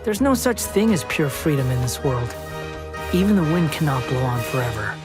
There's no such thing as pure freedom in this world. Even the wind cannot blow on forever.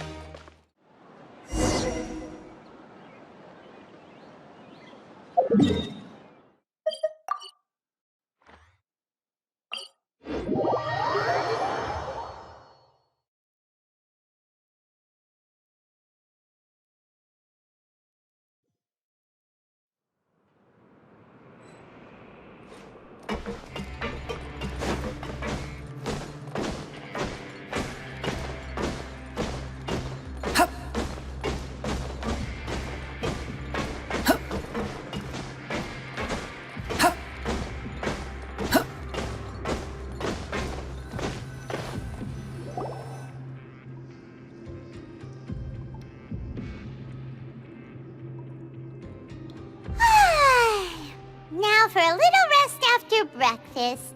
Now for a little rest after breakfast.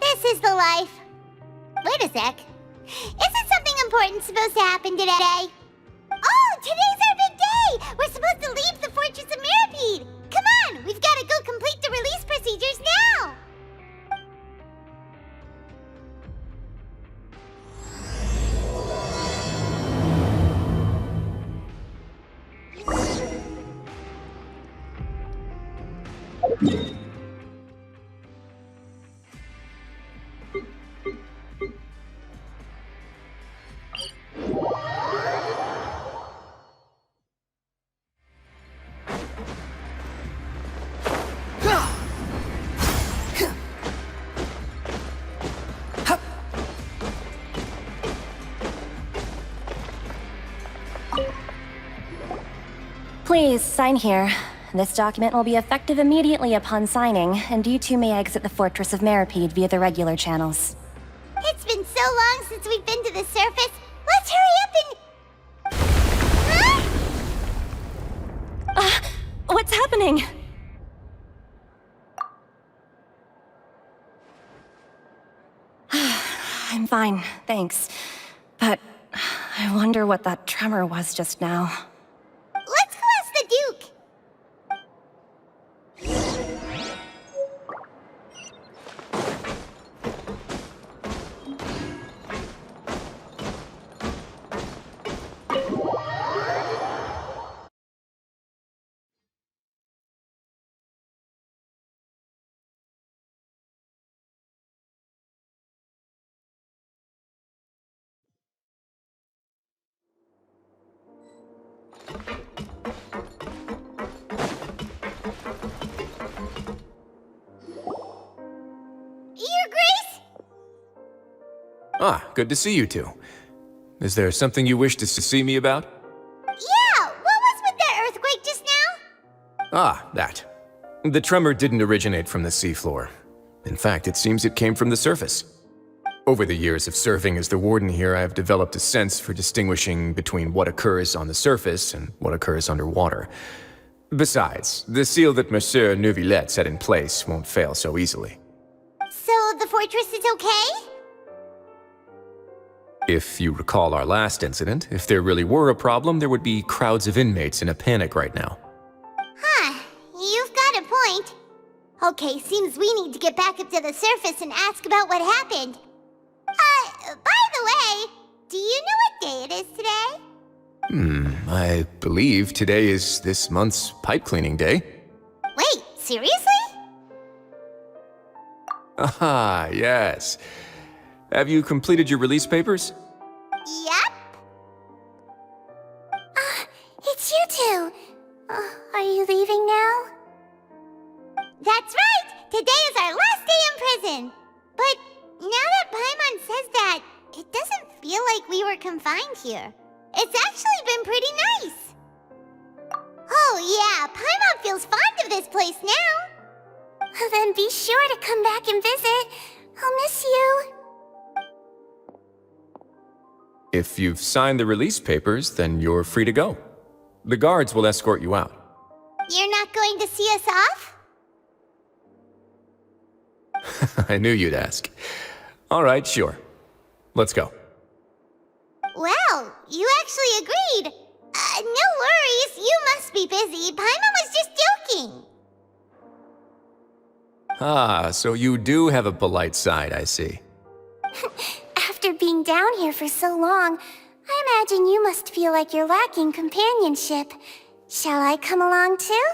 This is the life. Wait a sec. Isn't something important supposed to happen today? Oh, today's our big day! We're supposed to leave the Fortress of Mirapede! Come on, we've got to go complete the release procedures now! Please, sign here. This document will be effective immediately upon signing, and you two may exit the Fortress of Mirapede via the regular channels. It's been so long since we've been to the surface. Let's hurry up and... What's happening? I'm fine, thanks. But I wonder what that tremor was just now. Let's go ask the Duke. Your Grace? Ah, good to see you two. Is there something you wish to see me about? Yeah, what was with that earthquake just now? Ah, that. The tremor didn't originate from the seafloor. In fact, it seems it came from the surface. Over the years of serving as the warden here, I have developed a sense for distinguishing between what occurs on the surface and what occurs underwater. Besides, the seal that Monsieur Neuvillette set in place won't fail so easily. So the fortress is okay? If you recall our last incident, if there really were a problem, there would be crowds of inmates in a panic right now. Huh, you've got a point. Okay, seems we need to get back up to the surface and ask about what happened. By the way, do you know what day it is today? I believe today is this month's pipe cleaning day. Wait, seriously? Ah, yes. Have you completed your release papers? Yep. It's you two. Are you leaving now? That's right! Today is our last day in prison! But now that Paimon says that, it doesn't feel like we were confined here. It's actually been pretty nice. Oh yeah, Paimon feels fond of this place now. Then be sure to come back and visit. I'll miss you. If you've signed the release papers, then you're free to go. The guards will escort you out. You're not going to see us off? I knew you'd ask. All right, sure. Let's go. Well, you actually agreed. No worries, you must be busy. Paimon was just joking. Ah, so you do have a polite side, I see. After being down here for so long, I imagine you must feel like you're lacking companionship. Shall I come along too?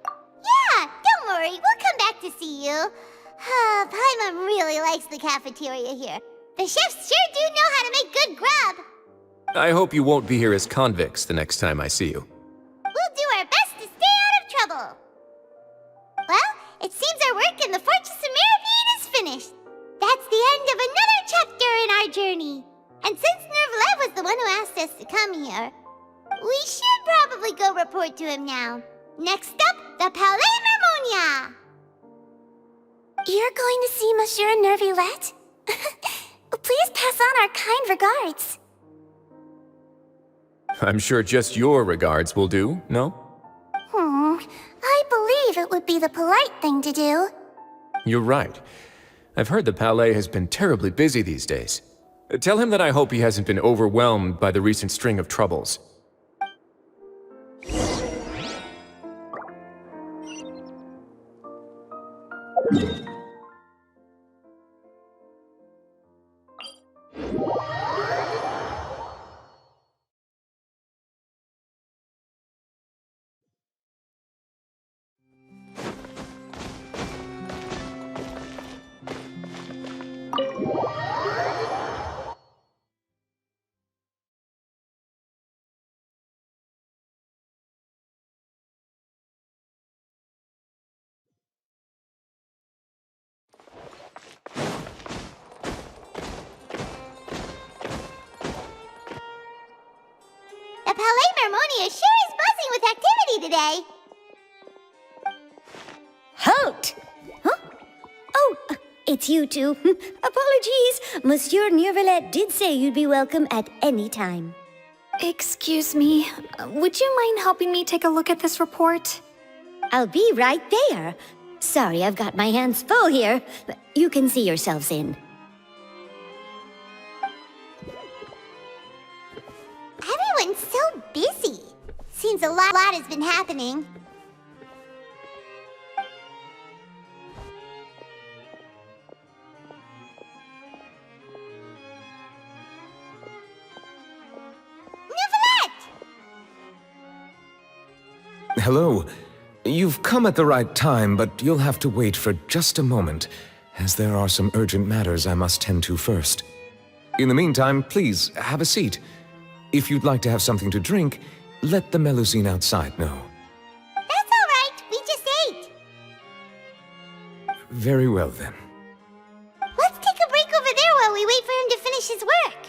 Yeah, don't worry, we'll come back to see you. Paimon really likes the cafeteria here. The chefs sure do know how to make good grub. I hope you won't be here as convicts the next time I see you. We'll do our best to stay out of trouble. Well, it seems our work in the Fortress of Meripede is finished. That's the end of another chapter in our journey. And since Neuvillette was the one who asked us to come here, we should probably go report to him now. Next up, the Palais Mermonia. You're going to see Monsieur Neuvillette? Please pass on our kind regards. I'm sure just your regards will do, no? I believe it would be the polite thing to do. You're right. I've heard the Palais has been terribly busy these days. Tell him that I hope he hasn't been overwhelmed by the recent string of troubles. The Palais Mermonia sure is buzzing with activity today. Halt! Huh? Oh, it's you two. Apologies. Monsieur Neuvillette did say you'd be welcome at any time. Excuse me, would you mind helping me take a look at this report? I'll be right there. Sorry, I've got my hands full here. But you can see yourselves in. Everyone's so busy. Seems a lot has been happening. Neuvillette! Hello. You've come at the right time, but you'll have to wait for just a moment, as there are some urgent matters I must tend to first. In the meantime, please, have a seat. If you'd like to have something to drink, let the Melusine outside know. That's all right. We just ate. Very well, then. Let's take a break over there while we wait for him to finish his work.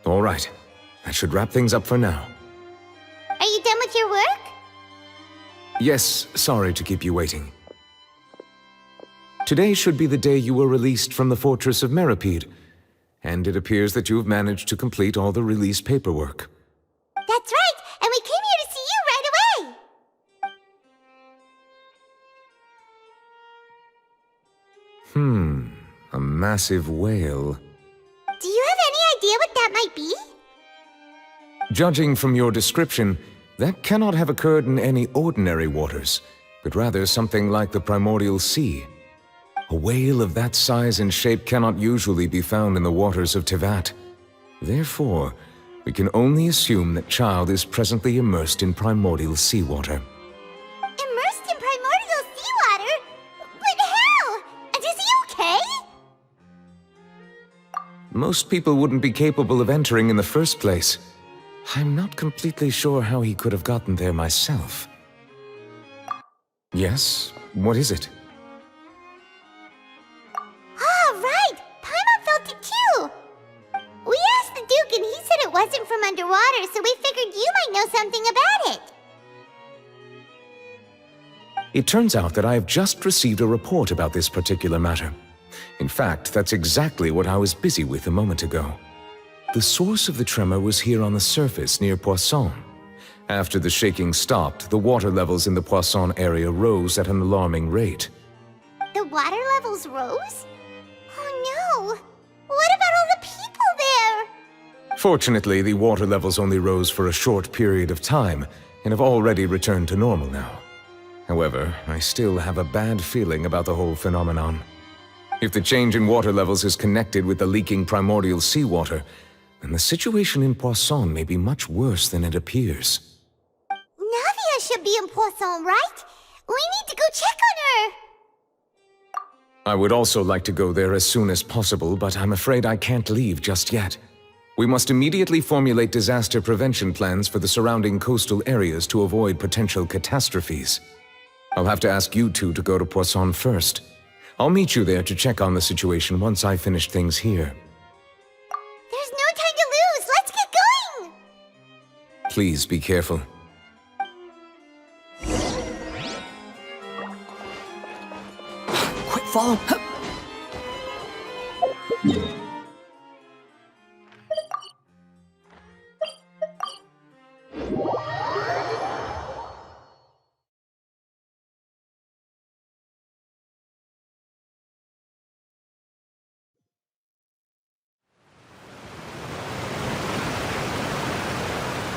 All right. That should wrap things up for now. Are you done with your work? Yes, sorry to keep you waiting. Today should be the day you were released from the Fortress of Meripede, and it appears that you have managed to complete all the release paperwork. That's right, and we came here to see you right away. A massive whale. Do you have any idea what that might be? Judging from your description, that cannot have occurred in any ordinary waters, but rather something like the primordial sea. A whale of that size and shape cannot usually be found in the waters of Teyvat. Therefore, we can only assume that Child is presently immersed in primordial seawater. Immersed in primordial seawater? But how? And is he okay? Most people wouldn't be capable of entering in the first place. I'm not completely sure how he could have gotten there myself. Yes? What is it? Ah, right! Paimon felt it too! We asked the Duke and he said it wasn't from underwater, so we figured you might know something about it. It turns out that I have just received a report about this particular matter. In fact, that's exactly what I was busy with a moment ago. The source of the tremor was here on the surface near Poisson. After the shaking stopped, the water levels in the Poisson area rose at an alarming rate. The water levels rose? Oh no! Fortunately, the water levels only rose for a short period of time and have already returned to normal now. However, I still have a bad feeling about the whole phenomenon. If the change in water levels is connected with the leaking primordial seawater, then the situation in Poisson may be much worse than it appears. Navia should be in Poisson, right? We need to go check on her! I would also like to go there as soon as possible, but I'm afraid I can't leave just yet. We must immediately formulate disaster prevention plans for the surrounding coastal areas to avoid potential catastrophes. I'll have to ask you two to go to Poisson first. I'll meet you there to check on the situation once I finish things here. There's no time to lose! Let's get going! Please be careful. Quick, follow.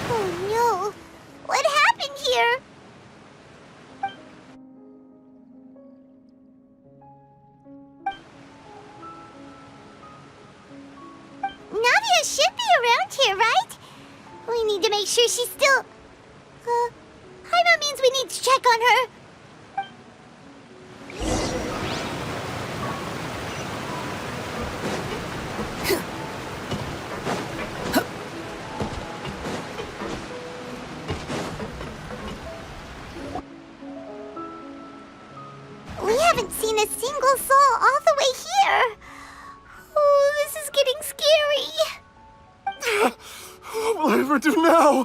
Oh no! What happened here? Navia should be around here, right? We need to make sure she's still... Paimon means we need to check on her. We haven't seen a single soul all the way here. Oh, this is getting scary. What will I ever do now?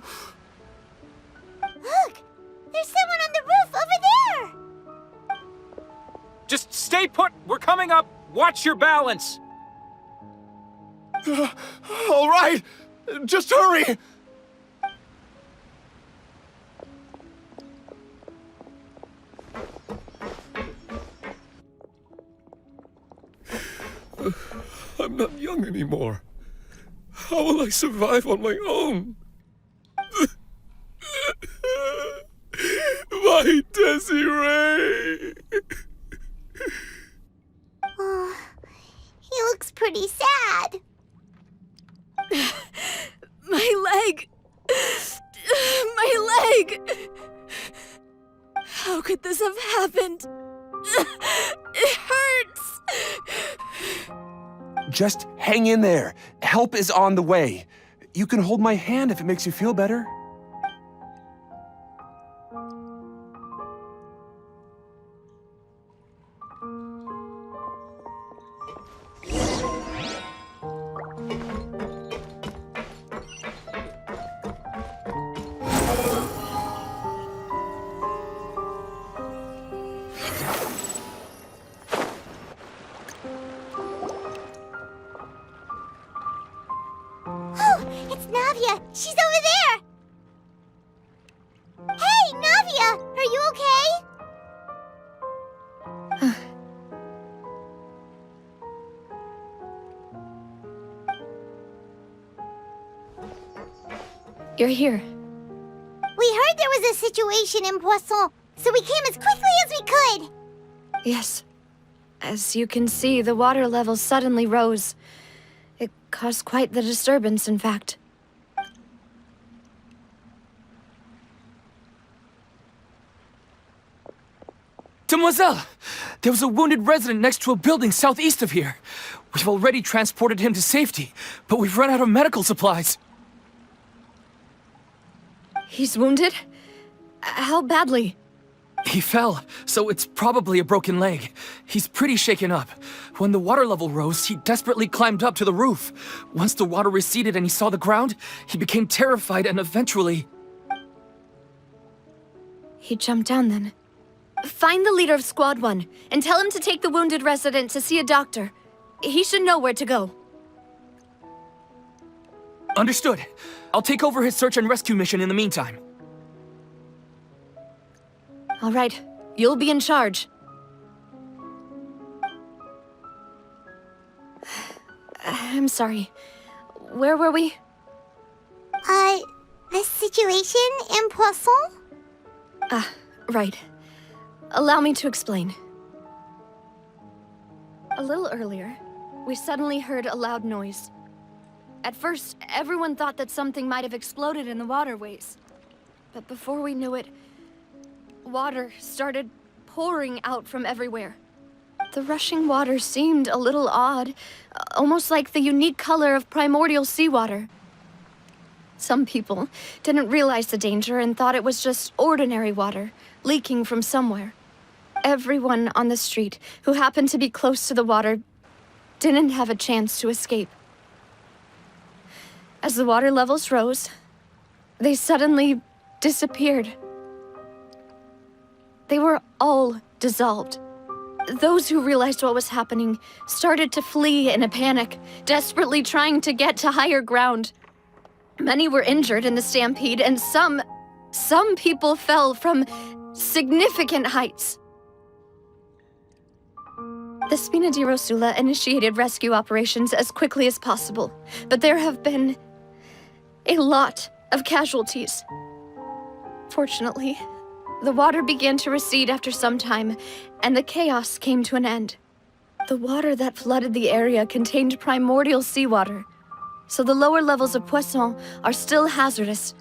Look, there's someone on the roof over there. Just stay put! We're coming up! Watch your balance! All right, just hurry! I'm not young anymore. How will I survive on my own? My Desiree! Oh, he looks pretty sad. My leg! My leg! How could this have happened? It hurts! Just hang in there. Help is on the way. You can hold my hand if it makes you feel better. Oh, it's Navia. She's over there. Hey, Navia, are you okay? You're here. We heard there was a situation in Poisson, so we came as quickly as we could. Yes. As you can see, the water level suddenly rose. It caused quite the disturbance, in fact. Demoiselle! There was a wounded resident next to a building southeast of here. We've already transported him to safety, but we've run out of medical supplies. He's wounded? How badly? He fell, so it's probably a broken leg. He's pretty shaken up. When the water level rose, he desperately climbed up to the roof. Once the water receded and he saw the ground, he became terrified and eventually... He jumped down then. Find the leader of Squad 1 and tell him to take the wounded resident to see a doctor. He should know where to go. Understood. I'll take over his search and rescue mission in the meantime. All right, you'll be in charge. I'm sorry. Where were we? The situation in Poisson? Ah, right. Allow me to explain. A little earlier, we suddenly heard a loud noise. At first, everyone thought that something might have exploded in the waterways. But before we knew it, water started pouring out from everywhere. The rushing water seemed a little odd, almost like the unique color of primordial seawater. Some people didn't realize the danger and thought it was just ordinary water, leaking from somewhere. Everyone on the street who happened to be close to the water didn't have a chance to escape. As the water levels rose, they suddenly disappeared. They were all dissolved. Those who realized what was happening started to flee in a panic, desperately trying to get to higher ground. Many were injured in the stampede, and some people fell from significant heights. The Spina di Rosula initiated rescue operations as quickly as possible, but there have been a lot of casualties. Fortunately, the water began to recede after some time, and the chaos came to an end. The water that flooded the area contained primordial seawater, so the lower levels of Poisson are still hazardous.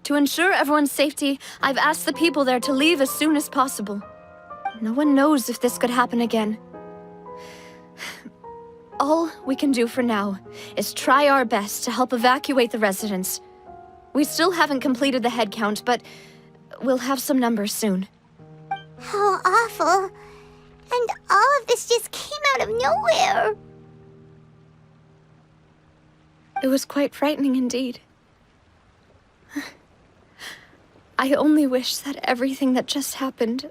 To ensure everyone's safety, I've asked the people there to leave as soon as possible. No one knows if this could happen again. All we can do for now is try our best to help evacuate the residents. We still haven't completed the head count, but we'll have some numbers soon. How awful. And all of this just came out of nowhere. It was quite frightening indeed. I only wish that everything that just happened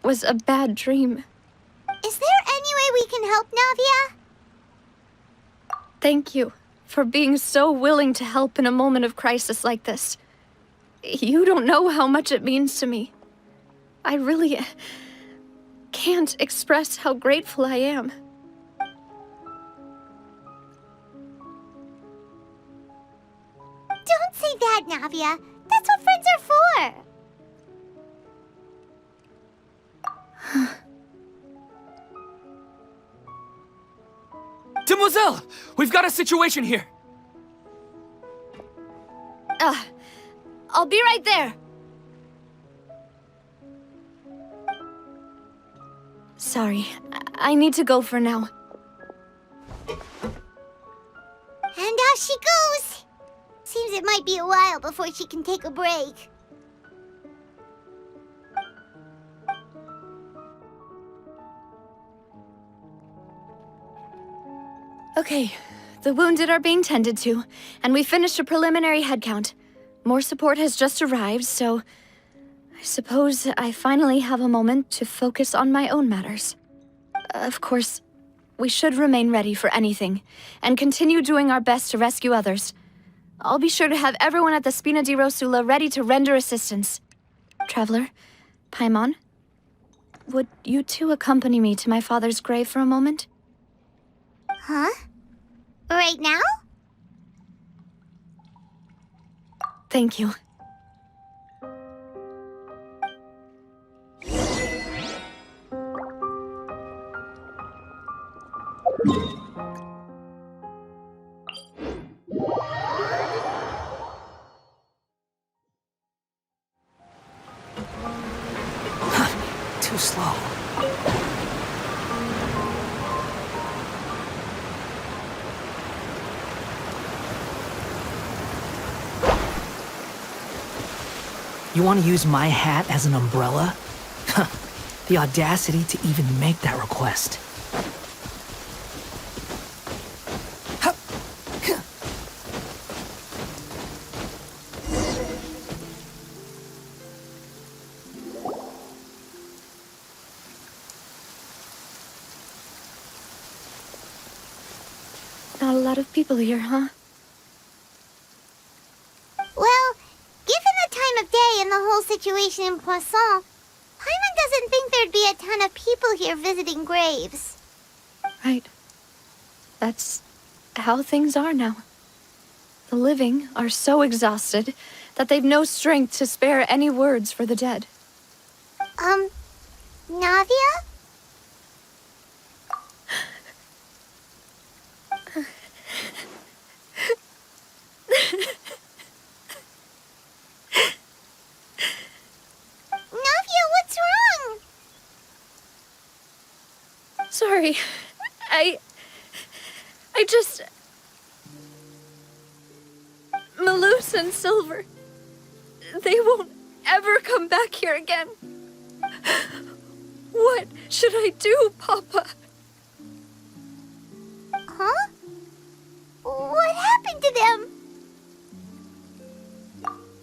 was a bad dream. Is there any way we can help, Navia? Thank you for being so willing to help in a moment of crisis like this. You don't know how much it means to me. I really can't express how grateful I am. Don't say that, Navia. That's what friends are for. Demoiselle! We've got a situation here! I'll be right there. Sorry, I need to go for now. And off she goes. Seems it might be a while before she can take a break. Okay, the wounded are being tended to, and we finished a preliminary head count. More support has just arrived, so I suppose I finally have a moment to focus on my own matters. Of course, we should remain ready for anything, and continue doing our best to rescue others. I'll be sure to have everyone at the Spina di Rosula ready to render assistance. Traveler, Paimon, would you two accompany me to my father's grave for a moment? Huh? Right now? Thank you. Too slow. You want to use my hat as an umbrella? The audacity to even make that request. Not a lot of people here, huh? Well, given the time of day and the whole situation in Poisson, Paimon doesn't think there'd be a ton of people here visiting graves. Right. That's how things are now. The living are so exhausted that they've no strength to spare any words for the dead. Navia? Navia, what's wrong? Sorry. I just... Malus and Silver. They won't ever come back here again. What should I do, Papa? Huh? What happened to them?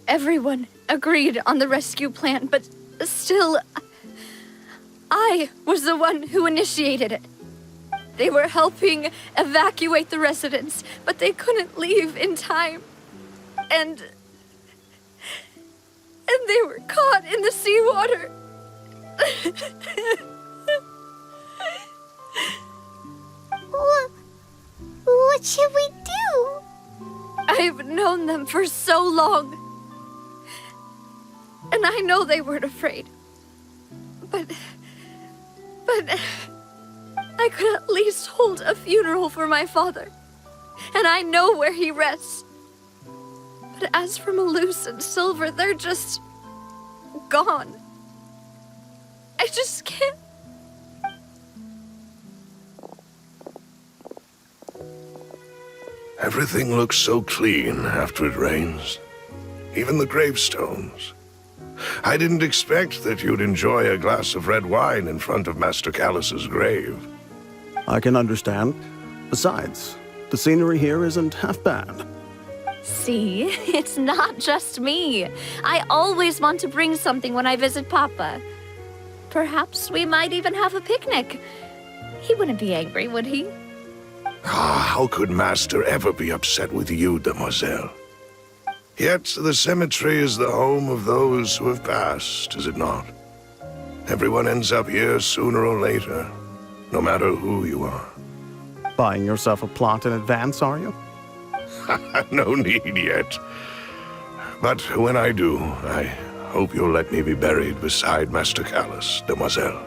Everyone agreed on the rescue plan, but still, I was the one who initiated it. They were helping evacuate the residents, but they couldn't leave in time. And they were caught in the seawater. What should we do? I've known them for so long. And I know they weren't afraid. But I could at least hold a funeral for my father. And I know where he rests. But as for Malus and Silver, they're just gone. I just can't. Everything looks so clean after it rains. Even the gravestones. I didn't expect that you'd enjoy a glass of red wine in front of Master Callus's grave. I can understand. Besides, the scenery here isn't half bad. See, it's not just me. I always want to bring something when I visit Papa. Perhaps we might even have a picnic. He wouldn't be angry, would he? How could Master ever be upset with you, demoiselle? Yet the cemetery is the home of those who have passed, is it not? Everyone ends up here sooner or later, no matter who you are. Buying yourself a plot in advance, are you? No need yet. But when I do, I hope you'll let me be buried beside Master Callus, demoiselle.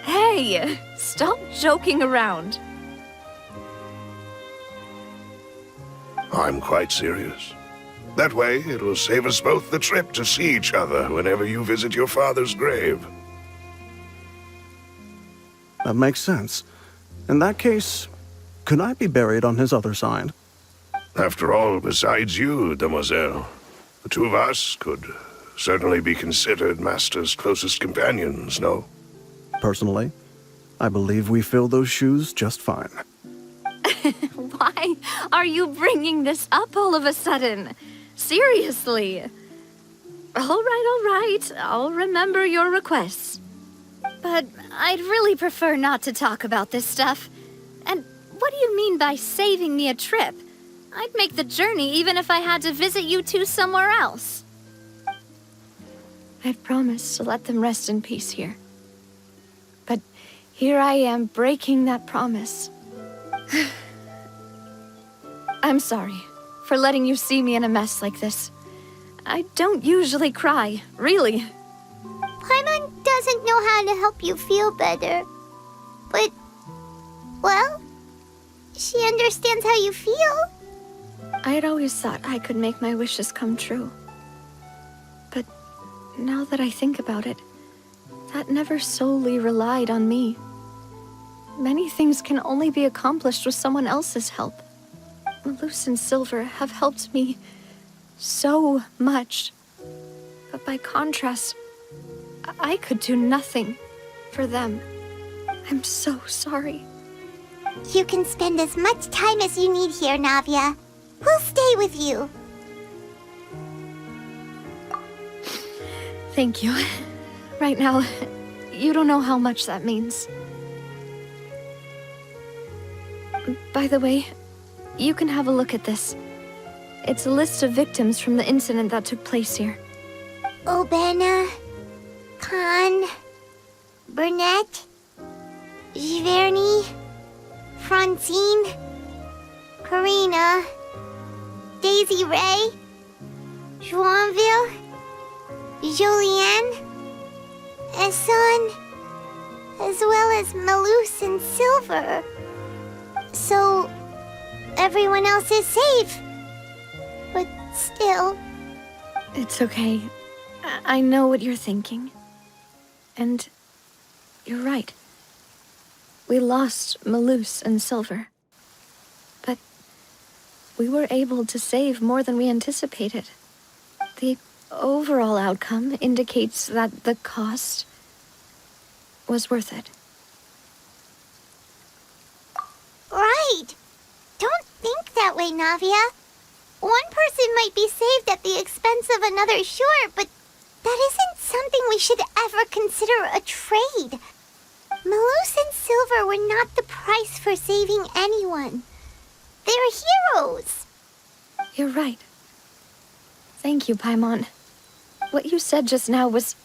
Hey, stop joking around. I'm quite serious. That way, it'll save us both the trip to see each other whenever you visit your father's grave. That makes sense. In that case, could I be buried on his other side? After all, besides you, demoiselle, the two of us could certainly be considered Master's closest companions, no? Personally, I believe we fill those shoes just fine. Why are you bringing this up all of a sudden? Seriously. All right. I'll remember your requests. But I'd really prefer not to talk about this stuff. And what do you mean by saving me a trip? I'd make the journey even if I had to visit you two somewhere else. I'd promised to let them rest in peace here. But here I am breaking that promise. I'm sorry for letting you see me in a mess like this. I don't usually cry, really. Paimon doesn't know how to help you feel better. But, well, she understands how you feel. I had always thought I could make my wishes come true. But now that I think about it, that never solely relied on me. Many things can only be accomplished with someone else's help. Malus and Silver have helped me so much. But by contrast, I could do nothing for them. I'm so sorry. You can spend as much time as you need here, Navia. We'll stay with you. Thank you. Right now, you don't know how much that means. By the way, you can have a look at this. It's a list of victims from the incident that took place here. Obena, Khan, Burnett, Giverny, Francine, Karina, Daisy Ray, Joinville, Julienne, Esson, as well as Malus and Silver. So, everyone else is safe. But still... It's okay. I know what you're thinking. And you're right. We lost Malus and Silver. But we were able to save more than we anticipated. The overall outcome indicates that the cost was worth it. Right! Don't think that way, Navia. One person might be saved at the expense of another, sure, but that isn't something we should ever consider a trade. Malus and Silver were not the price for saving anyone. They're heroes. You're right. Thank you, Paimon. What you said just now was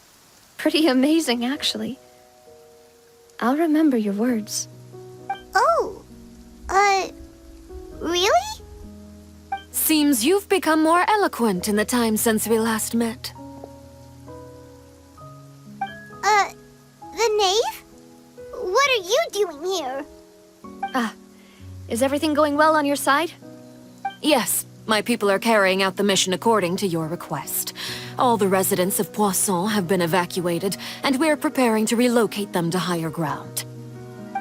pretty amazing, actually. I'll remember your words. Oh, really? Seems you've become more eloquent in the time since we last met. The knave? What are you doing here? Is everything going well on your side? Yes, my people are carrying out the mission according to your request. All the residents of Poisson have been evacuated, and we're preparing to relocate them to higher ground.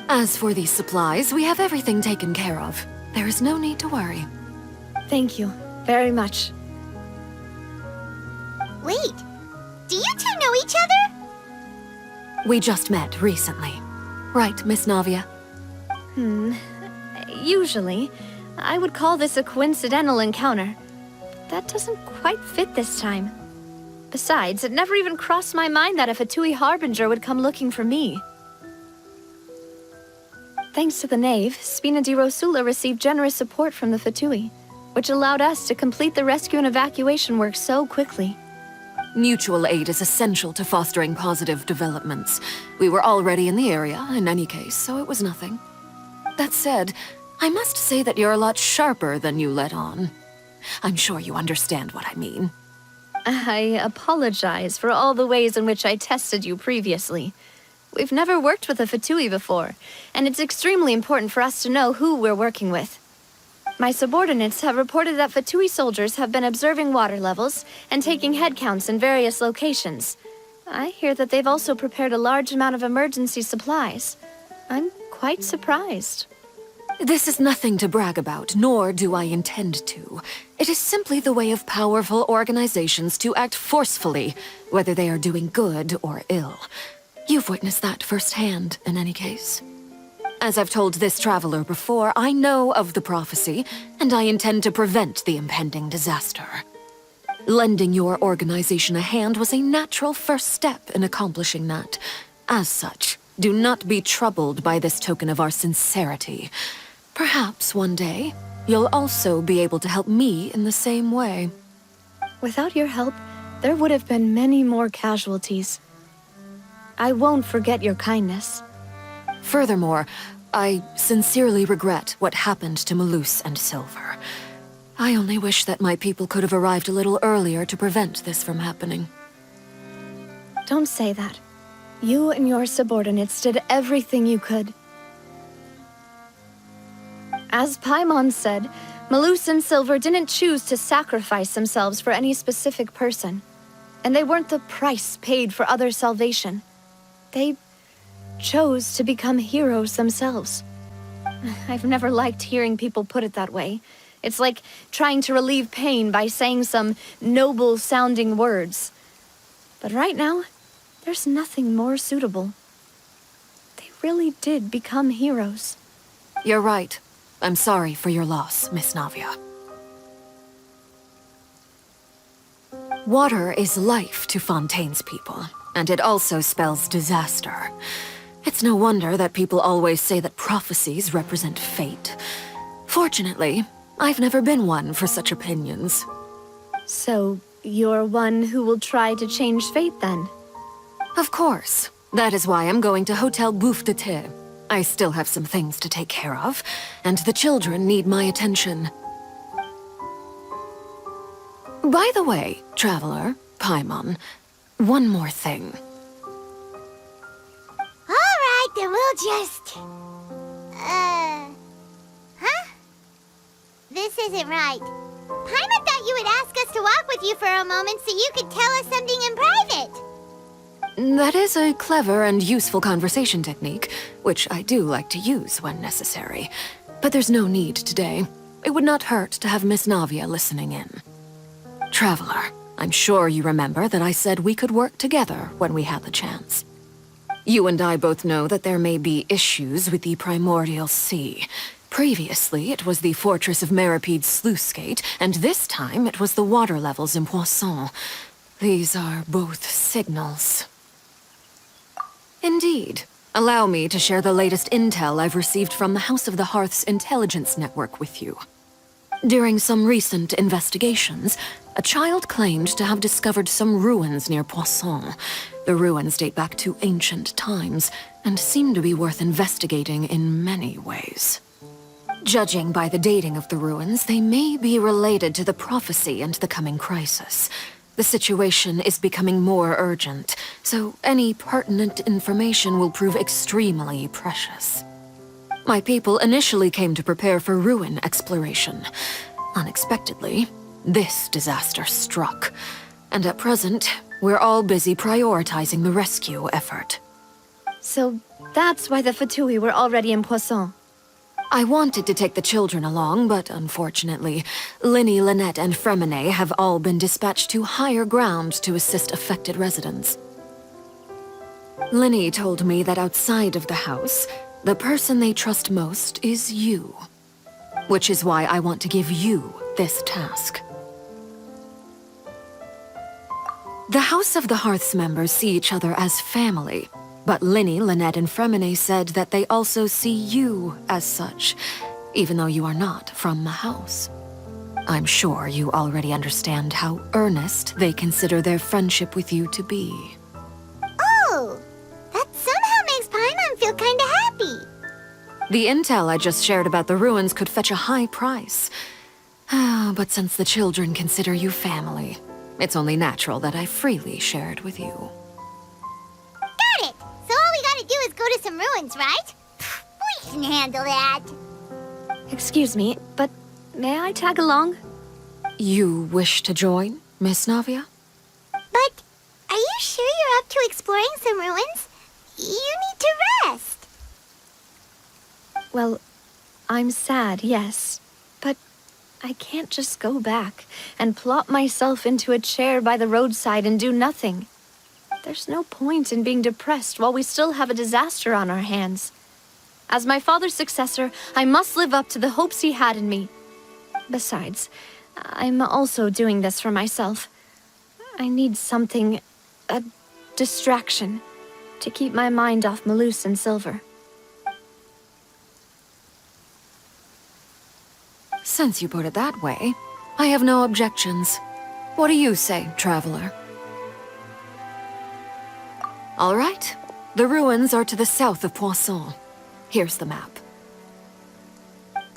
As for these supplies, we have everything taken care of. There is no need to worry. Thank you very much. Wait, do you two know each other? We just met recently. Right, Miss Navia? Usually, I would call this a coincidental encounter. That doesn't quite fit this time. Besides, it never even crossed my mind that a Fatui Harbinger would come looking for me. Thanks to the Knave, Spina di Rosula received generous support from the Fatui, which allowed us to complete the rescue and evacuation work so quickly. Mutual aid is essential to fostering positive developments. We were already in the area, in any case, so it was nothing. That said, I must say that you're a lot sharper than you let on. I'm sure you understand what I mean. I apologize for all the ways in which I tested you previously. We've never worked with a Fatui before, and it's extremely important for us to know who we're working with. My subordinates have reported that Fatui soldiers have been observing water levels and taking head counts in various locations. I hear that they've also prepared a large amount of emergency supplies. I'm quite surprised. This is nothing to brag about, nor do I intend to. It is simply the way of powerful organizations to act forcefully, whether they are doing good or ill. You've witnessed that firsthand, in any case. As I've told this traveler before, I know of the prophecy, and I intend to prevent the impending disaster. Lending your organization a hand was a natural first step in accomplishing that. As such, do not be troubled by this token of our sincerity. Perhaps one day, you'll also be able to help me in the same way. Without your help, there would have been many more casualties. I won't forget your kindness. Furthermore, I sincerely regret what happened to Malus and Silver. I only wish that my people could have arrived a little earlier to prevent this from happening. Don't say that. You and your subordinates did everything you could. As Paimon said, Malus and Silver didn't choose to sacrifice themselves for any specific person. And they weren't the price paid for other salvation. They chose to become heroes themselves. I've never liked hearing people put it that way. It's like trying to relieve pain by saying some noble-sounding words. But right now, there's nothing more suitable. They really did become heroes. You're right. I'm sorry for your loss, Miss Navia. Water is life to Fontaine's people, and it also spells disaster. It's no wonder that people always say that prophecies represent fate. Fortunately, I've never been one for such opinions. So, you're one who will try to change fate, then? Of course. That is why I'm going to Hotel Bouffe de Thé. I still have some things to take care of, and the children need my attention. By the way, Traveler, Paimon, one more thing. Alright, then we'll just... Huh? This isn't right. Paimon thought you would ask us to walk with you for a moment so you could tell us something in private. That is a clever and useful conversation technique, which I do like to use when necessary. But there's no need today. It would not hurt to have Miss Navia listening in. Traveler, I'm sure you remember that I said we could work together when we had the chance. You and I both know that there may be issues with the Primordial Sea. Previously, it was the Fortress of Meripede's sluice gate, and this time it was the water levels in Poisson. These are both signals. Indeed. Allow me to share the latest intel I've received from the House of the Hearth's intelligence network with you. During some recent investigations, a child claimed to have discovered some ruins near Poisson. The ruins date back to ancient times, and seem to be worth investigating in many ways. Judging by the dating of the ruins, they may be related to the prophecy and the coming crisis. The situation is becoming more urgent, so any pertinent information will prove extremely precious. My people initially came to prepare for ruin exploration. Unexpectedly, this disaster struck, and at present, we're all busy prioritizing the rescue effort. So that's why the Fatui were already in Poisson. I wanted to take the children along, but unfortunately, Linny, Lynette, and Fremine have all been dispatched to higher ground to assist affected residents. Linny told me that outside of the house, the person they trust most is you. Which is why I want to give you this task. The House of the Hearth's members see each other as family, but Linny, Lynette, and Fremine said that they also see you as such, even though you are not from the house. I'm sure you already understand how earnest they consider their friendship with you to be. Oh, that somehow makes Paimon feel kinda happy. The intel I just shared about the ruins could fetch a high price. But since the children consider you family, it's only natural that I freely share it with you. Got it! So all we gotta do is go to some ruins, right? We can handle that. Excuse me, but may I tag along? You wish to join, Miss Navia? But are you sure you're up to exploring some ruins? You need to rest. Well, I'm sad, yes. But I can't just go back and plop myself into a chair by the roadside and do nothing. There's no point in being depressed while we still have a disaster on our hands. As my father's successor, I must live up to the hopes he had in me. Besides, I'm also doing this for myself. I need something, a distraction, to keep my mind off Malus and Silver. Since you put it that way, I have no objections. What do you say, Traveler? All right. The ruins are to the south of Poisson. Here's the map.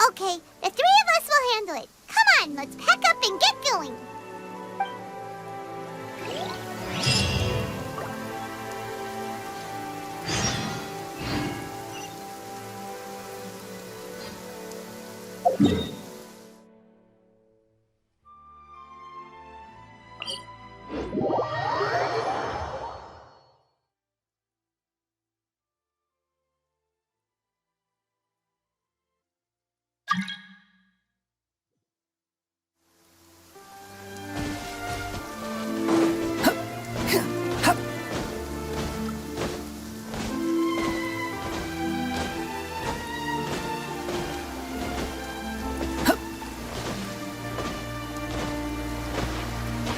Okay, the three of us will handle it. Come on, let's pack up and get going.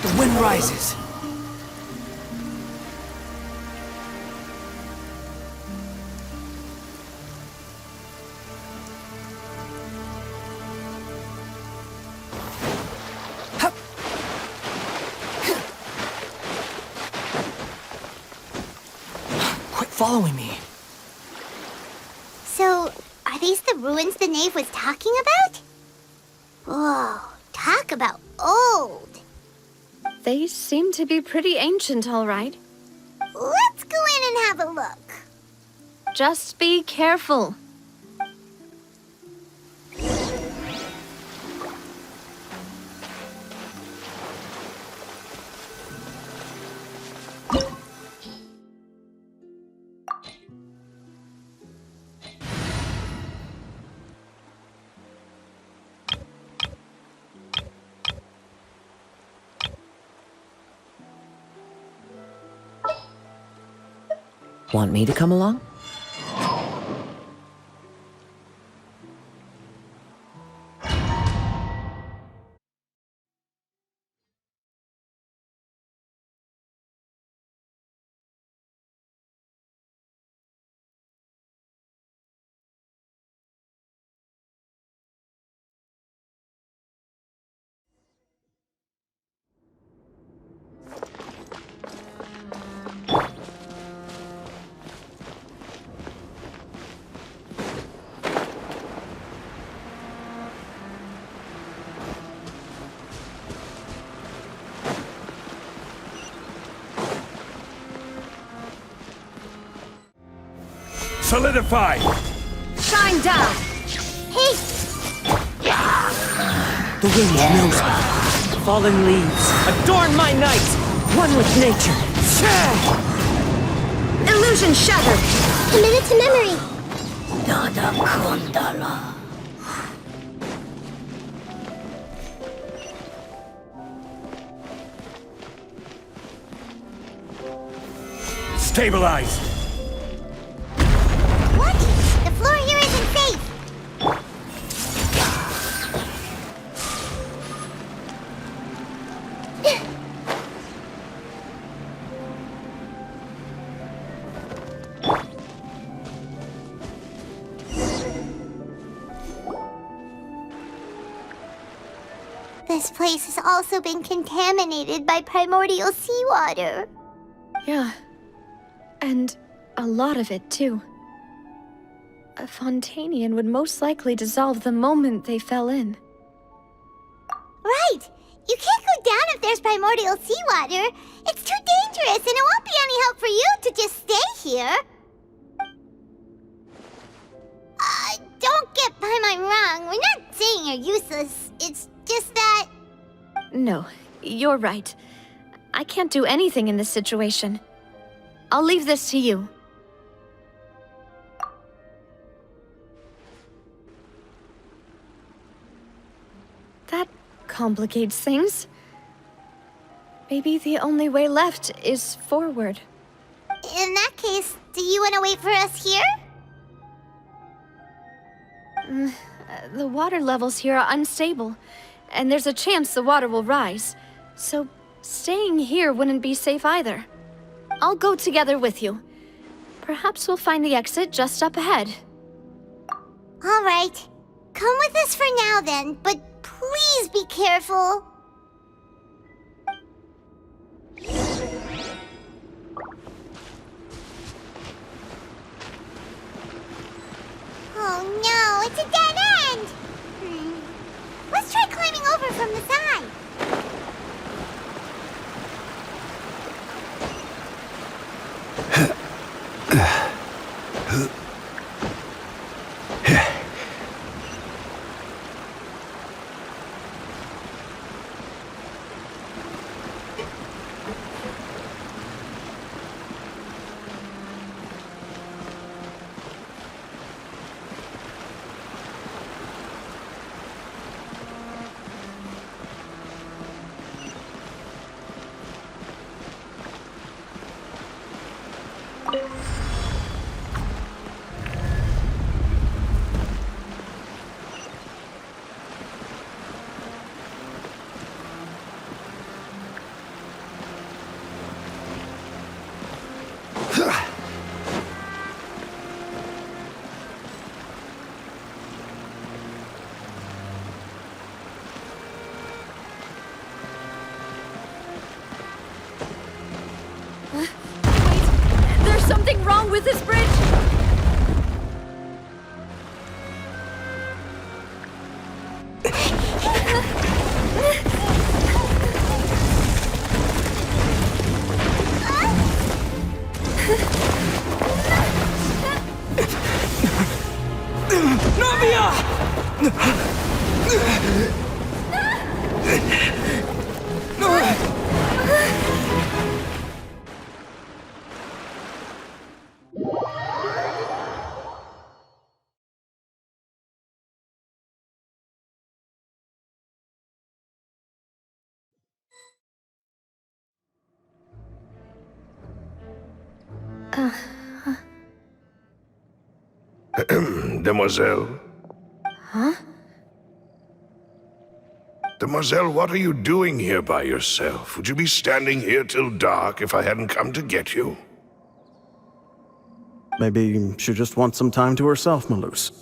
The wind rises. Quit following me. So, are these the ruins the knave was talking about? Whoa, talk about old. They seem to be pretty ancient, all right. Let's go in and have a look. Just be careful. Want me to come along? Solidify! Shine down! Hey! The wind knows me. Fallen leaves, adorn my night! One with nature. Illusion shattered! Committed to memory. Nada Kundala. Stabilize! What? The floor here isn't safe. This place has also been contaminated by primordial seawater. Yeah. And a lot of it, too. A Fontainian would most likely dissolve the moment they fell in. Right! You can't go down if there's primordial seawater. It's too dangerous, and it won't be any help for you to just stay here. Don't get Paimon wrong. We're not saying you're useless. It's just that... No, you're right. I can't do anything in this situation. I'll leave this to you. That complicates things. Maybe the only way left is forward. In that case, do you want to wait for us here? The water levels here are unstable, and there's a chance the water will rise. So staying here wouldn't be safe either. I'll go together with you. Perhaps we'll find the exit just up ahead. All right. Come with us for now then, but please be careful. Oh no, it's a dead end! Let's try climbing over from the side. There's something wrong with this bridge! Demoiselle? Huh? Demoiselle, what are you doing here by yourself? Would you be standing here till dark if I hadn't come to get you? Maybe she just wants some time to herself, Malus.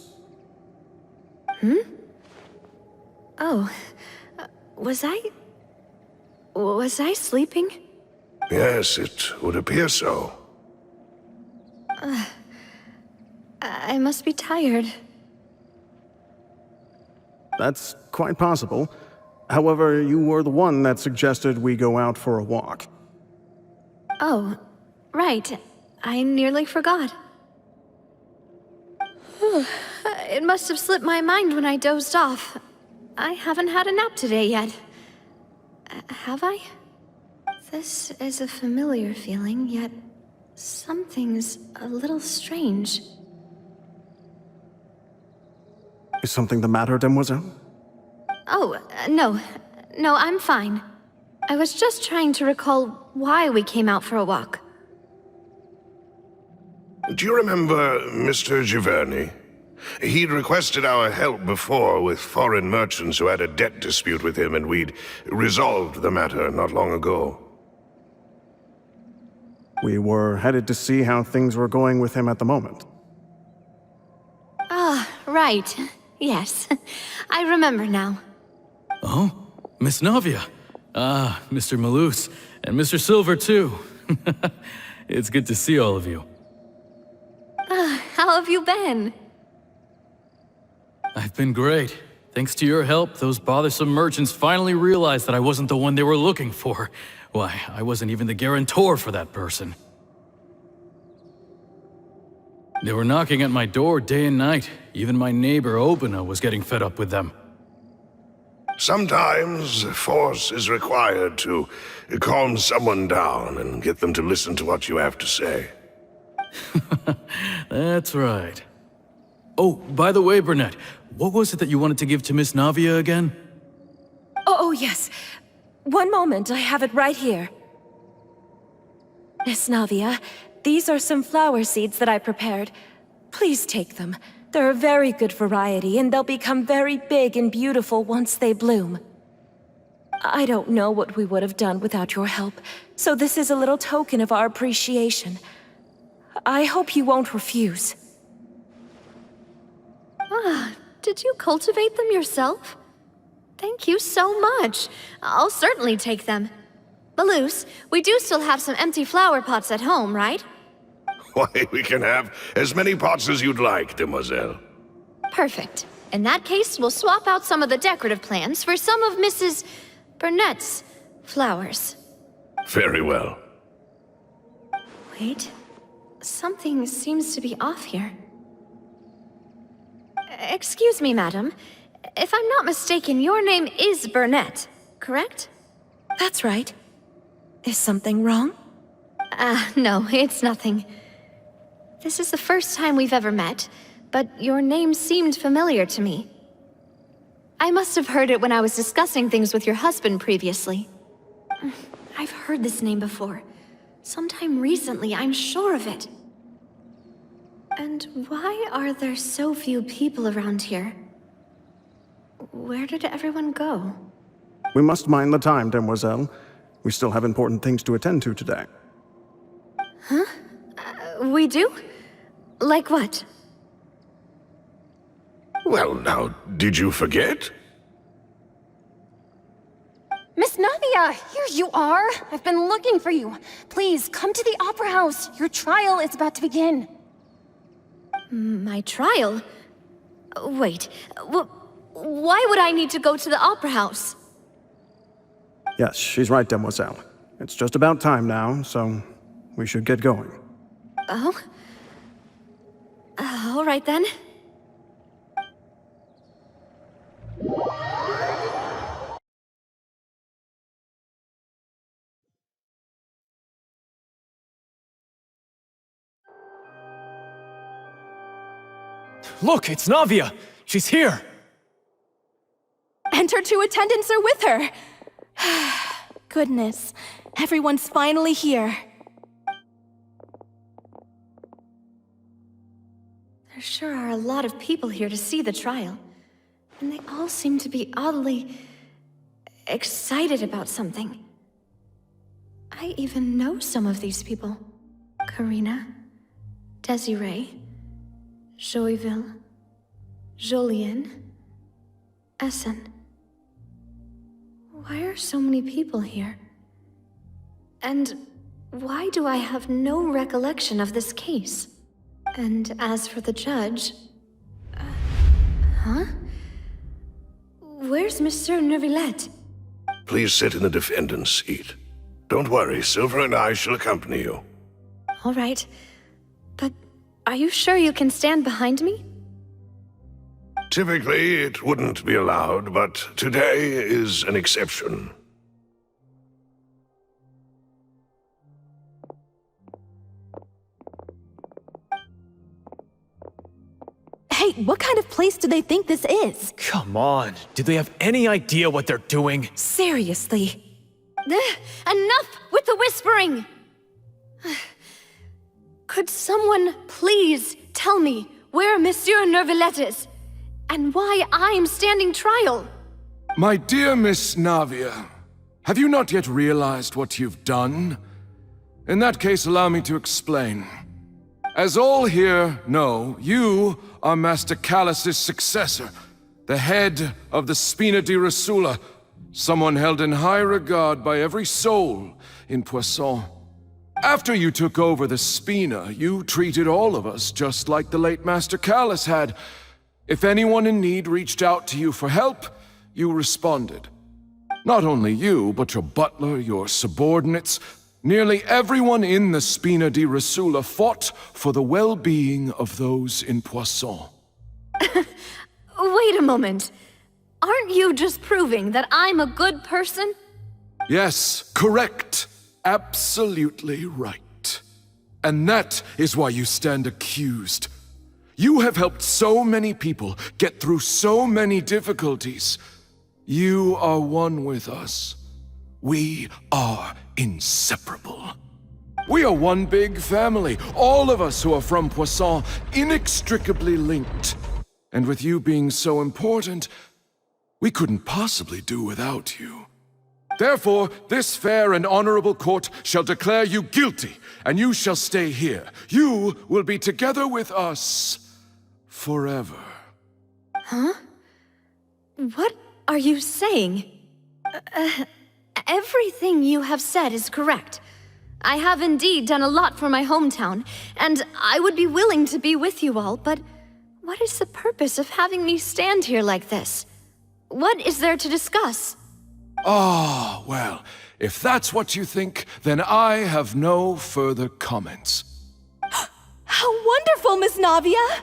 Oh, was I sleeping? Yes, it would appear so. I must be tired. That's quite possible. However, you were the one that suggested we go out for a walk. Oh, right. I nearly forgot. It must have slipped my mind when I dozed off. I haven't had a nap today yet. Have I? This is a familiar feeling, yet something's a little strange. Is something the matter, Demoiselle? Oh, no. No, I'm fine. I was just trying to recall why we came out for a walk. Do you remember Mr. Giverny? He'd requested our help before with foreign merchants who had a debt dispute with him, and we'd resolved the matter not long ago. We were headed to see how things were going with him at the moment. Ah, right. Yes. I remember now. Oh, Miss Navia. Ah, Mr. Malus, and Mr. Silver, too. It's good to see all of you. How have you been? I've been great. Thanks to your help, those bothersome merchants finally realized that I wasn't the one they were looking for. Why, I wasn't even the guarantor for that person. They were knocking at my door day and night. Even my neighbor, Obina, was getting fed up with them. Sometimes force is required to calm someone down and get them to listen to what you have to say. That's right. Oh, by the way, Burnett, what was it that you wanted to give to Miss Navia again? Oh, yes. One moment, I have it right here. Miss Navia, these are some flower seeds that I prepared. Please take them. They're a very good variety, and they'll become very big and beautiful once they bloom. I don't know what we would have done without your help, so this is a little token of our appreciation. I hope you won't refuse. Ah, did you cultivate them yourself? Thank you so much. I'll certainly take them. Malus, we do still have some empty flower pots at home, right? Why, we can have as many pots as you'd like, Demoiselle. Perfect. In that case, we'll swap out some of the decorative plants for some of Mrs. Burnett's flowers. Very well. Wait. Something seems to be off here. Excuse me, madam. If I'm not mistaken, your name is Burnett, correct? That's right. Is something wrong? No, it's nothing. This is the first time we've ever met, but your name seemed familiar to me. I must have heard it when I was discussing things with your husband previously. I've heard this name before. Sometime recently, I'm sure of it. And why are there so few people around here? Where did everyone go? We must mind the time, Demoiselle. We still have important things to attend to today. Huh? We do? Like what? Well, now, did you forget? Miss Navia, here you are! I've been looking for you. Please, come to the Opera House. Your trial is about to begin. My trial? Wait, why would I need to go to the Opera House? Yes, she's right, Demoiselle. It's just about time now, so we should get going. Oh? All right then. Look, it's Navia! She's here! And her two attendants are with her! Goodness, everyone's finally here. sure are a lot of people here to see the trial. And they all seem to be oddly excited about something. I even know some of these people. Karina, Desiree, Joyville, Jolien, Essen. Why are so many people here? And why do I have no recollection of this case? And as for the judge... huh? Where's Monsieur Neuvillette? Please sit in the defendant's seat. Don't worry, Silver and I shall accompany you. All right. But are you sure you can stand behind me? Typically, it wouldn't be allowed, but today is an exception. Hey, what kind of place do they think this is? Come on, do they have any idea what they're doing? Seriously. Enough with the whispering! Could someone please tell me where Monsieur Neuvillette is? And why I'm standing trial? My dear Miss Navia, have you not yet realized what you've done? In that case, allow me to explain. As all here know, you are Master Callus's successor, the head of the Spina di Rasula, someone held in high regard by every soul in Poisson. After you took over the Spina, you treated all of us just like the late Master Callus had. If anyone in need reached out to you for help, you responded. Not only you, but your butler, your subordinates, nearly everyone in the Spina di Rasula fought for the well-being of those in Poisson. Wait a moment. Aren't you just proving that I'm a good person? Yes, correct. Absolutely right. And that is why you stand accused. You have helped so many people get through so many difficulties. You are one with us. We are inseparable. We are one big family, all of us who are from Poisson, inextricably linked. And with you being so important, we couldn't possibly do without you. Therefore, this fair and honorable court shall declare you guilty, and you shall stay here. You will be together with us forever. Huh? What are you saying? Everything you have said is correct. I have indeed done a lot for my hometown, and I would be willing to be with you all, but what is the purpose of having me stand here like this? What is there to discuss? Ah, well, if that's what you think, then I have no further comments. How wonderful, Miss Navia!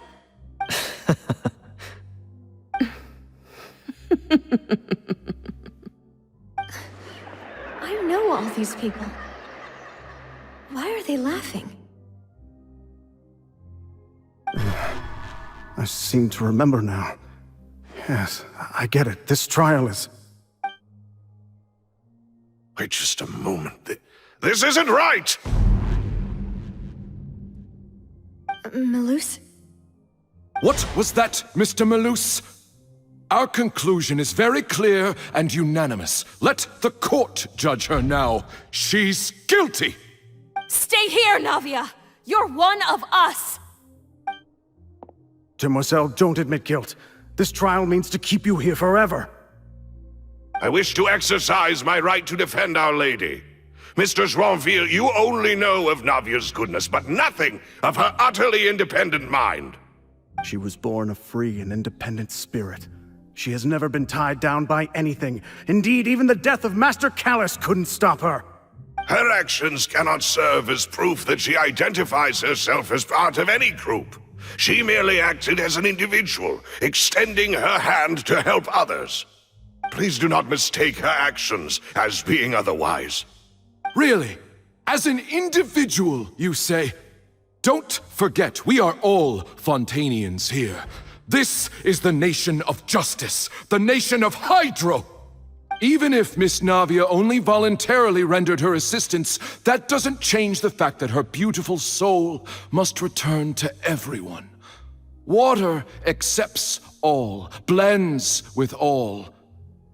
I know all these people. Why are they laughing? I seem to remember now. Yes, I get it. This trial is... Wait just a moment. This isn't right! Malus? What was that, Mr. Malus? Our conclusion is very clear and unanimous. Let the court judge her now. She's guilty! Stay here, Navia! You're one of us! Demoiselle, don't admit guilt. This trial means to keep you here forever. I wish to exercise my right to defend Our Lady. Mr. Joinville, you only know of Navia's goodness, but nothing of her utterly independent mind. She was born a free and independent spirit. She has never been tied down by anything. Indeed, even the death of Master Callus couldn't stop her. Her actions cannot serve as proof that she identifies herself as part of any group. She merely acted as an individual, extending her hand to help others. Please do not mistake her actions as being otherwise. Really? As an individual, you say? Don't forget, we are all Fontainians here. This is the nation of justice, the nation of Hydro. Even if Miss Navia only voluntarily rendered her assistance, that doesn't change the fact that her beautiful soul must return to everyone. Water accepts all, blends with all.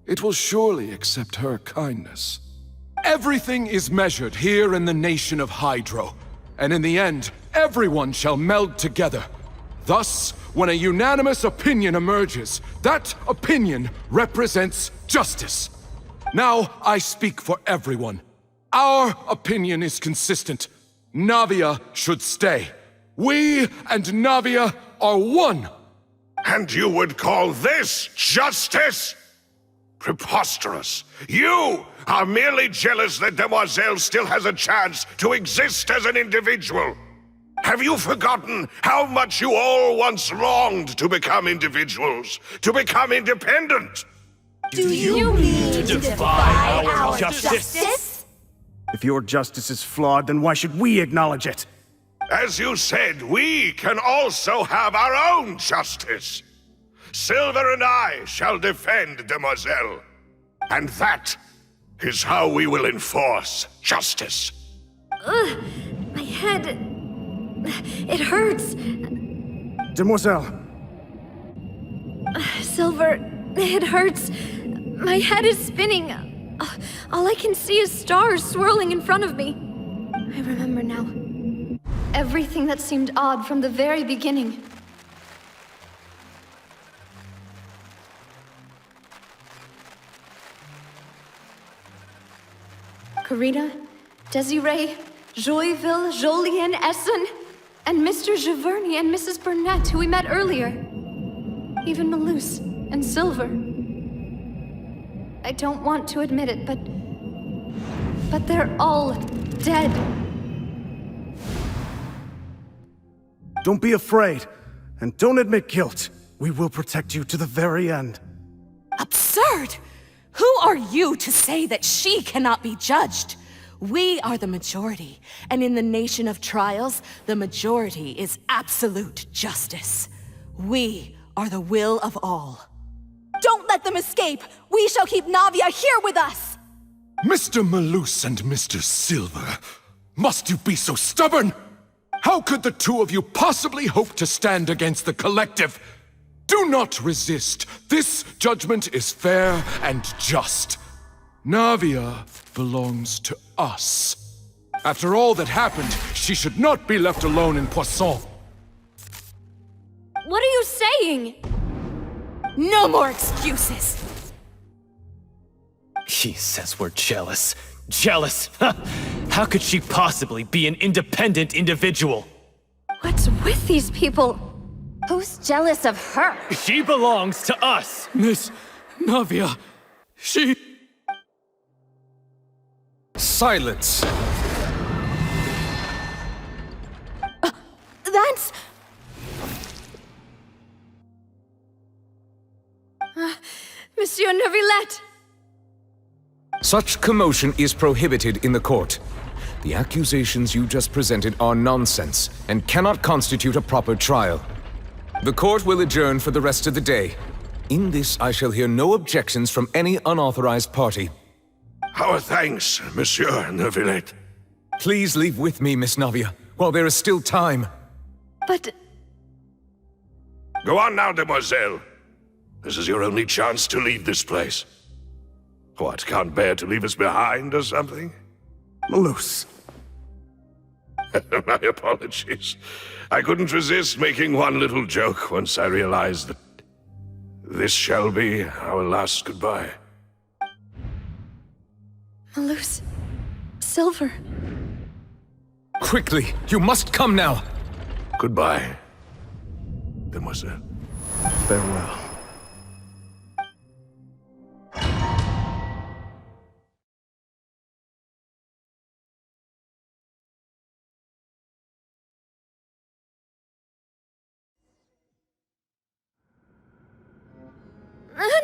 It will surely accept her kindness. Everything is measured here in the nation of Hydro, and in the end, everyone shall meld together. Thus, when a unanimous opinion emerges, that opinion represents justice. Now I speak for everyone. Our opinion is consistent. Navia should stay. We and Navia are one. And you would call this justice? Preposterous. You are merely jealous that Demoiselle still has a chance to exist as an individual. Have you forgotten how much you all once longed to become individuals, to become independent? Do you mean to defy our justice? If your justice is flawed, then why should we acknowledge it? As you said, we can also have our own justice. Silver and I shall defend Demoiselle. And that is how we will enforce justice. Ugh, my head... It hurts. Demoiselle. Silver, it hurts. My head is spinning. All I can see is stars swirling in front of me. I remember now. Everything that seemed odd from the very beginning. Karina, Desiree, Joyville, Jolien, Essen, and Mr. Giverny and Mrs. Burnett, who we met earlier. Even Malus and Silver. I don't want to admit it, but they're all dead. Don't be afraid, and don't admit guilt. We will protect you to the very end. Absurd! Who are you to say that she cannot be judged? We are the majority, and in the nation of trials, the majority is absolute justice. We are the will of all. Don't let them escape! We shall keep Navia here with us! Mr. Malus and Mr. Silver, must you be so stubborn? How could the two of you possibly hope to stand against the collective? Do not resist. This judgment is fair and just. Navia belongs to us. After all that happened, she should not be left alone in Poisson. What are you saying? No more excuses! He says we're jealous. Jealous? How could she possibly be an independent individual? What's with these people? Who's jealous of her? She belongs to us! Miss Navia, she... Silence! That's... Monsieur Neuvillette! Such commotion is prohibited in the court. The accusations you just presented are nonsense and cannot constitute a proper trial. The court will adjourn for the rest of the day. In this, I shall hear no objections from any unauthorized party. Our thanks, Monsieur Neuvillette. Please leave with me, Miss Navia, while there is still time. But... Go on now, Demoiselle. This is your only chance to leave this place. What, can't bear to leave us behind or something? Malus. My apologies. I couldn't resist making one little joke once I realized that this shall be our last goodbye. Malus... Silver... Quickly, you must come now! Goodbye, Demoiselle. Farewell.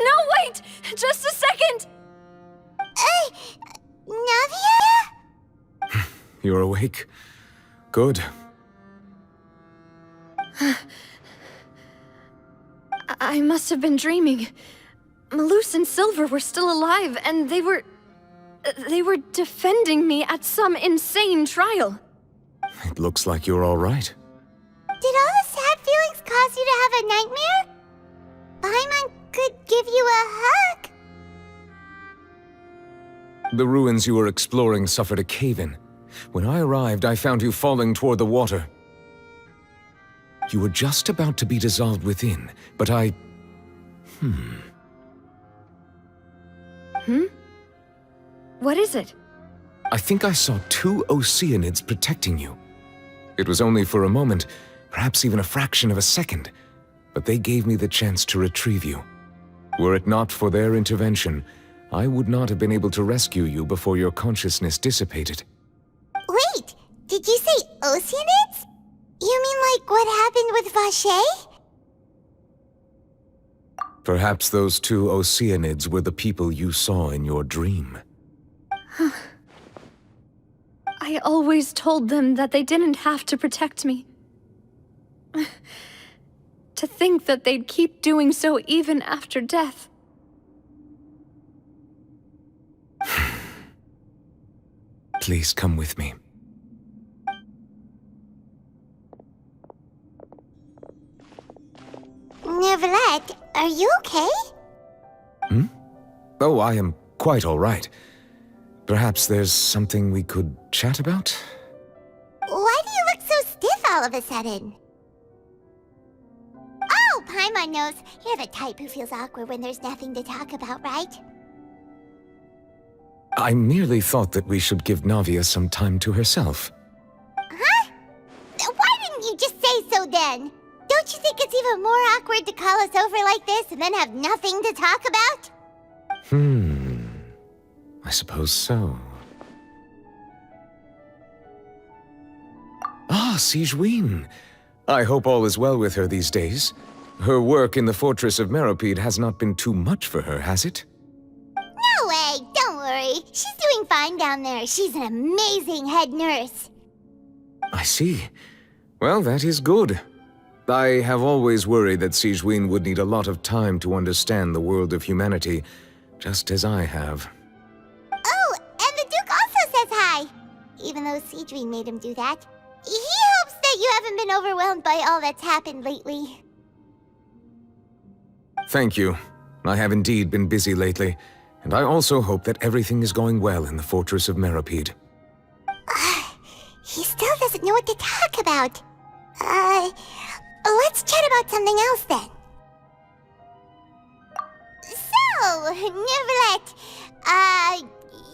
No, wait! Just a second! Navia? You're awake? Good. I must have been dreaming. Malus and Silver were still alive, and they were defending me at some insane trial. It looks like you're all right. Did all the sad feelings cause cause you to have a nightmare? Paimon could give you a hug. The ruins you were exploring suffered a cave-in. When I arrived, I found you falling toward the water. You were just about to be dissolved within, but I... What is it? I think I saw 2 Oceanids protecting you. It was only for a moment, perhaps even a fraction of a second, but they gave me the chance to retrieve you. Were it not for their intervention, I would not have been able to rescue you before your consciousness dissipated. Wait, did you say Oceanids? You mean like what happened with Vache? Perhaps those 2 Oceanids were the people you saw in your dream. I always told them that they didn't have to protect me. To think that they'd keep doing so even after death. Please come with me. Neuvillette, are you okay? Oh, I am quite all right. Perhaps there's something we could chat about? Why do you look so stiff all of a sudden? Oh, Paimon knows. You're the type who feels awkward when there's nothing to talk about, right? I merely thought that we should give Navia some time to herself. Huh? Why didn't you just say so then? Don't you think it's even more awkward to call us over like this and then have nothing to talk about? I suppose so. Ah, Sigewinne. I hope all is well with her these days. Her work in the Fortress of Meropide has not been too much for her, has it? No way, don't worry. She's doing fine down there. She's an amazing head nurse. I see. Well, that is good. I have always worried that Sigewinne would need a lot of time to understand the world of humanity, just as I have. Oh, and the Duke also says hi. Even though Sigewinne made him do that. He hopes that you haven't been overwhelmed by all that's happened lately. Thank you. I have indeed been busy lately, and I also hope that everything is going well in the Fortress of Meropide. He still doesn't know what to talk about. Let's chat about something else then. So, Neuvillette,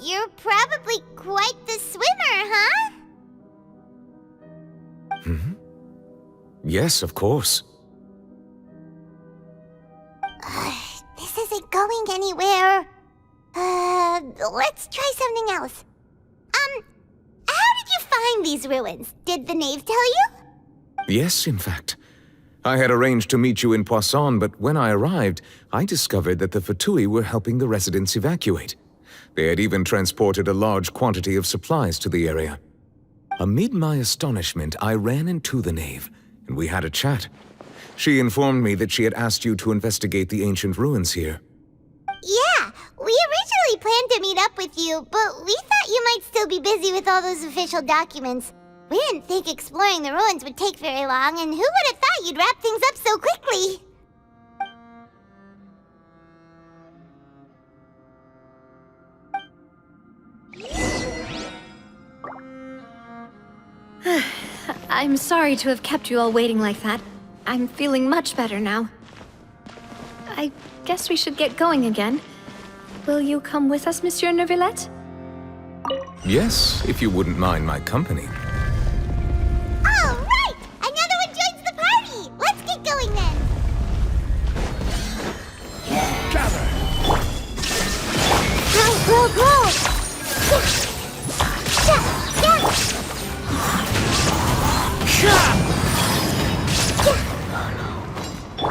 you're probably quite the swimmer, huh? Yes, of course. This isn't going anywhere. Let's try something else. How did you find these ruins? Did the knave tell you? Yes, in fact. I had arranged to meet you in Poisson, but when I arrived, I discovered that the Fatui were helping the residents evacuate. They had even transported a large quantity of supplies to the area. Amid my astonishment, I ran into the knave, and we had a chat. She informed me that she had asked you to investigate the ancient ruins here. Yeah, we originally planned to meet up with you, but we thought you might still be busy with all those official documents. We didn't think exploring the ruins would take very long, and who would have thought you'd wrap things up so quickly? I'm sorry to have kept you all waiting like that. I'm feeling much better now. I guess we should get going again. Will you come with us, Monsieur Neuvillette? Yes, if you wouldn't mind my company. All right! Another one joins the party! Let's get going then! Gather! Go!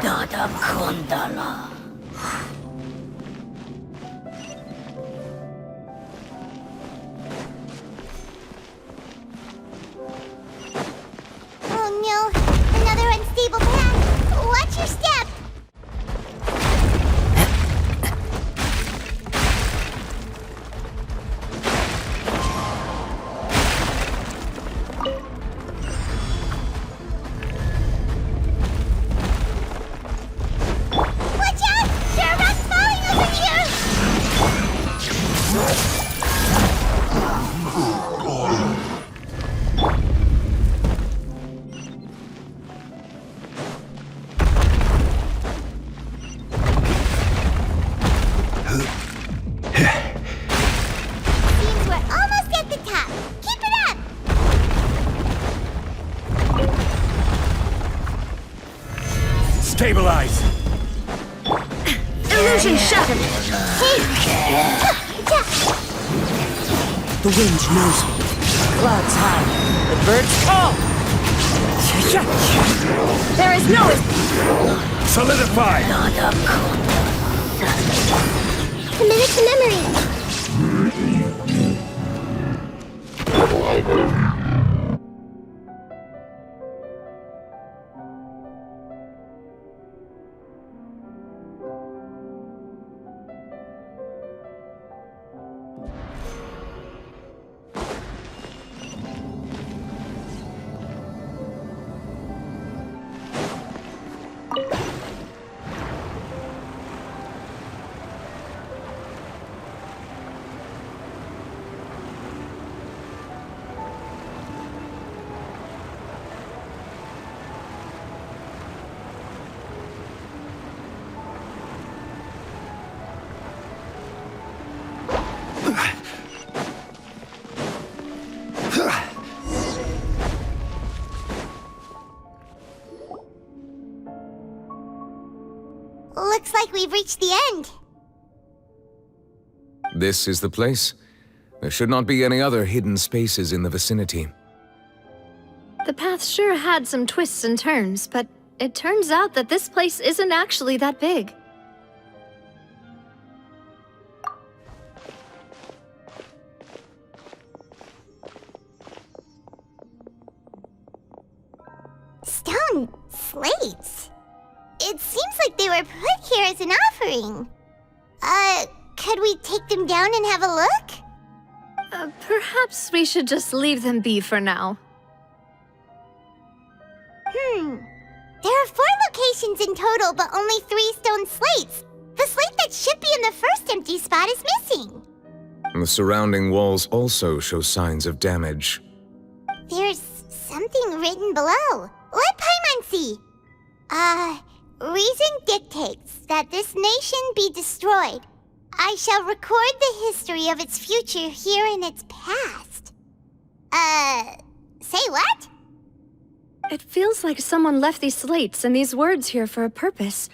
Dada Kundala. Stabilize! Illusion shattered! The wind knows me. Clouds high. The birds call. There is no... Solidify! Committed to memory. Looks like we've reached the end. This is the place. There should not be any other hidden spaces in the vicinity. The path sure had some twists and turns, but it turns out that this place isn't actually that big. Stone slates. It seems like they were put here as an offering. Could we take them down and have a look? Perhaps we should just leave them be for now. There are 4 locations in total, but only 3 stone slates. The slate that should be in the first empty spot is missing. The surrounding walls also show signs of damage. There's something written below. Let Paimon see. Reason dictates that this nation be destroyed. I shall record the history of its future here in its past. Say what? It feels like someone left these slates and these words here for a purpose.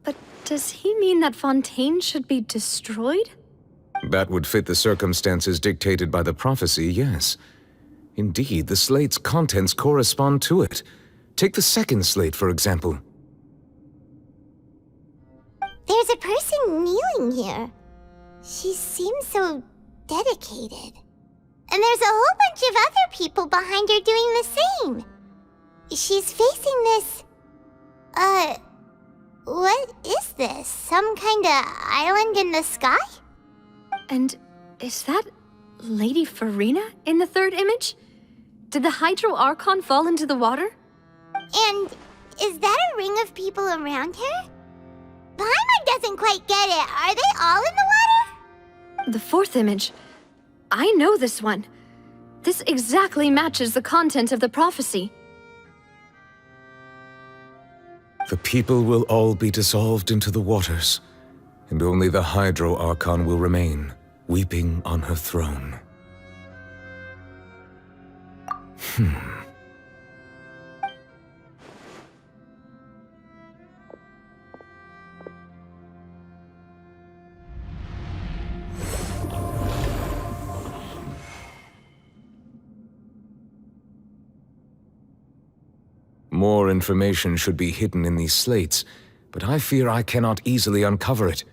But does he mean that Fontaine should be destroyed? That would fit the circumstances dictated by the prophecy, yes. Indeed, the slate's contents correspond to it. Take the second slate, for example. There's a person kneeling here. She seems so dedicated. And there's a whole bunch of other people behind her doing the same. She's facing this... what is this? Some kind of island in the sky? And is that Lady Furina in the third image? Did the Hydro Archon fall into the water? And is that a ring of people around her? Paimon doesn't quite get it. Are they all in the water? The fourth image. I know this one. This exactly matches the content of the prophecy. The people will all be dissolved into the waters, and only the Hydro Archon will remain, weeping on her throne. More information should be hidden in these slates, but I fear I cannot easily uncover it,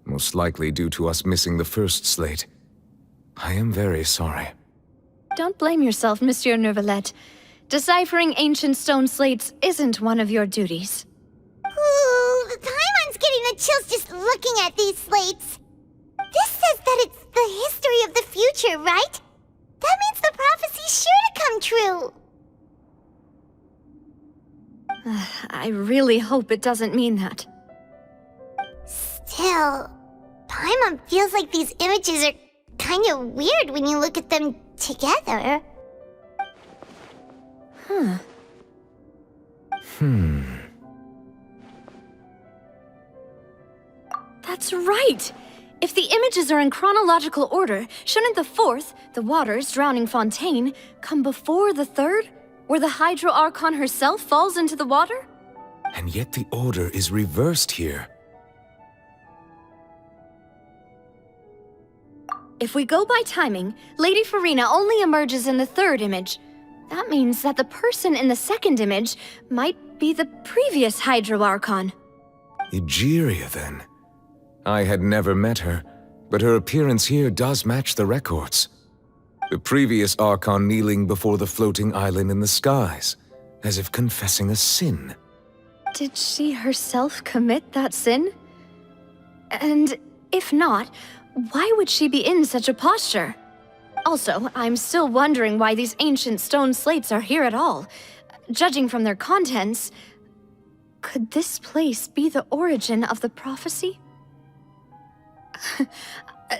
most likely due to us missing the first slate. I am very sorry. Don't blame yourself, Monsieur Neuvillette. Deciphering ancient stone slates isn't one of your duties. Ooh, Paimon's getting the chills just looking at these slates. This says that it's the history of the future, right? That means the prophecy's sure to come true. I really hope it doesn't mean that. Still, Paimon feels like these images are kind of weird when you look at them together. That's right! If the images are in chronological order, shouldn't the fourth, the waters drowning Fontaine, come before the third, where the Hydro Archon herself falls into the water? And yet the order is reversed here. If we go by timing, Lady Furina only emerges in the third image. That means that the person in the second image might be the previous Hydro Archon. Egeria, then. I had never met her, but her appearance here does match the records. The previous Archon kneeling before the floating island in the skies, as if confessing a sin. Did she herself commit that sin? And if not, why would she be in such a posture? Also, I'm still wondering why these ancient stone slates are here at all. Judging from their contents, could this place be the origin of the prophecy?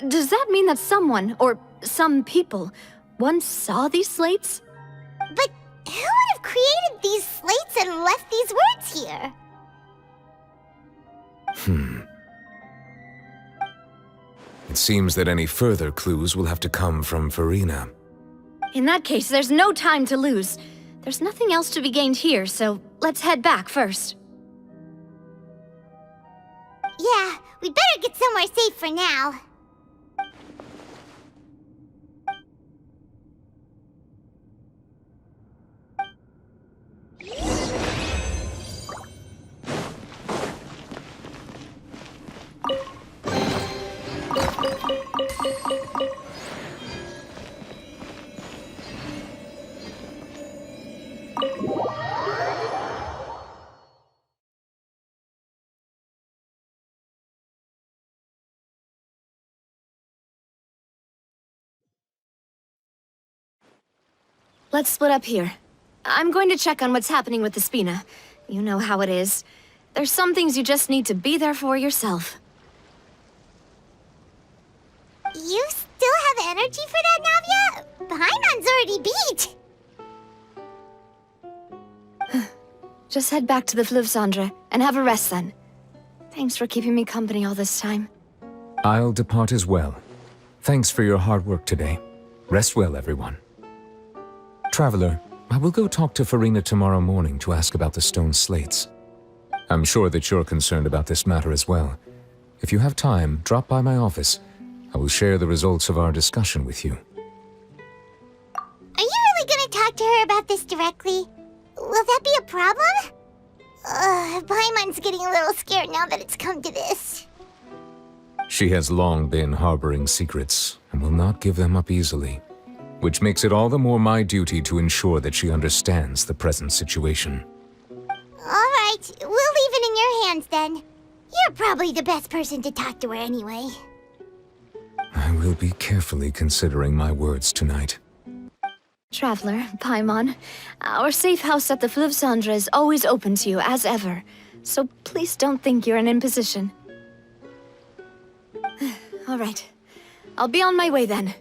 Does that mean that someone, or some people, once saw these slates? But who would have created these slates and left these words here? It seems that any further clues will have to come from Furina. In that case, there's no time to lose. There's nothing else to be gained here, so let's head back first. Yeah, we better get somewhere safe for now. Let's split up here. I'm going to check on what's happening with the Spina. You know how it is. There's some things you just need to be there for yourself. You still have energy for that, Navia? Paimon's already beat. Just head back to the Fluvsandra and have a rest then. Thanks for keeping me company all this time. I'll depart as well. Thanks for your hard work today. Rest well, everyone. Traveler, I will go talk to Furina tomorrow morning to ask about the stone slates. I'm sure that you're concerned about this matter as well. If you have time, drop by my office. I will share the results of our discussion with you. Are you really gonna talk to her about this directly? Will that be a problem? Paimon's getting a little scared now that it's come to this. She has long been harboring secrets and will not give them up easily, which makes it all the more my duty to ensure that she understands the present situation. Alright, we'll leave it in your hands then. You're probably the best person to talk to her anyway. I will be carefully considering my words tonight. Traveler, Paimon, our safe house at the Fluvsandra is always open to you as ever, so please don't think you're an imposition. Alright, I'll be on my way then.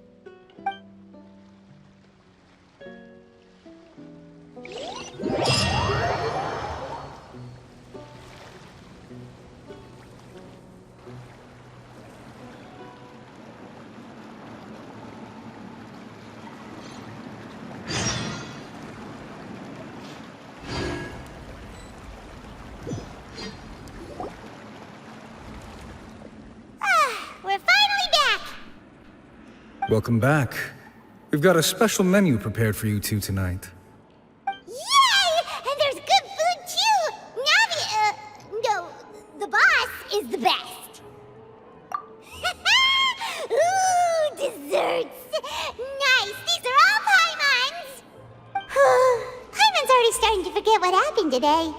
Welcome back. We've got a special menu prepared for you two tonight. Yay! And there's good food too! Navi, no, the boss is the best. Ooh, desserts! Nice, these are all Paimon's! Paimon's already starting to forget what happened today.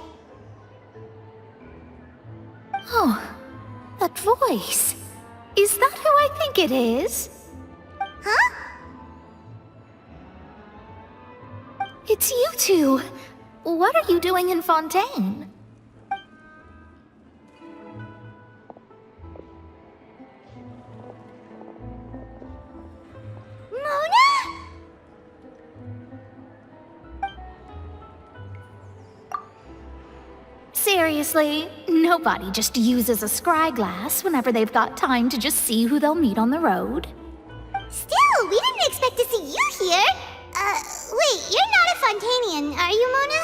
Oh, that voice. Is that who I think it is? Huh? It's you two. What are you doing in Fontaine? Mona? Seriously, nobody just uses a scry glass whenever they've got time to just see who they'll meet on the road. Still, we didn't expect to see you here. Wait, you're not a Fontanian, are you, Mona?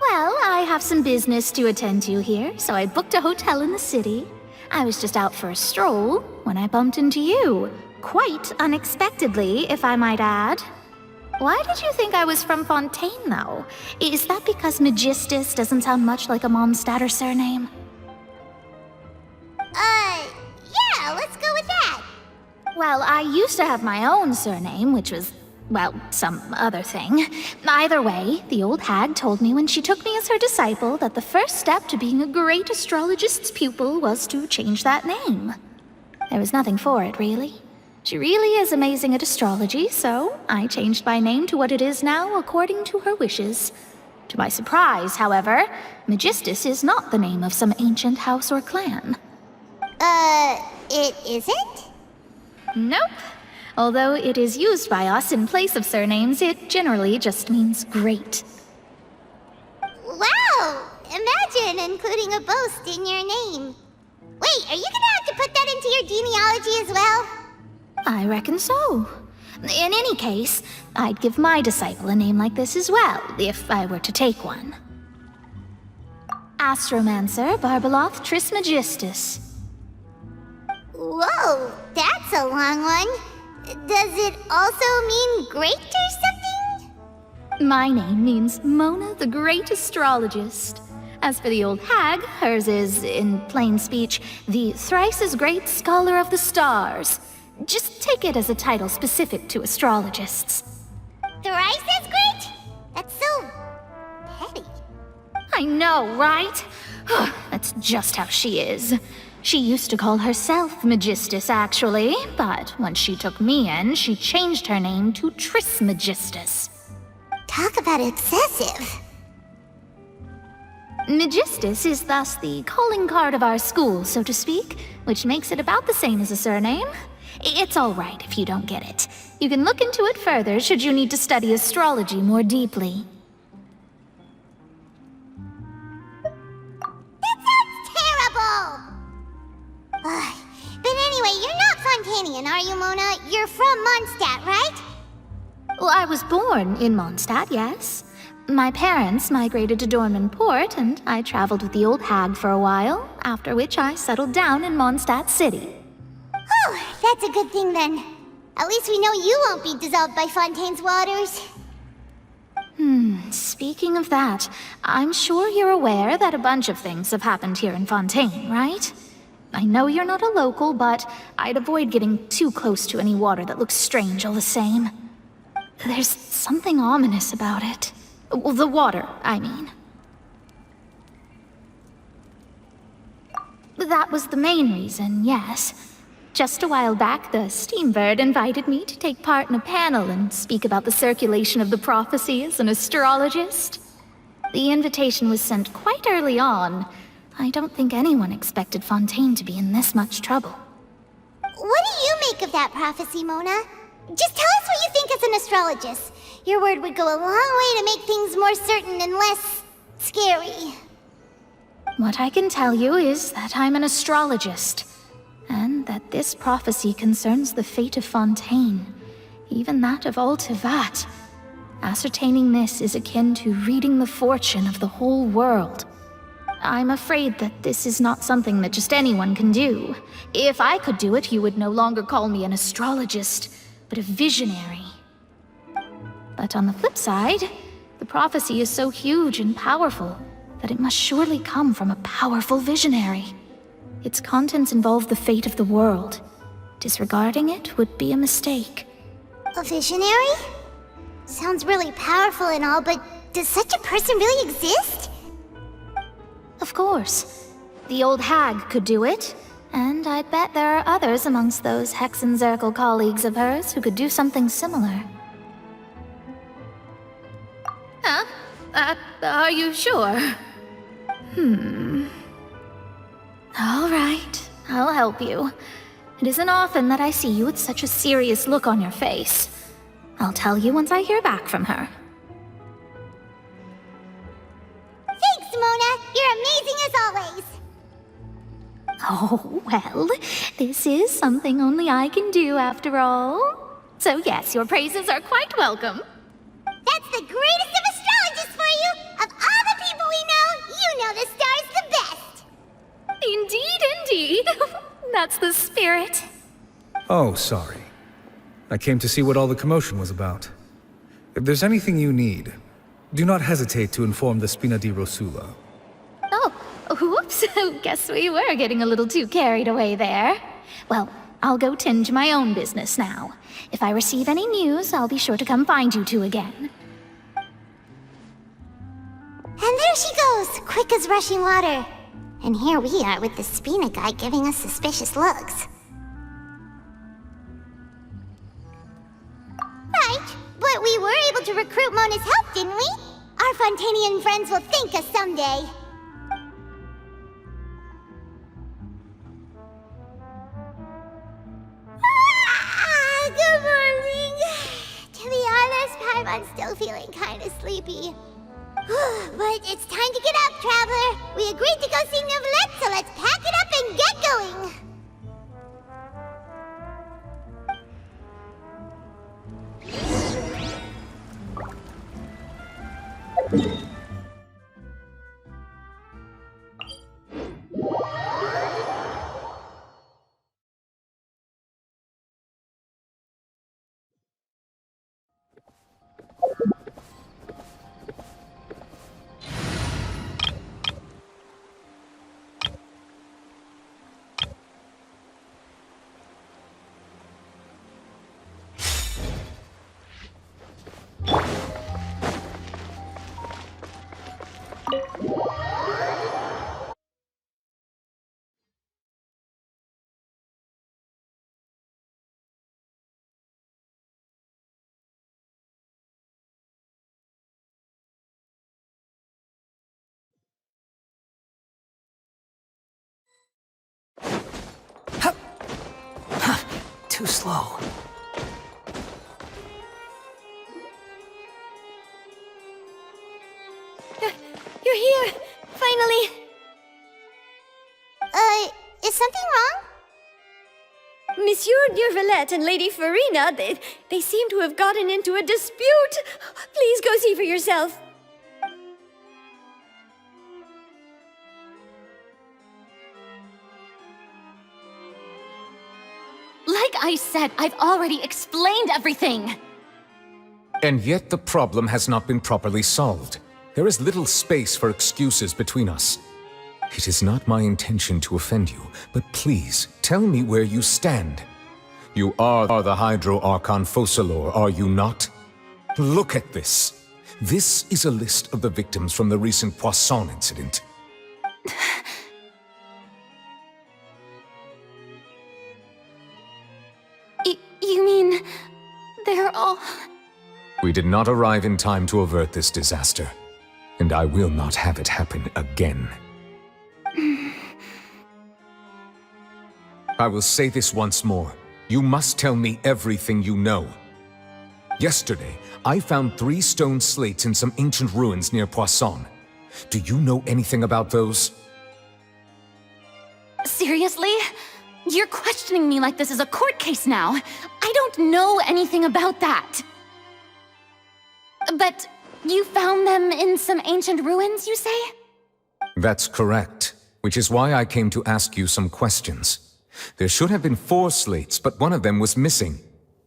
Well, I have some business to attend to here, so I booked a hotel in the city. I was just out for a stroll when I bumped into you. Quite unexpectedly, if I might add. Why did you think I was from Fontaine, though? Is that because Magistus doesn't sound much like a Mondstadter surname? Yeah, let's go with that. Well, I used to have my own surname, which was, well, some other thing. Either way, the old hag told me when she took me as her disciple that the first step to being a great astrologist's pupil was to change that name. There was nothing for it, really. She really is amazing at astrology, so I changed my name to what it is now according to her wishes. To my surprise, however, Magistus is not the name of some ancient house or clan. It isn't? Nope. Although it is used by us in place of surnames, it generally just means great. Wow! Imagine including a boast in your name. Wait, are you gonna have to put that into your genealogy as well? I reckon so. In any case, I'd give my disciple a name like this as well, if I were to take one. Astromancer Barbeloth Trismegistus. Whoa, that's a long one. Does it also mean great or something? My name means Mona the Great Astrologist. As for the old hag, hers is, in plain speech, the thrice-as-great Scholar of the Stars. Just take it as a title specific to astrologists. Thrice as great? That's so petty. I know, right? That's just how she is. She used to call herself Magistus, actually, but once she took me in, she changed her name to Trismegistus. Talk about excessive. Magistus is thus the calling card of our school, so to speak, which makes it about the same as a surname. It's all right if you don't get it. You can look into it further should you need to study astrology more deeply. That sounds terrible! But anyway, you're not Fontanian, are you, Mona? You're from Mondstadt, right? Well, I was born in Mondstadt, yes. My parents migrated to Dornman Port, and I traveled with the old hag for a while, after which I settled down in Mondstadt City. Oh, that's a good thing then. At least we know you won't be dissolved by Fontaine's waters. Speaking of that, I'm sure you're aware that a bunch of things have happened here in Fontaine, right? I know you're not a local, but I'd avoid getting too close to any water that looks strange all the same. There's something ominous about it. Well, the water, I mean. That was the main reason, yes. Just a while back, the Steambird invited me to take part in a panel and speak about the circulation of the prophecy as an astrologist. The invitation was sent quite early on. I don't think anyone expected Fontaine to be in this much trouble. What do you make of that prophecy, Mona? Just tell us what you think as an astrologist. Your word would go a long way to make things more certain and less scary. What I can tell you is that I'm an astrologist, and that this prophecy concerns the fate of Fontaine, even that of all Tevat. Ascertaining this is akin to reading the fortune of the whole world. I'm afraid that this is not something that just anyone can do. If I could do it, you would no longer call me an astrologist, but a visionary. But on the flip side, the prophecy is so huge and powerful that it must surely come from a powerful visionary. Its contents involve the fate of the world. Disregarding it would be a mistake. A visionary? Sounds really powerful and all, but does such a person really exist? Of course. The old hag could do it, and I bet there are others amongst those Hexenzirkel colleagues of hers who could do something similar. Huh? Are you sure? All right, I'll help you. It isn't often that I see you with such a serious look on your face. I'll tell you once I hear back from her. Thanks, Mona! You're amazing as always! Oh, well, this is something only I can do after all. So yes, your praises are quite welcome. That's the greatest of astrologists for you! Of all the people That's the spirit. Oh, sorry. I came to see what all the commotion was about. If there's anything you need, do not hesitate to inform the Spina di Rosula. Oh, whoops. Guess we were getting a little too carried away there. Well, I'll go tend to my own business now. If I receive any news, I'll be sure to come find you two again. And there she goes, quick as rushing water. And here we are with the Spina guy giving us suspicious looks. Right, but we were able to recruit Mona's help, didn't we? Our Fontanian friends will thank us someday. Good morning. To be honest, Paimon's still feeling kind of sleepy. But it's time to get up, Traveler. We agreed to go see Neuvillette, so let's pack it up and get going. Too slow. You're here! Finally! Is something wrong? Monsieur Neuvillette and Lady Furina, they seem to have gotten into a dispute. Please go see for yourself. Like I said, I've already explained everything. And yet the problem has not been properly solved. There is little space for excuses between us. It is not my intention to offend you, but please, tell me where you stand. You are the Hydro Archon Focalor, are you not? Look at this. This is a list of the victims from the recent Poisson incident. You mean... they're all... We did not arrive in time to avert this disaster, and I will not have it happen again. I will say this once more. You must tell me everything you know. Yesterday, I found 3 stone slates in some ancient ruins near Poisson. Do you know anything about those? Seriously? You're questioning me like this is a court case now. I don't know anything about that. But you found them in some ancient ruins, you say? That's correct, which is why I came to ask you some questions. There should have been 4 slates, but one of them was missing.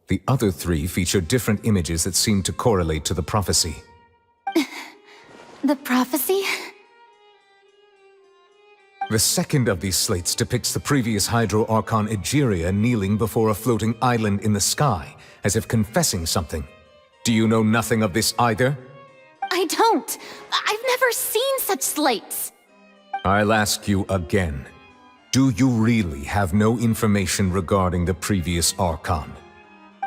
The other 3 feature different images that seem to correlate to the prophecy. The prophecy? The second of these slates depicts the previous Hydro Archon Egeria kneeling before a floating island in the sky, as if confessing something. Do you know nothing of this either? I don't. I've never seen such slates. I'll ask you again. Do you really have no information regarding the previous Archon?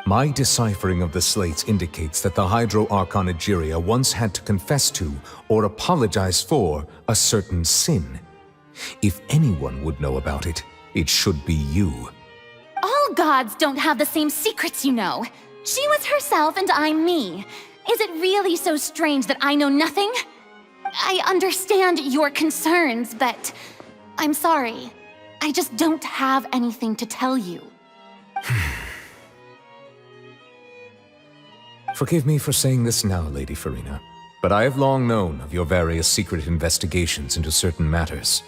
My deciphering of the slates indicates that the Hydro Archon Egeria once had to confess to, or apologize for, a certain sin. If anyone would know about it, it should be you. All gods don't have the same secrets, you know. She was herself and I'm me. Is it really so strange that I know nothing? I understand your concerns, but I'm sorry. I just don't have anything to tell you. Forgive me for saying this now, Lady Furina, but I have long known of your various secret investigations into certain matters.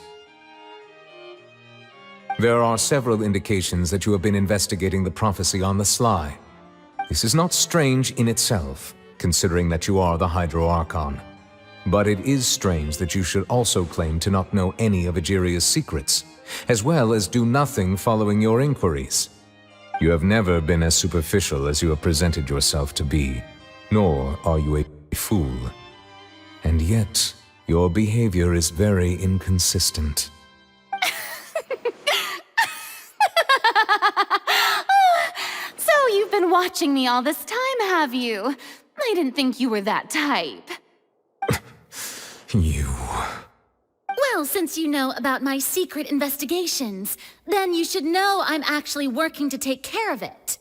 There are several indications that you have been investigating the prophecy on the sly. This is not strange in itself, considering that you are the Hydro Archon. But it is strange that you should also claim to not know any of Egeria's secrets, as well as do nothing following your inquiries. You have never been as superficial as you have presented yourself to be, nor are you a fool. And yet, your behavior is very inconsistent. So you've been watching me all this time, have you? I didn't think you were that type. You... Well, since you know about my secret investigations, then you should know I'm actually working to take care of it.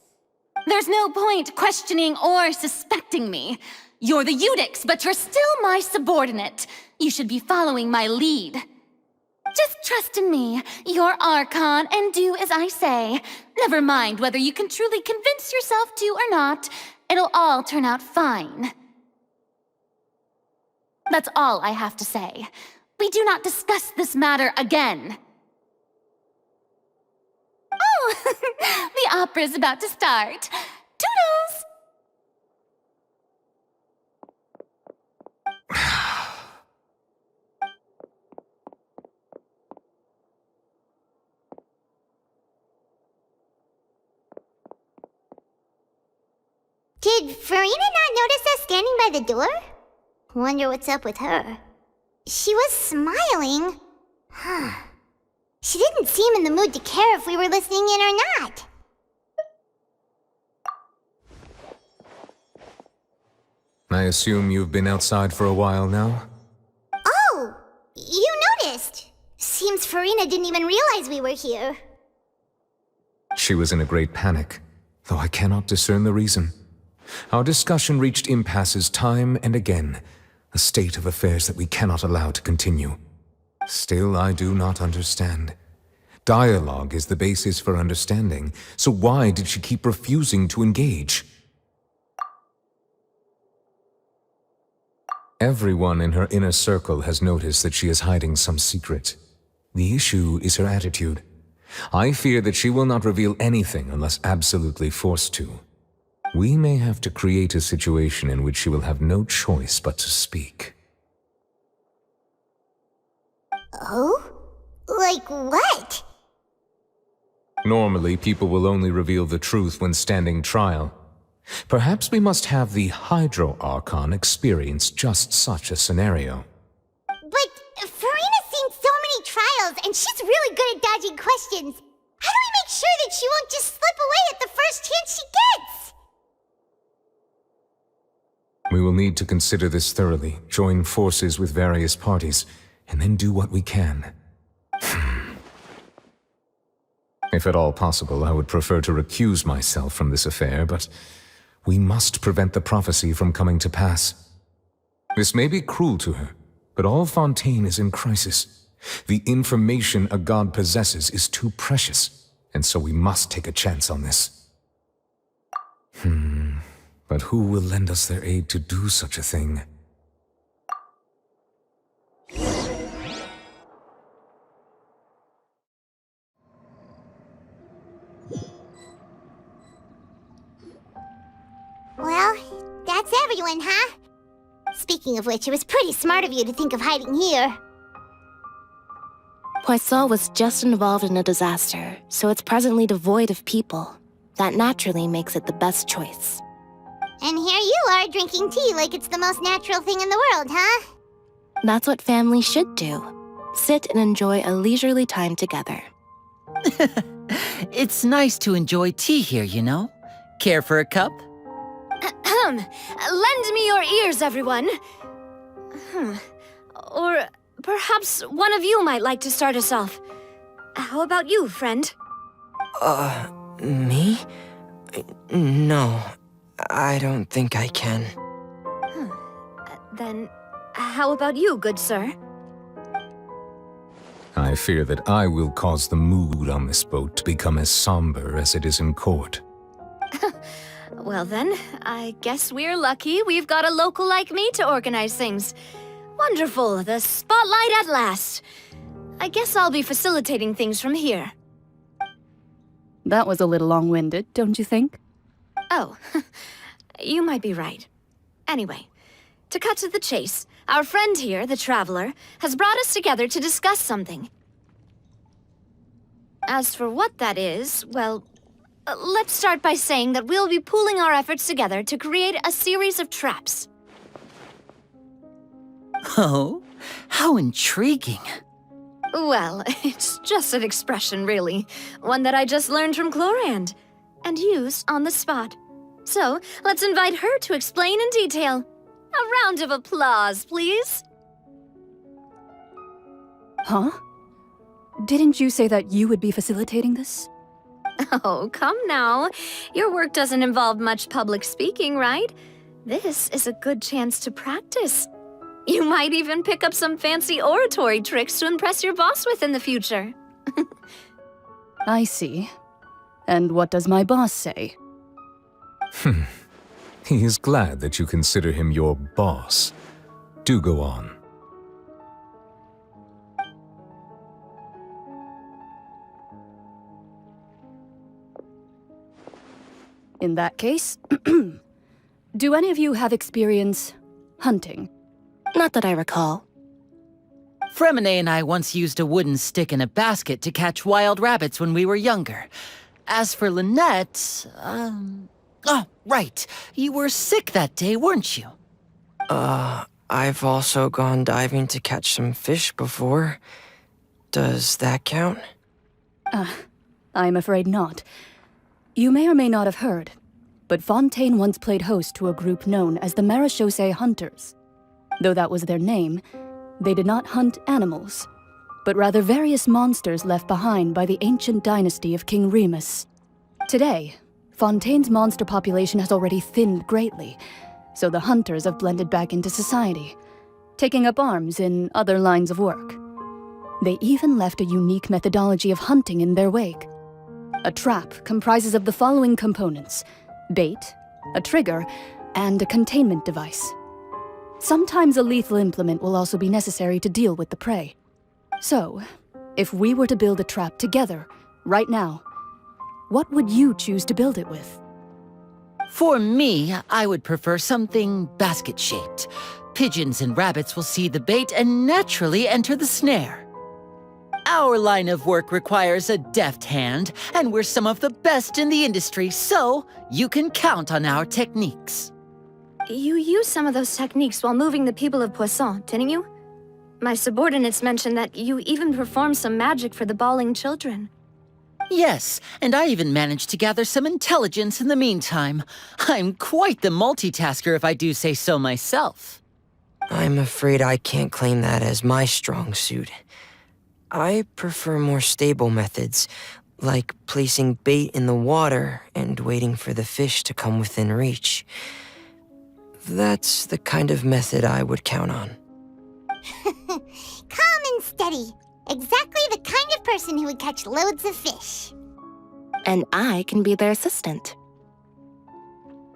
There's no point questioning or suspecting me. You're the Eudix, but you're still my subordinate. You should be following my lead. Just trust in me, you're Archon, and do as I say. Never mind whether you can truly convince yourself to or not. It'll all turn out fine. That's all I have to say. We do not discuss this matter again. Oh, the opera's about to start. Toodles! Did Furina not notice us standing by the door? Wonder what's up with her. She was smiling. She didn't seem in the mood to care if we were listening in or not. I assume you've been outside for a while now? Oh, you noticed. Seems Furina didn't even realize we were here. She was in a great panic, though I cannot discern the reason. Our discussion reached impasses time and again, a state of affairs that we cannot allow to continue. Still, I do not understand. Dialogue is the basis for understanding, so why did she keep refusing to engage? Everyone in her inner circle has noticed that she is hiding some secret. The issue is her attitude. I fear that she will not reveal anything unless absolutely forced to. We may have to create a situation in which she will have no choice but to speak. Oh? Like what? Normally, people will only reveal the truth when standing trial. Perhaps we must have the Hydro Archon experience just such a scenario. But Furina's seen so many trials, and she's really good at dodging questions. How do we make sure that she won't just slip away at the first chance she gets? We will need to consider this thoroughly, join forces with various parties, and then do what we can. If at all possible, I would prefer to recuse myself from this affair, but we must prevent the prophecy from coming to pass. This may be cruel to her, but all Fontaine is in crisis. The information a god possesses is too precious, and so we must take a chance on this. But who will lend us their aid to do such a thing? Well, that's everyone, huh? Speaking of which, it was pretty smart of you to think of hiding here. Poisson was just involved in a disaster, so it's presently devoid of people. That naturally makes it the best choice. And here you are drinking tea like it's the most natural thing in the world, huh? That's what families should do. Sit and enjoy a leisurely time together. It's nice to enjoy tea here, you know? Care for a cup? Lend me your ears, everyone. Or perhaps one of you might like to start us off. How about you, friend? Me? No, I don't think I can. Then, how about you, good sir? I fear that I will cause the mood on this boat to become as somber as it is in court. Well then, I guess we're lucky we've got a local like me to organize things. Wonderful, the spotlight at last. I guess I'll be facilitating things from here. That was a little long-winded, don't you think? Oh, you might be right. Anyway, to cut to the chase, our friend here, the Traveler, has brought us together to discuss something. As for what that is, well, let's start by saying that we'll be pooling our efforts together to create a series of traps. Oh, how intriguing. Well, it's just an expression, really. One that I just learned from Chlorand, and used on the spot. So, let's invite her to explain in detail. A round of applause, please. Huh? Didn't you say that you would be facilitating this? Oh, come now. Your work doesn't involve much public speaking, right? This is a good chance to practice. You might even pick up some fancy oratory tricks to impress your boss with in the future. I see. And what does my boss say? He is glad that you consider him your boss. Do go on. In that case, do any of you have experience hunting? Not that I recall. Fremine and I once used a wooden stick in a basket to catch wild rabbits when we were younger. As for Lynette, oh, right. You were sick that day, weren't you? I've also gone diving to catch some fish before. Does that count? I'm afraid not. You may or may not have heard, but Fontaine once played host to a group known as the Marechaussee Hunters. Though that was their name, they did not hunt animals, but rather various monsters left behind by the ancient dynasty of King Remus. Today, Fontaine's monster population has already thinned greatly, so the hunters have blended back into society, taking up arms in other lines of work. They even left a unique methodology of hunting in their wake. A trap comprises of the following components: bait, a trigger, and a containment device. Sometimes a lethal implement will also be necessary to deal with the prey. So, if we were to build a trap together, right now, what would you choose to build it with? For me, I would prefer something basket-shaped. Pigeons and rabbits will see the bait and naturally enter the snare. Our line of work requires a deft hand, and we're some of the best in the industry, so you can count on our techniques. You used some of those techniques while moving the people of Poisson, didn't you? My subordinates mentioned that you even performed some magic for the bawling children. Yes, and I even managed to gather some intelligence in the meantime. I'm quite the multitasker if I do say so myself. I'm afraid I can't claim that as my strong suit. I prefer more stable methods, like placing bait in the water and waiting for the fish to come within reach. That's the kind of method I would count on. Calm and steady. Exactly the kind of person who would catch loads of fish. And I can be their assistant.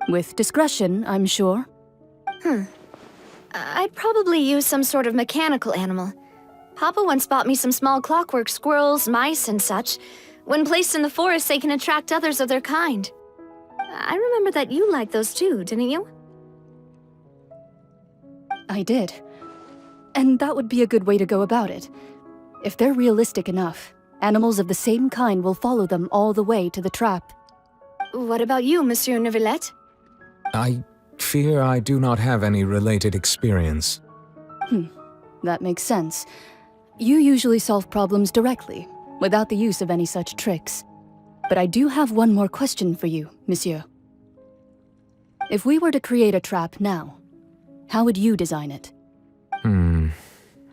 With discretion, I'm sure. I'd probably use some sort of mechanical animal. Papa once bought me some small clockwork squirrels, mice, and such. When placed in the forest, they can attract others of their kind. I remember that you liked those too, didn't you? I did. And that would be a good way to go about it. If they're realistic enough, animals of the same kind will follow them all the way to the trap. What about you, Monsieur Neuvillette? I fear I do not have any related experience. That makes sense. You usually solve problems directly, without the use of any such tricks. But I do have one more question for you, Monsieur. If we were to create a trap now, how would you design it?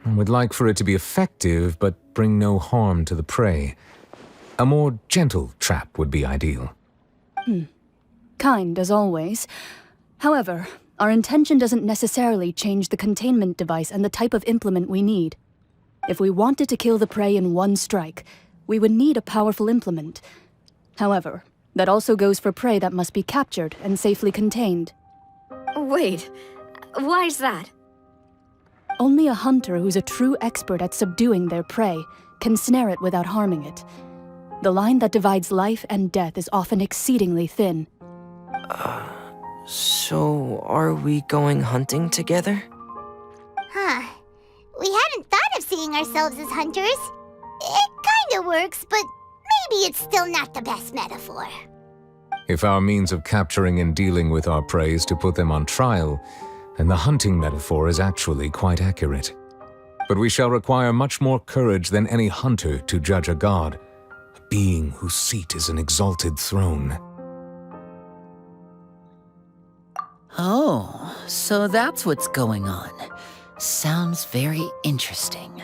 I would like for it to be effective, but bring no harm to the prey. A more gentle trap would be ideal. Kind, as always. However, our intention doesn't necessarily change the containment device and the type of implement we need. If we wanted to kill the prey in one strike, we would need a powerful implement. However, that also goes for prey that must be captured and safely contained. Wait, why's that? Only a hunter who's a true expert at subduing their prey can snare it without harming it. The line that divides life and death is often exceedingly thin. So are we going hunting together? Huh. We hadn't thought of seeing ourselves as hunters. It kinda works, but maybe it's still not the best metaphor. If our means of capturing and dealing with our prey is to put them on trial, then the hunting metaphor is actually quite accurate. But we shall require much more courage than any hunter to judge a god, a being whose seat is an exalted throne. Oh, so that's what's going on. Sounds very interesting.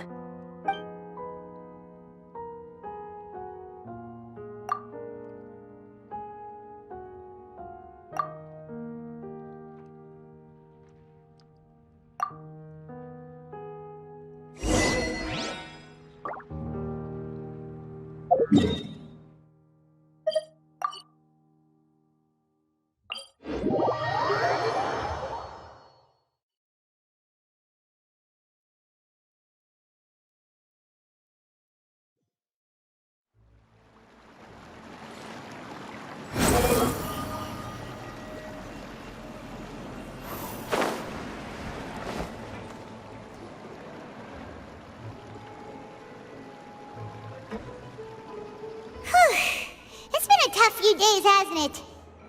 It's been a tough few days, hasn't it?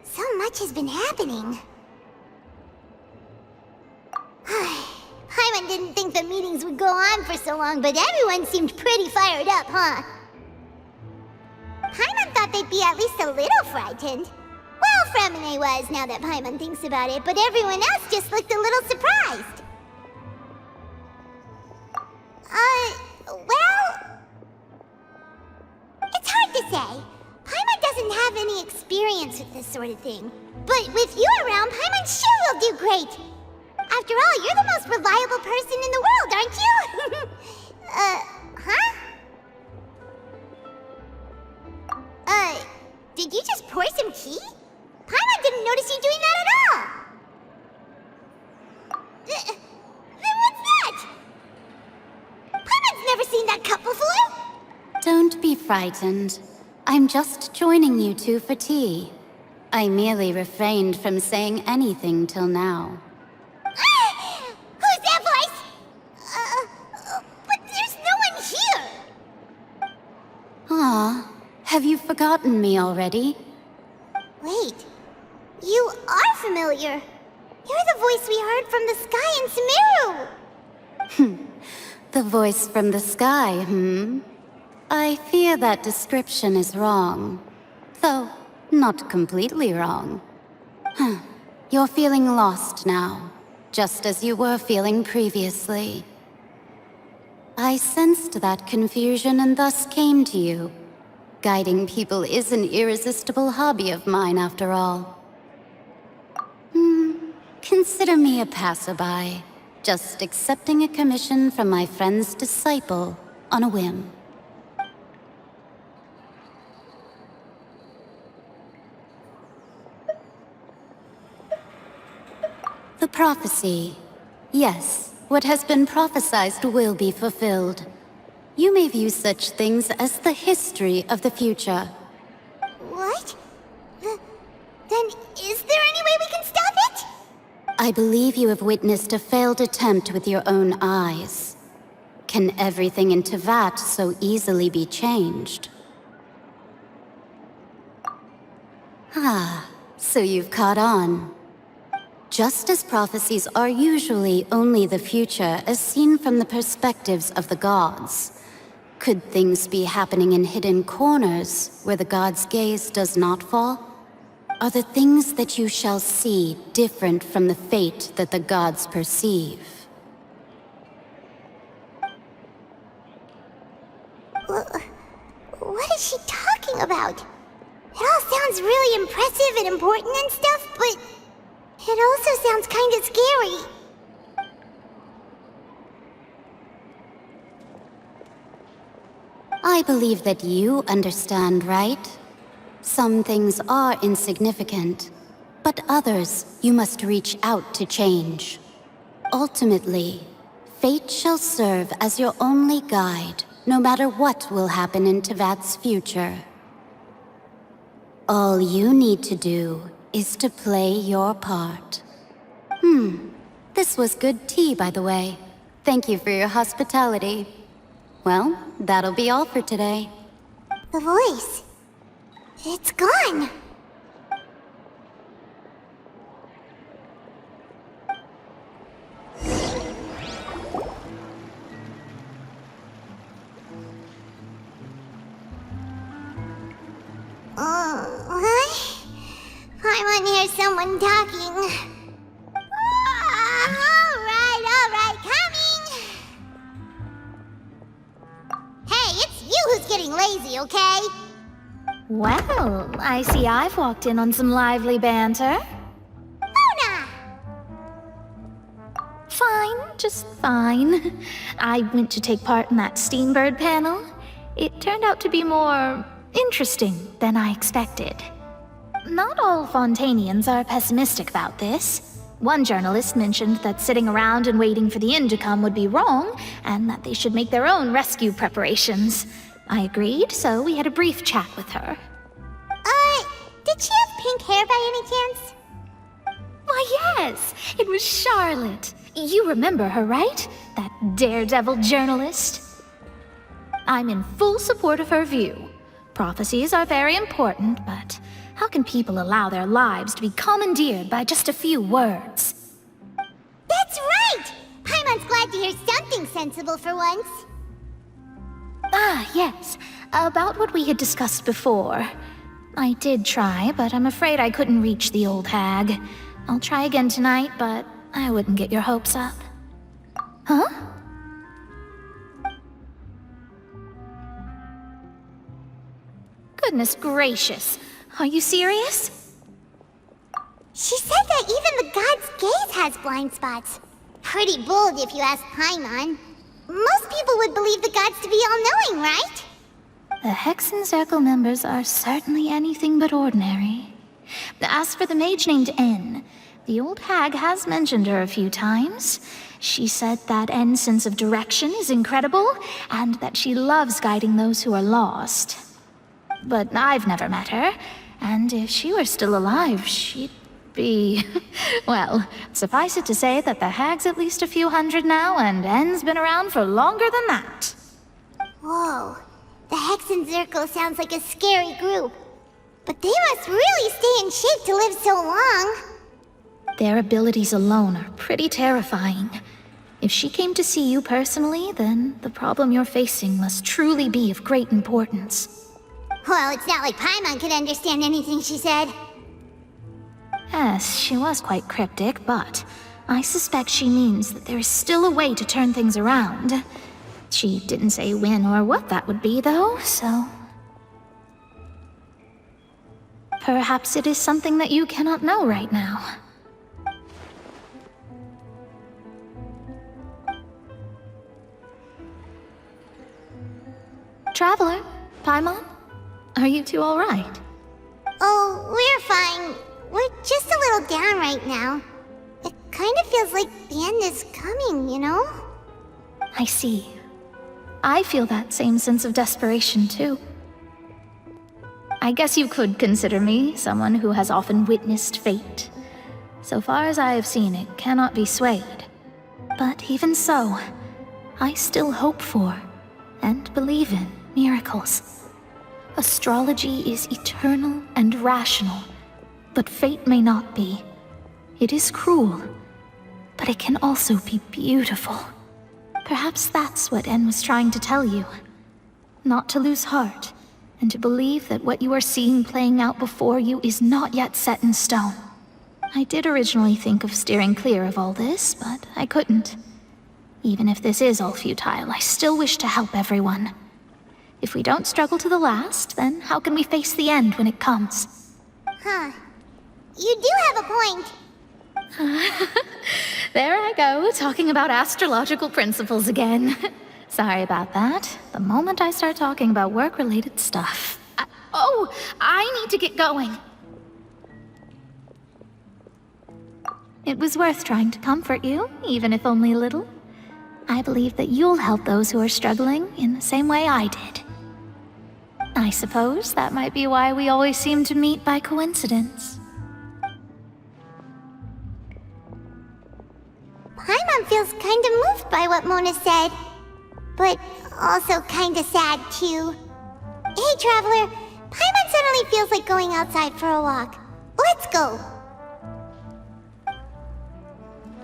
So much has been happening. Paimon didn't think the meetings would go on for so long, but everyone seemed pretty fired up, huh? Paimon thought they'd be at least a little frightened. Well, Fremine was, now that Paimon thinks about it, but everyone else just looked a little surprised. Well... It's hard to say. Paimon doesn't have any experience with this sort of thing. But with you around, Paimon sure will do great. After all, you're the most reliable person in the world, aren't you? Huh? Did you just pour some tea? Paimon didn't notice you doing that at all. Then what's that? Paimon's never seen that cup before. Don't be frightened. I'm just joining you two for tea. I merely refrained from saying anything till now. Who's that voice? But there's no one here. Ah, have you forgotten me already? Wait, you are familiar. You're the voice we heard from the sky in Sumeru. The voice from the sky, I fear that description is wrong. Though, not completely wrong. You're feeling lost now, just as you were feeling previously. I sensed that confusion and thus came to you. Guiding people is an irresistible hobby of mine, after all. Consider me a passerby, just accepting a commission from my friend's disciple on a whim. The prophecy. Yes, what has been prophesied will be fulfilled. You may view such things as the history of the future. What? Then is there any way we can stop it? I believe you have witnessed a failed attempt with your own eyes. Can everything in Teyvat so easily be changed? Ah, so you've caught on. Just as prophecies are usually only the future as seen from the perspectives of the gods, could things be happening in hidden corners where the gods' gaze does not fall? Are the things that you shall see different from the fate that the gods perceive? What is she talking about? It all sounds really impressive and important and stuff, but it also sounds kinda scary. I believe that you understand, right? Some things are insignificant, but others you must reach out to change. Ultimately, fate shall serve as your only guide, no matter what will happen in Teyvat's future. All you need to do is to play your part. This was good tea, by the way. Thank you for your hospitality. Well, that'll be all for today. The voice. It's gone. What? I want to hear someone talking. All right, coming! Hey, it's you who's getting lazy, okay? Well, I see I've walked in on some lively banter. Luna! Fine, just fine. I went to take part in that Steambird panel. It turned out to be more interesting than I expected. Not all Fontainians are pessimistic about this. One journalist mentioned that sitting around and waiting for the end to come would be wrong, and that they should make their own rescue preparations. I agreed, so we had a brief chat with her. Did she have pink hair by any chance? Why, yes! It was Charlotte. You remember her, right? That daredevil journalist? I'm in full support of her view. Prophecies are very important, but how can people allow their lives to be commandeered by just a few words? That's right! Paimon's glad to hear something sensible for once. Ah, yes. About what we had discussed before. I did try, but I'm afraid I couldn't reach the old hag. I'll try again tonight, but I wouldn't get your hopes up. Huh? Goodness gracious. Are you serious? She said that even the god's gaze has blind spots. Pretty bold if you ask Paimon. Most people would believe the gods to be all-knowing, right? The Hexen Circle members are certainly anything but ordinary. As for the mage named N, the old hag has mentioned her a few times. She said that N's sense of direction is incredible, and that she loves guiding those who are lost. But I've never met her, and if she were still alive, she'd be... well, suffice it to say that the hag's at least a few hundred now, and N's been around for longer than that. Whoa. The Hexen Circle sounds like a scary group. But they must really stay in shape to live so long. Their abilities alone are pretty terrifying. If she came to see you personally, then the problem you're facing must truly be of great importance. Well, it's not like Paimon could understand anything she said. Yes, she was quite cryptic, but I suspect she means that there is still a way to turn things around. She didn't say when or what that would be, though, so... perhaps it is something that you cannot know right now. Traveler, Paimon, are you two all right? Oh, we're fine. We're just a little down right now. It kind of feels like the end is coming, you know? I see. I feel that same sense of desperation, too. I guess you could consider me someone who has often witnessed fate. So far as I have seen, it cannot be swayed. But even so, I still hope for, and believe in, miracles. Astrology is eternal and rational, but fate may not be. It is cruel, but it can also be beautiful. Perhaps that's what En was trying to tell you. Not to lose heart, and to believe that what you are seeing playing out before you is not yet set in stone. I did originally think of steering clear of all this, but I couldn't. Even if this is all futile, I still wish to help everyone. If we don't struggle to the last, then how can we face the end when it comes? Huh. You do have a point. There I go, talking about astrological principles again. Sorry about that. The moment I start talking about work-related stuff... I need to get going. It was worth trying to comfort you, even if only a little. I believe that you'll help those who are struggling in the same way I did. I suppose that might be why we always seem to meet by coincidence. Paimon feels kinda moved by what Mona said, but also kinda sad too. Hey, Traveler, Paimon suddenly feels like going outside for a walk. Let's go!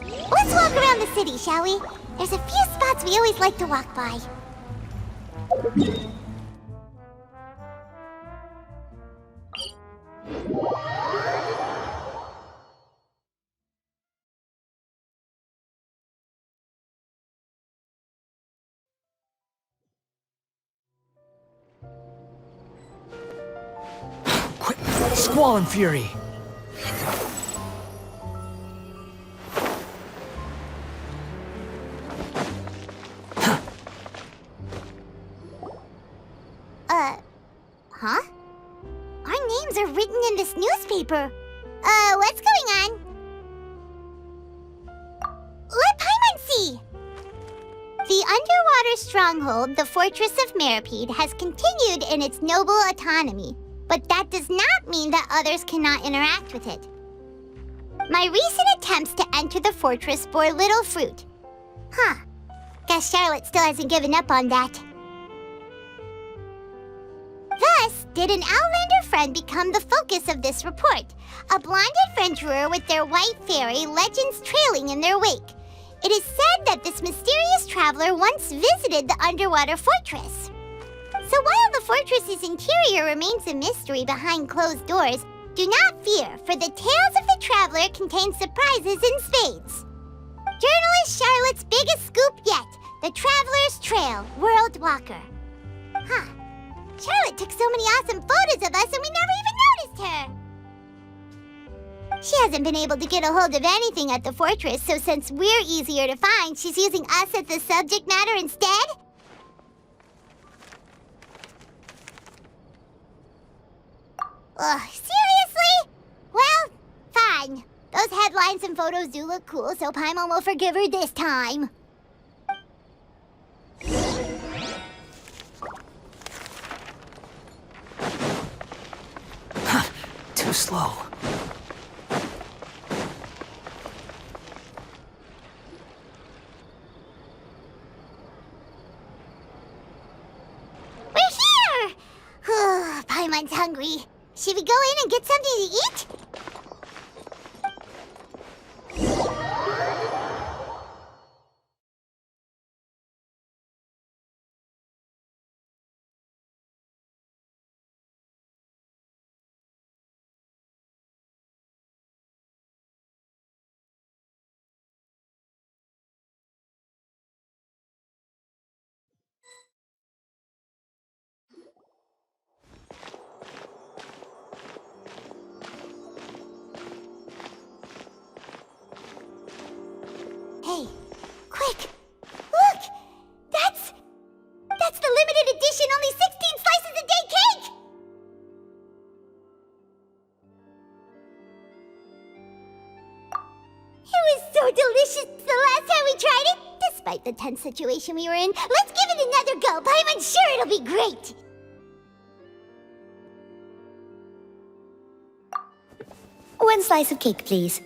Let's walk around the city, shall we? There's a few spots we always like to walk by. Quick, Squall and Fury! Huh? Our names are written in this newspaper. What's going on? Let Paimon see! The underwater stronghold, the Fortress of Meripede, has continued in its noble autonomy, but that does not mean that others cannot interact with it. My recent attempts to enter the fortress bore little fruit. Huh. Guess Charlotte still hasn't given up on that. Thus, did an Outlander friend become the focus of this report, a blonde adventurer with their white fairy legends trailing in their wake. It is said that this mysterious traveler once visited the underwater fortress. So while the fortress's interior remains a mystery behind closed doors, do not fear, for the tales of the traveler contain surprises in spades. Journalist Charlotte's biggest scoop yet, the Traveler's Trail, World Walker. Huh. Charlotte took so many awesome photos of us and we never even noticed her! She hasn't been able to get a hold of anything at the fortress, so since we're easier to find, she's using us as the subject matter instead? Ugh, seriously? Well, fine. Those headlines and photos do look cool, so Paimon will forgive her this time. Too slow. We're here! Paimon's hungry. Should we go in and get something to eat? Hey, quick! Look! That's the limited edition only 16 slices a day cake! It was so delicious the last time we tried it! Despite the tense situation we were in, let's give it another go! I'm sure it'll be great! One slice of cake, please.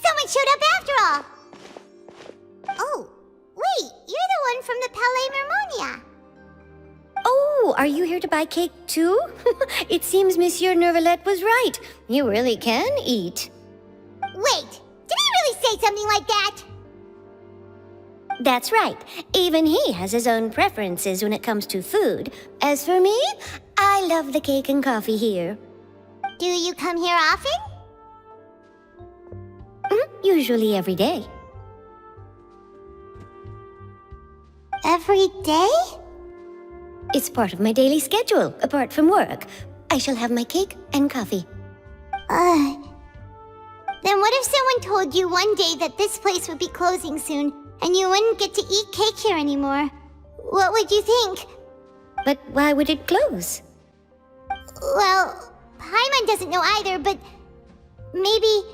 Someone showed up after all! Oh, wait, you're the one from the Palais Mermonia. Oh, are you here to buy cake too? It seems Monsieur Neuvillette was right. You really can eat. Wait, did he really say something like that? That's right. Even he has his own preferences when it comes to food. As for me, I love the cake and coffee here. Do you come here often? Usually every day. Every day? It's part of my daily schedule, apart from work. I shall have my cake and coffee. Then what if someone told you one day that this place would be closing soon, and you wouldn't get to eat cake here anymore? What would you think? But why would it close? Well, Paimon doesn't know either, but maybe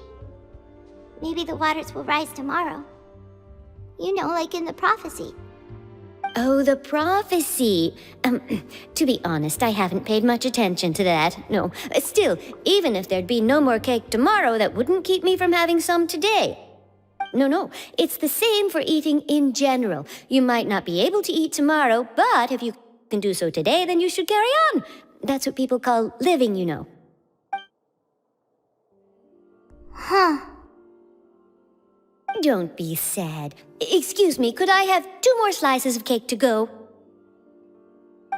the waters will rise tomorrow. You know, like in the prophecy. Oh, the prophecy. To be honest, I haven't paid much attention to that. No. Still, even if there'd be no more cake tomorrow, that wouldn't keep me from having some today. No. It's the same for eating in general. You might not be able to eat tomorrow, but if you can do so today, then you should carry on. That's what people call living, you know. Huh. Don't be sad. Excuse me, could I have 2 more slices of cake to go?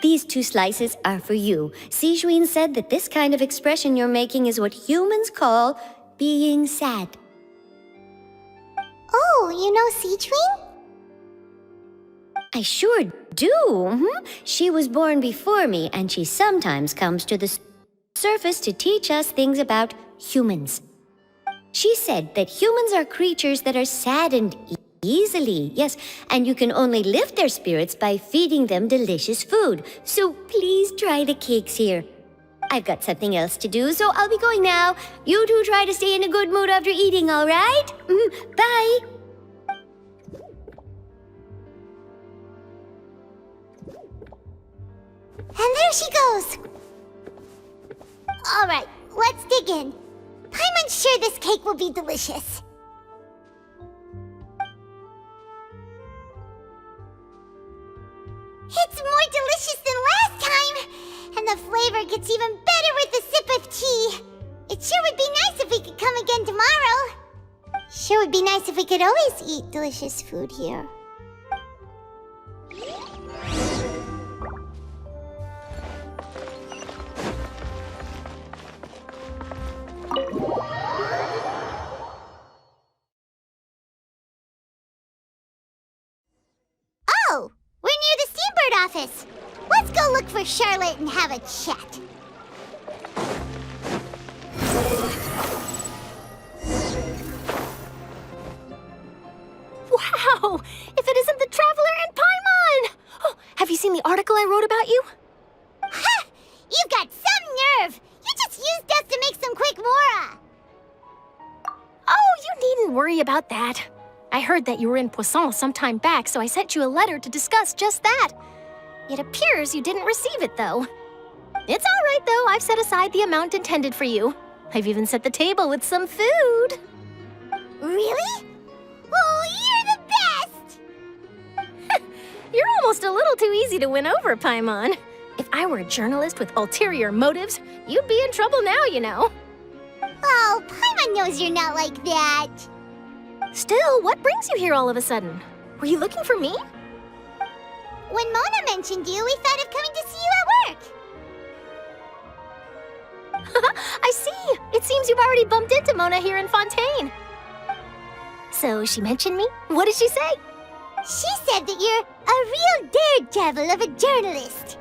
These 2 slices are for you. Sijuin said that this kind of expression you're making is what humans call being sad. Oh, you know Sijuin? I sure do. She was born before me, and she sometimes comes to the surface to teach us things about humans. She said that humans are creatures that are saddened easily, yes, and you can only lift their spirits by feeding them delicious food. So please try the cakes here. I've got something else to do, so I'll be going now. You two try to stay in a good mood after eating, all right? Bye. And there she goes. All right, let's dig in. Paimon's sure this cake will be delicious. It's more delicious than last time, and the flavor gets even better with a sip of tea. It sure would be nice if we could come again tomorrow. Sure would be nice if we could always eat delicious food here. Oh, we're near the Steambird office. Let's go look for Charlotte and have a chat. Wow! If it isn't the Traveler and Paimon! Oh, have you seen the article I wrote about you? Ha! You've got some nerve! You just used us to make some quick mora! Oh, you needn't worry about that. I heard that you were in Poisson some time back, so I sent you a letter to discuss just that. It appears you didn't receive it, though. It's all right, though. I've set aside the amount intended for you. I've even set the table with some food. Really? Oh, you're the best! You're almost a little too easy to win over, Paimon. If I were a journalist with ulterior motives, you'd be in trouble now, you know. Oh, Paimon knows you're not like that. Still, what brings you here all of a sudden? Were you looking for me? When Mona mentioned you, we thought of coming to see you at work. I see. It seems you've already bumped into Mona here in Fontaine. So she mentioned me? What did she say? She said that you're a real daredevil of a journalist.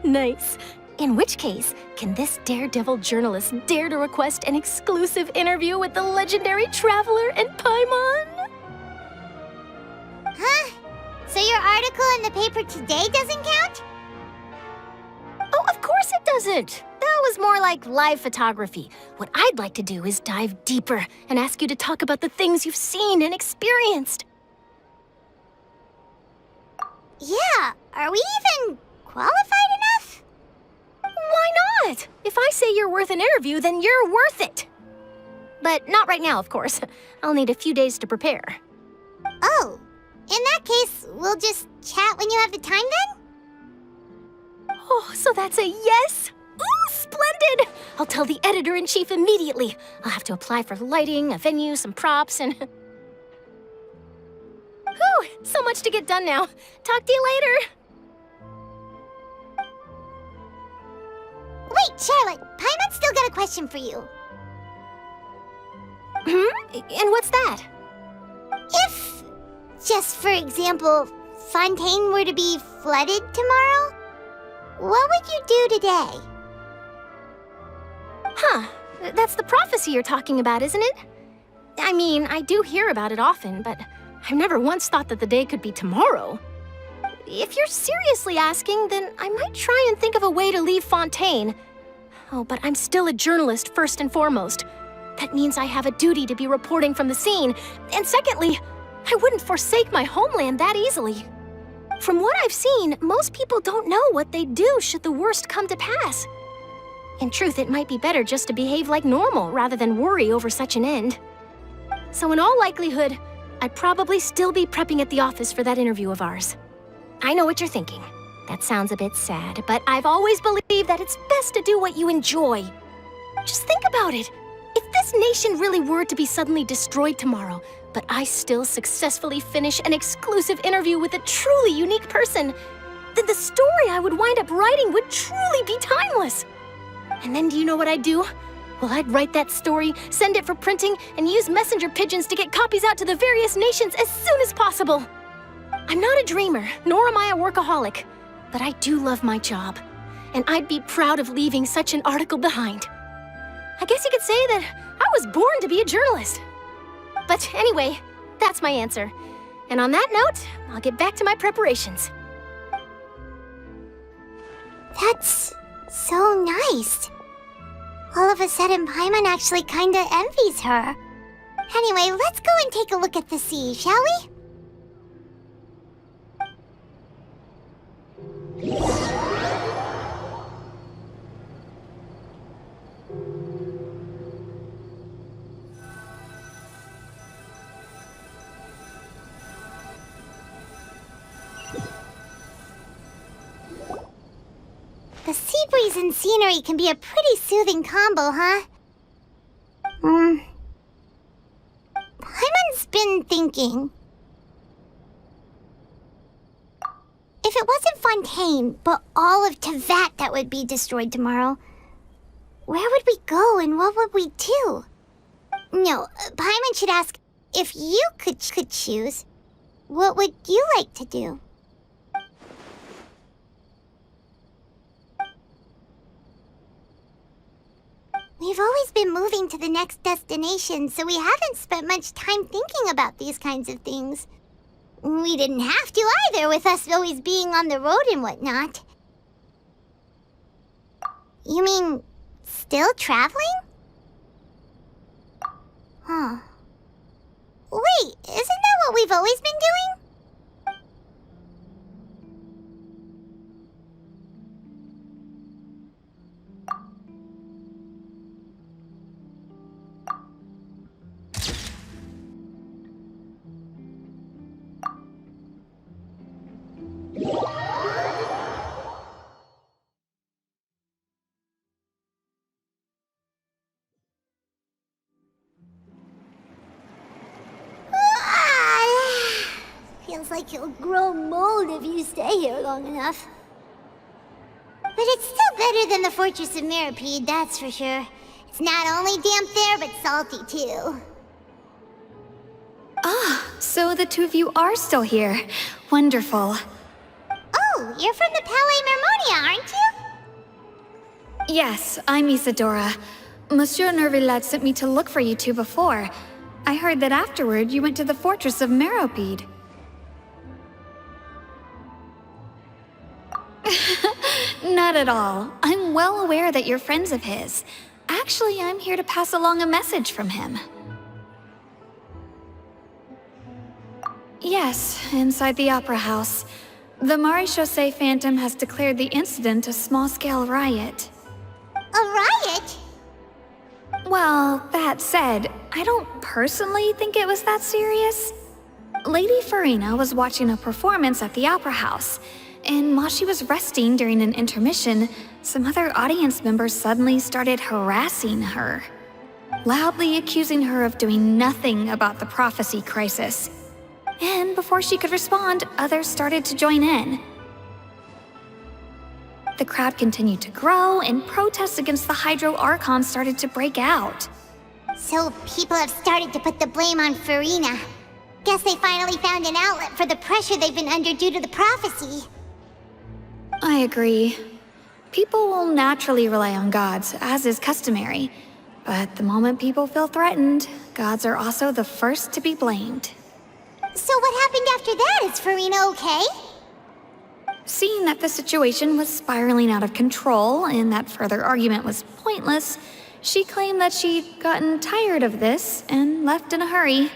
Nice. In which case, can this daredevil journalist dare to request an exclusive interview with the legendary Traveler and Paimon? Huh? So your article in the paper today doesn't count? Oh, of course it doesn't. That was more like live photography. What I'd like to do is dive deeper and ask you to talk about the things you've seen and experienced. Yeah, are we even qualified enough? Why not? If I say you're worth an interview, then you're worth it. But not right now, of course. I'll need a few days to prepare. Oh, in that case, we'll just chat when you have the time then? Oh, so that's a yes? Ooh, splendid! I'll tell the editor-in-chief immediately. I'll have to apply for lighting, a venue, some props, and... Whew, so much to get done now. Talk to you later. Wait, Charlotte, Paimon's still got a question for you. And what's that? If, just for example, Fontaine were to be flooded tomorrow, what would you do today? Huh, that's the prophecy you're talking about, isn't it? I mean, I do hear about it often, but I've never once thought that the day could be tomorrow. If you're seriously asking, then I might try and think of a way to leave Fontaine. Oh, but I'm still a journalist first and foremost. That means I have a duty to be reporting from the scene. And secondly, I wouldn't forsake my homeland that easily. From what I've seen, most people don't know what they'd do should the worst come to pass. In truth, it might be better just to behave like normal rather than worry over such an end. So in all likelihood, I'd probably still be prepping at the office for that interview of ours. I know what you're thinking. That sounds a bit sad, but I've always believed that it's best to do what you enjoy. Just think about it. If this nation really were to be suddenly destroyed tomorrow, but I still successfully finish an exclusive interview with a truly unique person, then the story I would wind up writing would truly be timeless. And then do you know what I'd do? Well, I'd write that story, send it for printing, and use messenger pigeons to get copies out to the various nations as soon as possible. I'm not a dreamer, nor am I a workaholic, but I do love my job, and I'd be proud of leaving such an article behind. I guess you could say that I was born to be a journalist. But anyway, that's my answer. And on that note, I'll get back to my preparations. That's so nice. All of a sudden, Paimon actually kinda envies her. Anyway, let's go and take a look at the sea, shall we? The sea breeze and scenery can be a pretty soothing combo, huh? Paimon's been thinking. If it wasn't Fontaine, but all of Teyvat that would be destroyed tomorrow, where would we go and what would we do? No, Paimon should ask, if you could choose, what would you like to do? We've always been moving to the next destination, so we haven't spent much time thinking about these kinds of things. We didn't have to either, with us always being on the road and whatnot. You mean, still traveling? Huh. Wait, isn't that what we've always been doing? Feels like you'll grow mold if you stay here long enough. But it's still better than the Fortress of Meropide, that's for sure. It's not only damp there, but salty too. Ah, so the two of you are still here. Wonderful. Oh, you're from the Palais Mermonia, aren't you? Yes, I'm Isadora. Monsieur Neuvillette sent me to look for you two before. I heard that afterward you went to the Fortress of Meropide. Not at all. I'm well aware that you're friends of his. Actually, I'm here to pass along a message from him. Yes, inside the Opera House. The Maréchaussée Phantom has declared the incident a small-scale riot. A riot? Well, that said, I don't personally think it was that serious. Lady Furina was watching a performance at the Opera House, and while she was resting during an intermission, some other audience members suddenly started harassing her, loudly accusing her of doing nothing about the prophecy crisis. And before she could respond, others started to join in. The crowd continued to grow, and protests against the Hydro Archon started to break out. So people have started to put the blame on Furina. Guess they finally found an outlet for the pressure they've been under due to the prophecy. I agree. People will naturally rely on gods, as is customary. But the moment people feel threatened, gods are also the first to be blamed. So what happened after that? Is Furina okay? Seeing that the situation was spiraling out of control and that further argument was pointless, she claimed that she'd gotten tired of this and left in a hurry.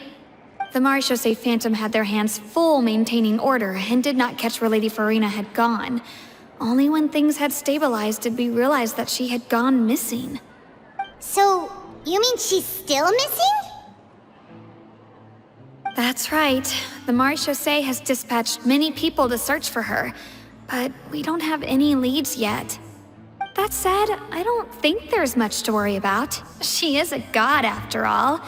the Marechaussee Phantom had their hands full maintaining order and did not catch where Lady Furina had gone. Only when things had stabilized did we realize that she had gone missing. So, you mean she's still missing? That's right. The Marechaussee has dispatched many people to search for her, but we don't have any leads yet. That said, I don't think there's much to worry about. She is a god after all.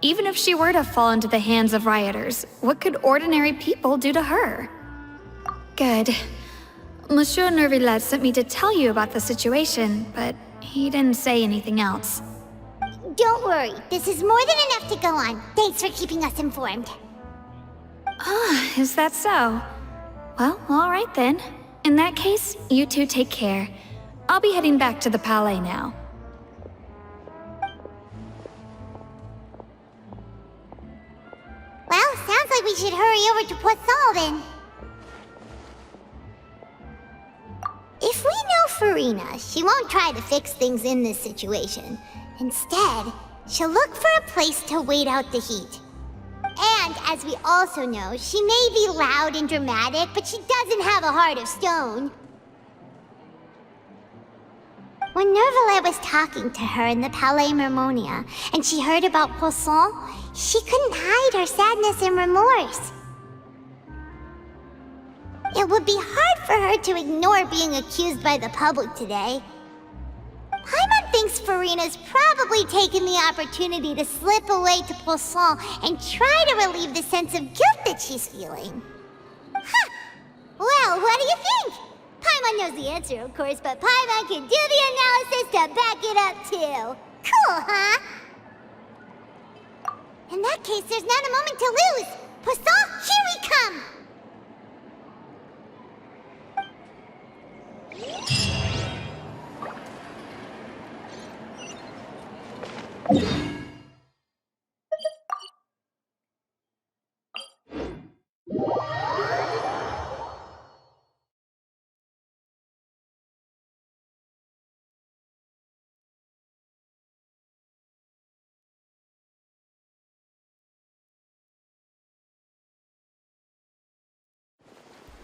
Even if she were to fall into the hands of rioters, what could ordinary people do to her? Good. Monsieur Neuvillette sent me to tell you about the situation, but he didn't say anything else. Don't worry, this is more than enough to go on. Thanks for keeping us informed. Ah, is that so? Well, all right then. In that case, you two take care. I'll be heading back to the Palais now. Well, sounds like we should hurry over to Poisson then. If we know Furina, she won't try to fix things in this situation. Instead, she'll look for a place to wait out the heat. And, as we also know, she may be loud and dramatic, but she doesn't have a heart of stone. When Neuvillette was talking to her in the Palais Mermonia, and she heard about Poisson, she couldn't hide her sadness and remorse. It would be hard for her to ignore being accused by the public today. Paimon thinks Furina's probably taken the opportunity to slip away to Poisson and try to relieve the sense of guilt that she's feeling. Huh! Well, what do you think? Paimon knows the answer, of course, but Paimon can do the analysis to back it up, too. Cool, huh? In that case, there's not a moment to lose. Poisson, here we come!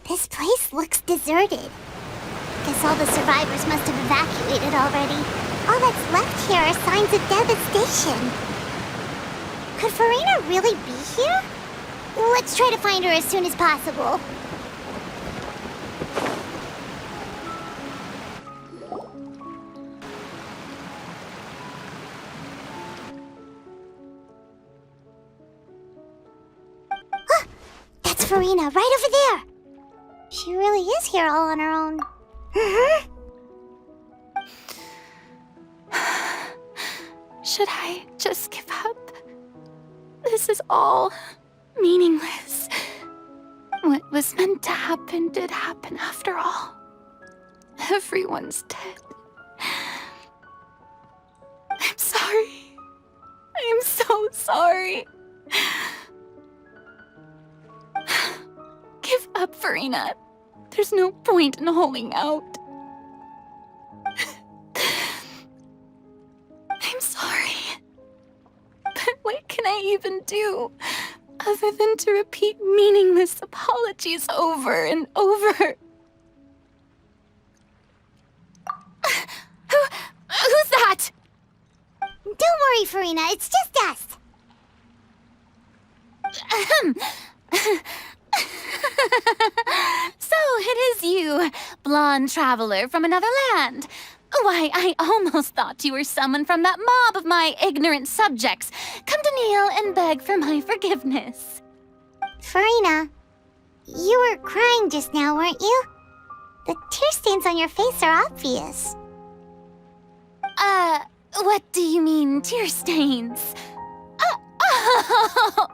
This place looks deserted. Guess all the survivors must have evacuated already. All that's left here are signs of devastation. Could Furina really be here? Let's try to find her as soon as possible. That's Furina, right over there! She really is here all on her own. Should I just give up? This is all meaningless. What was meant to happen did happen after all. Everyone's dead. I'm sorry. I am so sorry. Give up, Furina. There's no point in holding out. I'm sorry. But what can I even do other than to repeat meaningless apologies over and over? Who's that? Don't worry, Furina. It's just us. So it is you, blonde traveler from another land. Why, I almost thought you were someone from that mob of my ignorant subjects, come to kneel and beg for my forgiveness. Furina, you were crying just now, weren't you? The tear stains on your face are obvious. What do you mean, tear stains? Oh,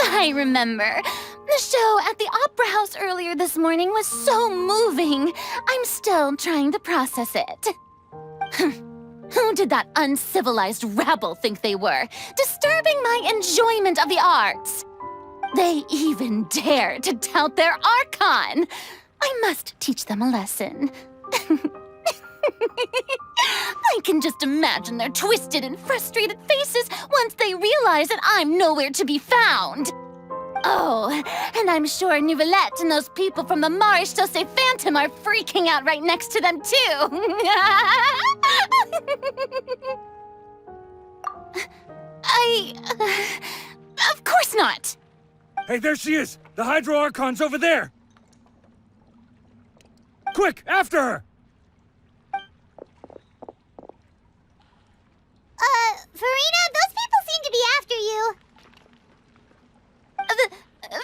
I remember. The show at the Opera House earlier this morning was so moving. I'm still trying to process it. Who did that uncivilized rabble think they were, disturbing my enjoyment of the arts? They even dare to tout their Archon. I must teach them a lesson. I can just imagine their twisted and frustrated faces once they realize that I'm nowhere to be found. Oh, and I'm sure Neuvillette and those people from the Maréchaussée Phantom are freaking out right next to them, too. Of course not. Hey, there she is! The Hydro Archon's over there! Quick, after her! Furina, those people seem to be after you.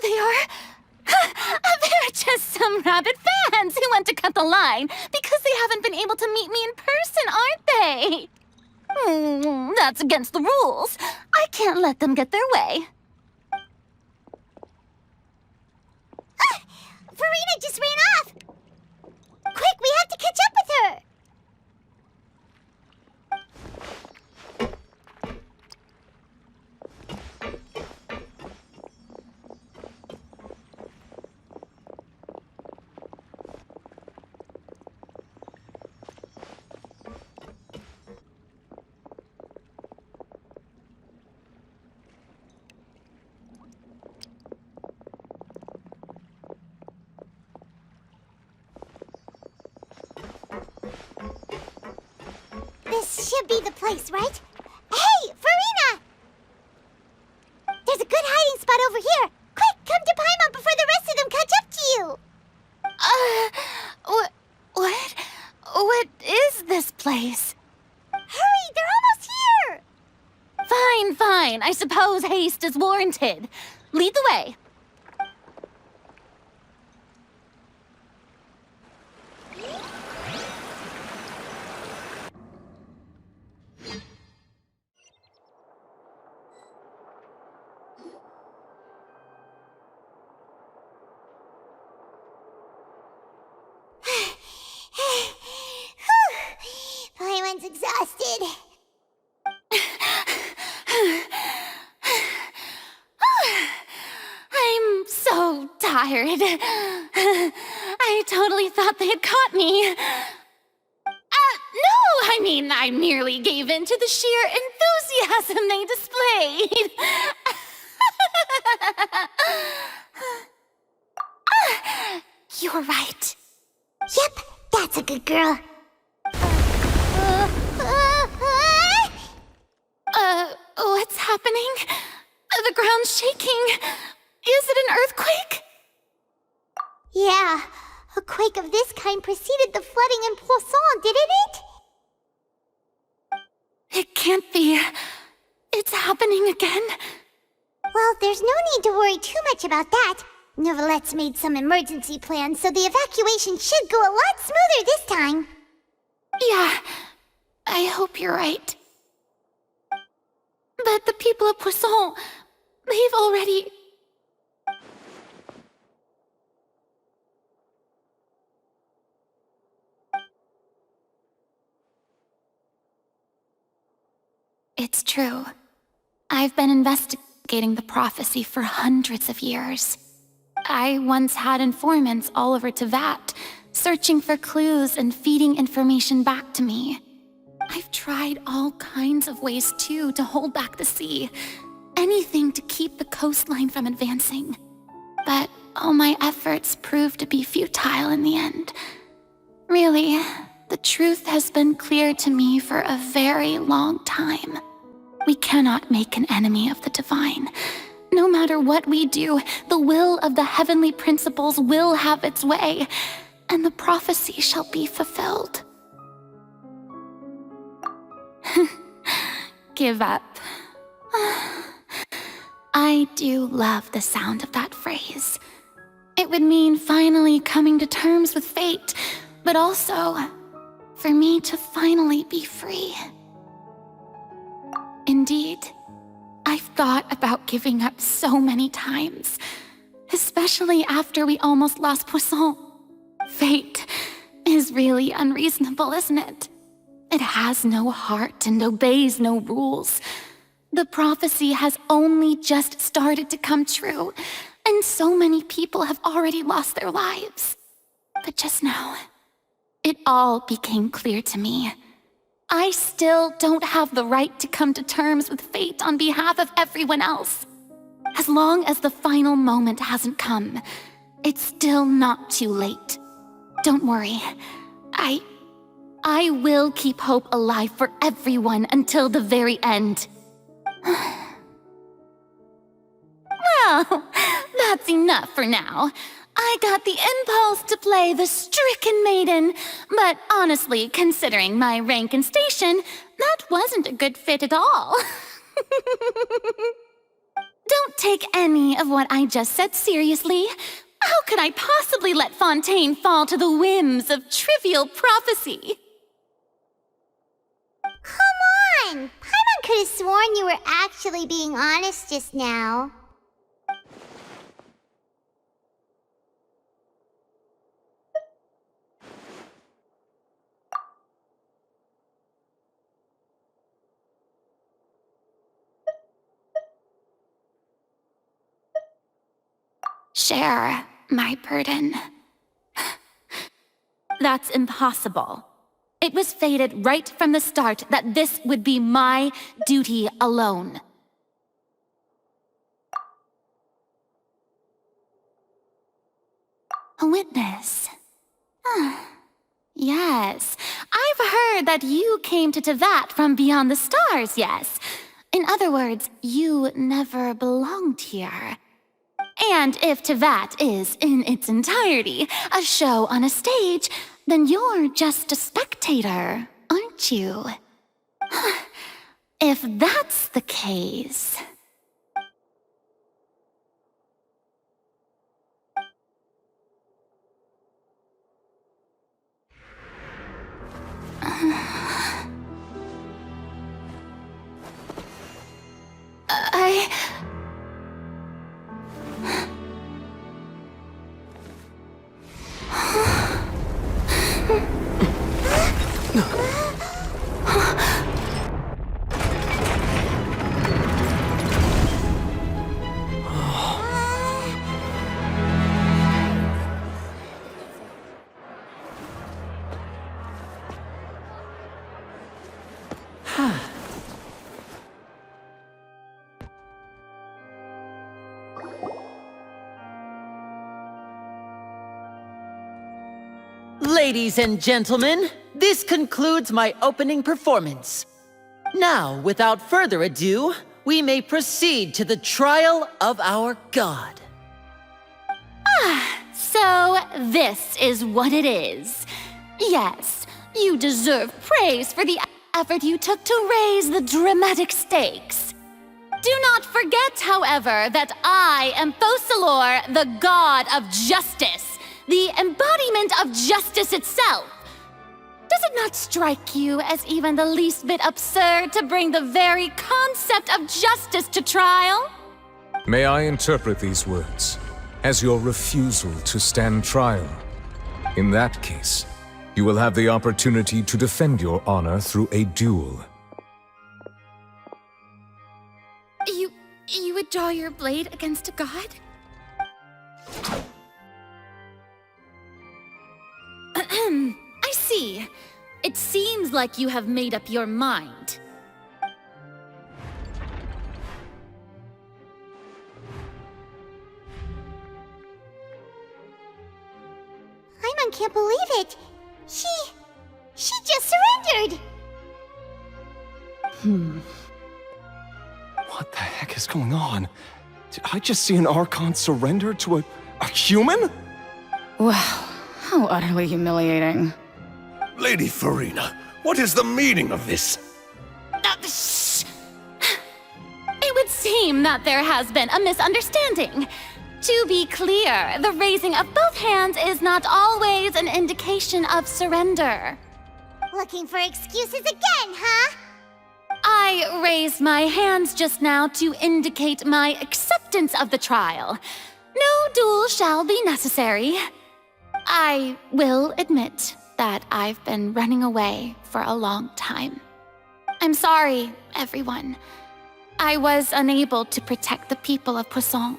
They are... They're just some rabid fans who want to cut the line because they haven't been able to meet me in person, aren't they? That's against the rules. I can't let them get their way. Furina just ran off! Quick, we have to catch up with her! This should be the place, right? Hey, Furina! There's a good hiding spot over here. Quick, come to Paimon before the rest of them catch up to you. What is this place? Hurry, they're almost here! Fine. I suppose haste is warranted. Lead the way. Paimon's exhausted. I'm so tired. I totally thought they had caught me. No, I mean, I merely gave in to the sheer enthusiasm they displayed. You're right. Yep, that's a good girl. What's happening? The ground's shaking. Is it an earthquake? Yeah, a quake of this kind preceded the flooding in Poisson, didn't it? It can't be. It's happening again. Well, there's no need to worry too much about that. Neuvillette's made some emergency plans, so the evacuation should go a lot smoother this time. Yeah, I hope you're right. But the people of Poisson, they've already... It's true. I've been investigating the prophecy for hundreds of years. I once had informants all over Tevat, searching for clues and feeding information back to me. I've tried all kinds of ways, too, to hold back the sea. Anything to keep the coastline from advancing. But all my efforts proved to be futile in the end. Really, the truth has been clear to me for a very long time. We cannot make an enemy of the divine. No matter what we do, the will of the heavenly principles will have its way, and the prophecy shall be fulfilled. Give up. I do love the sound of that phrase. It would mean finally coming to terms with fate, but also for me to finally be free. Indeed, I've thought about giving up so many times, especially after we almost lost Poisson. Fate is really unreasonable, isn't it? It has no heart and obeys no rules. The prophecy has only just started to come true, and so many people have already lost their lives. But just now, it all became clear to me. I still don't have the right to come to terms with fate on behalf of everyone else. As long as the final moment hasn't come, it's still not too late. Don't worry. I will keep hope alive for everyone until the very end. Well, that's enough for now. I got the impulse to play the stricken maiden, but honestly, considering my rank and station, that wasn't a good fit at all. Don't take any of what I just said seriously. How could I possibly let Fontaine fall to the whims of trivial prophecy? Come on! Paimon could have sworn you were actually being honest just now. Share my burden. That's impossible. It was fated right from the start that this would be my duty alone. A witness. Yes, I've heard that you came to Tevat from beyond the stars, yes. In other words, you never belonged here. And if Tevat is, in its entirety, a show on a stage, then you're just a spectator, aren't you? If that's the case... Ladies and gentlemen, this concludes my opening performance. Now, without further ado, we may proceed to the trial of our god. So this is what it is. Yes, you deserve praise for the effort you took to raise the dramatic stakes. Do not forget, however, that I am Focalors, the god of justice, the embodiment of justice itself. Does it not strike you as even the least bit absurd to bring the very concept of justice to trial? May I interpret these words as your refusal to stand trial? In that case, you will have the opportunity to defend your honor through a duel. You would draw your blade against a god? I see. It seems like you have made up your mind. Paimon can't believe it. She just surrendered. What the heck is going on? Did I just see an Archon surrender to a human? Wow, how utterly humiliating. Lady Furina, what is the meaning of this? It would seem that there has been a misunderstanding. To be clear, the raising of both hands is not always an indication of surrender. Looking for excuses again, huh? I raised my hands just now to indicate my acceptance of the trial. No duel shall be necessary. I will admit that I've been running away for a long time. I'm sorry, everyone. I was unable to protect the people of Poisson.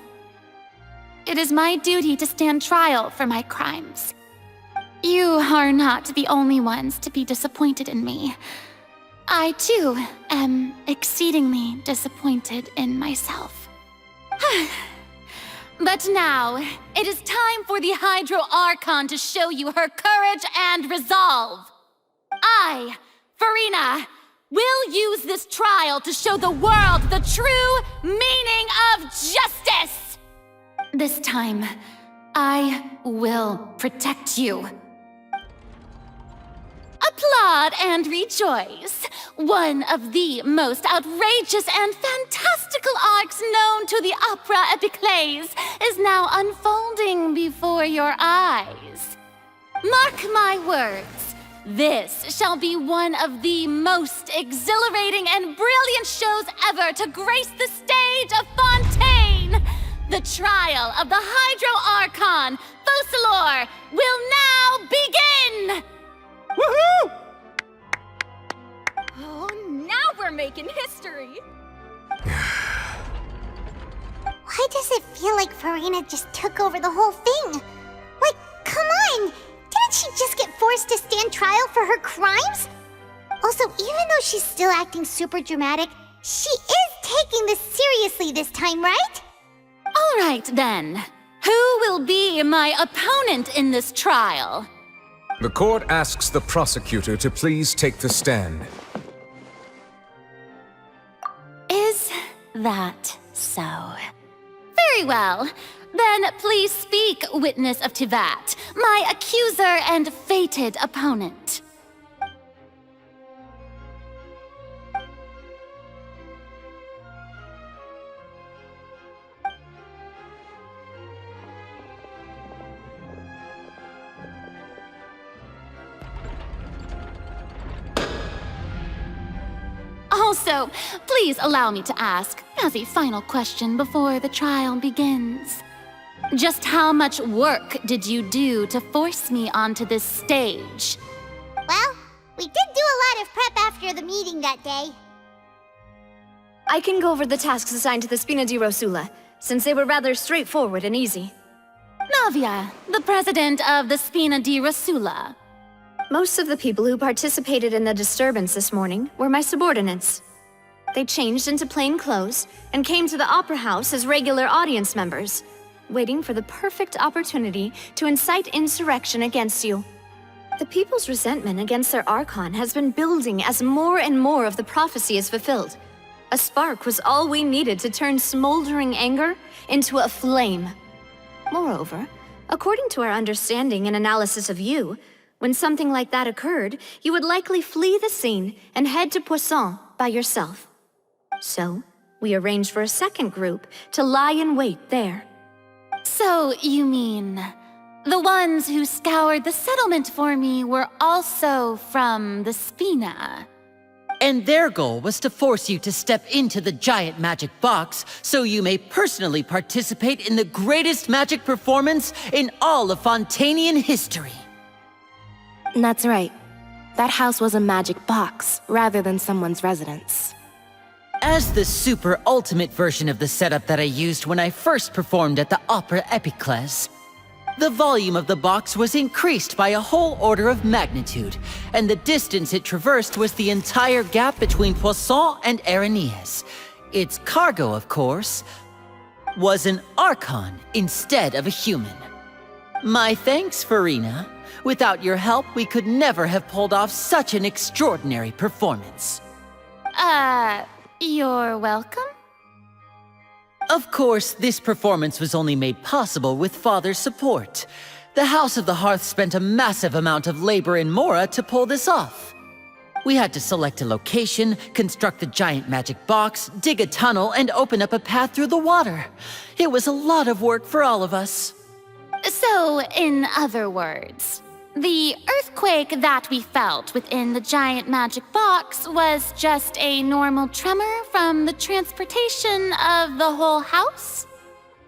It is my duty to stand trial for my crimes. You are not the only ones to be disappointed in me. I, too, am exceedingly disappointed in myself. But now, it is time for the Hydro Archon to show you her courage and resolve. I, Furina, will use this trial to show the world the true meaning of justice! This time, I will protect you. Applaud and rejoice! One of the most outrageous and fantastical arcs known to the opera epiclese is now unfolding before your eyes. Mark my words, this shall be one of the most exhilarating and brilliant shows ever to grace the stage of Fontaine! The trial of the Hydro Archon, Focalors, will now begin! Woohoo! Oh, now we're making history! Why does it feel like Furina just took over the whole thing? Like, come on! Didn't she just get forced to stand trial for her crimes? Also, even though she's still acting super dramatic, she is taking this seriously this time, right? All right, then. Who will be my opponent in this trial? The court asks the prosecutor to please take the stand. Is that so? Very well. Then please speak, witness of Tivat, my accuser and fated opponent. Also, please allow me to ask, as a final question before the trial begins. Just how much work did you do to force me onto this stage? Well, we did do a lot of prep after the meeting that day. I can go over the tasks assigned to the Spina di Rosula, since they were rather straightforward and easy. Navia, the president of the Spina di Rosula. Most of the people who participated in the disturbance this morning were my subordinates. They changed into plain clothes and came to the Opera House as regular audience members, waiting for the perfect opportunity to incite insurrection against you. The people's resentment against their Archon has been building as more and more of the prophecy is fulfilled. A spark was all we needed to turn smoldering anger into a flame. Moreover, according to our understanding and analysis of you, when something like that occurred, you would likely flee the scene and head to Poisson by yourself. So, we arranged for a second group to lie in wait there. So, you mean, the ones who scoured the settlement for me were also from the Spina? And their goal was to force you to step into the giant magic box so you may personally participate in the greatest magic performance in all of Fontainian history. That's right. That house was a magic box, rather than someone's residence. As the super ultimate version of the setup that I used when I first performed at the Opera Epiclese, the volume of the box was increased by a whole order of magnitude, and the distance it traversed was the entire gap between Poisson and Aranias. Its cargo, of course, was an Archon instead of a human. My thanks, Furina. Without your help, we could never have pulled off such an extraordinary performance. You're welcome? Of course, this performance was only made possible with Father's support. The House of the Hearth spent a massive amount of labor in Mora to pull this off. We had to select a location, construct the giant magic box, dig a tunnel, and open up a path through the water. It was a lot of work for all of us. So, in other words, the earthquake that we felt within the giant magic box was just a normal tremor from the transportation of the whole house?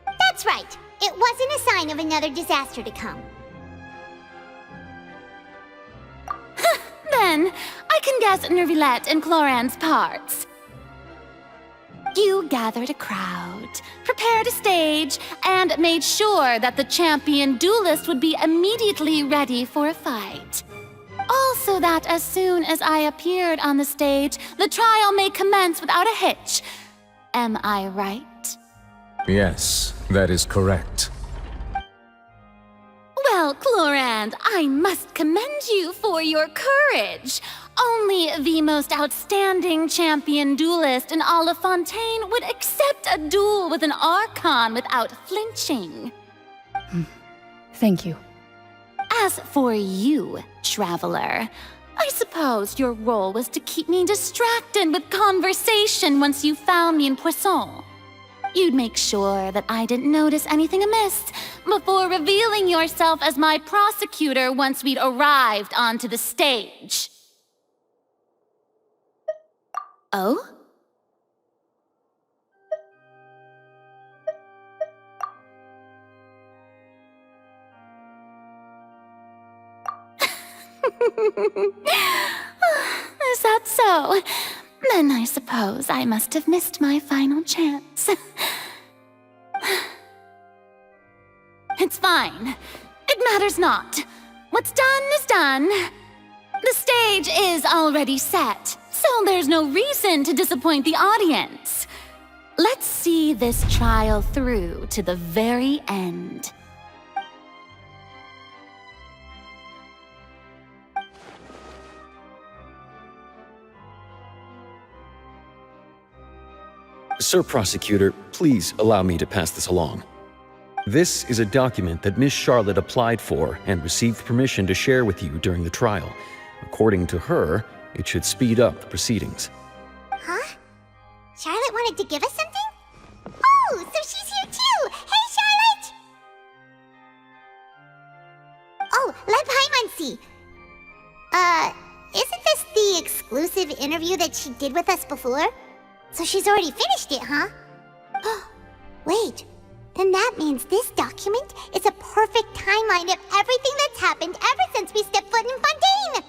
That's right. It wasn't a sign of another disaster to come. Then, I can guess Neuvillette and Cloran's parts. You gathered a crowd, prepared a stage, and made sure that the champion duelist would be immediately ready for a fight. Also that as soon as I appeared on the stage, the trial may commence without a hitch. Am I right? Yes, that is correct. Well, Clorand, I must commend you for your courage. Only the most outstanding champion duelist in all of Fontaine would accept a duel with an Archon without flinching. Thank you. As for you, Traveler, I suppose your role was to keep me distracted with conversation once you found me in Poisson. You'd make sure that I didn't notice anything amiss before revealing yourself as my prosecutor once we'd arrived onto the stage. Oh? Is that so? Then I suppose I must have missed my final chance. It's fine. It matters not. What's done is done. The stage is already set, so there's no reason to disappoint the audience. Let's see this trial through to the very end. Sir Prosecutor, please allow me to pass this along. This is a document that Miss Charlotte applied for and received permission to share with you during the trial. According to her, it should speed up the proceedings. Huh? Charlotte wanted to give us something? Oh, so she's here too! Hey, Charlotte! Oh, let Paimon see. Isn't this the exclusive interview that she did with us before? So she's already finished it, huh? Wait, then that means this document is a perfect timeline of everything that's happened ever since we stepped foot in Fontaine!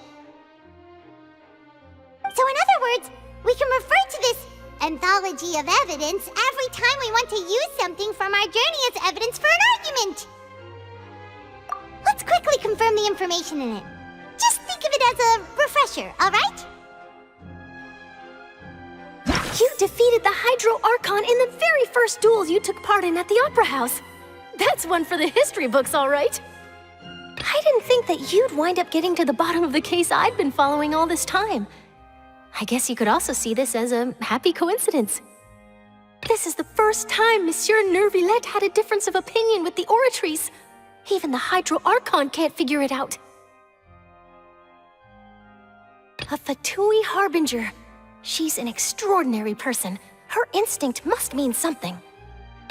So in other words, we can refer to this anthology of evidence every time we want to use something from our journey as evidence for an argument! Let's quickly confirm the information in it. Just think of it as a refresher, alright? You defeated the Hydro Archon in the very first duel you took part in at the Opera House. That's one for the history books, all right. I didn't think that you'd wind up getting to the bottom of the case I'd been following all this time. I guess you could also see this as a happy coincidence. This is the first time Monsieur Neuvillette had a difference of opinion with the oratories. Even the Hydro Archon can't figure it out. A Fatui Harbinger. She's an extraordinary person. Her instinct must mean something.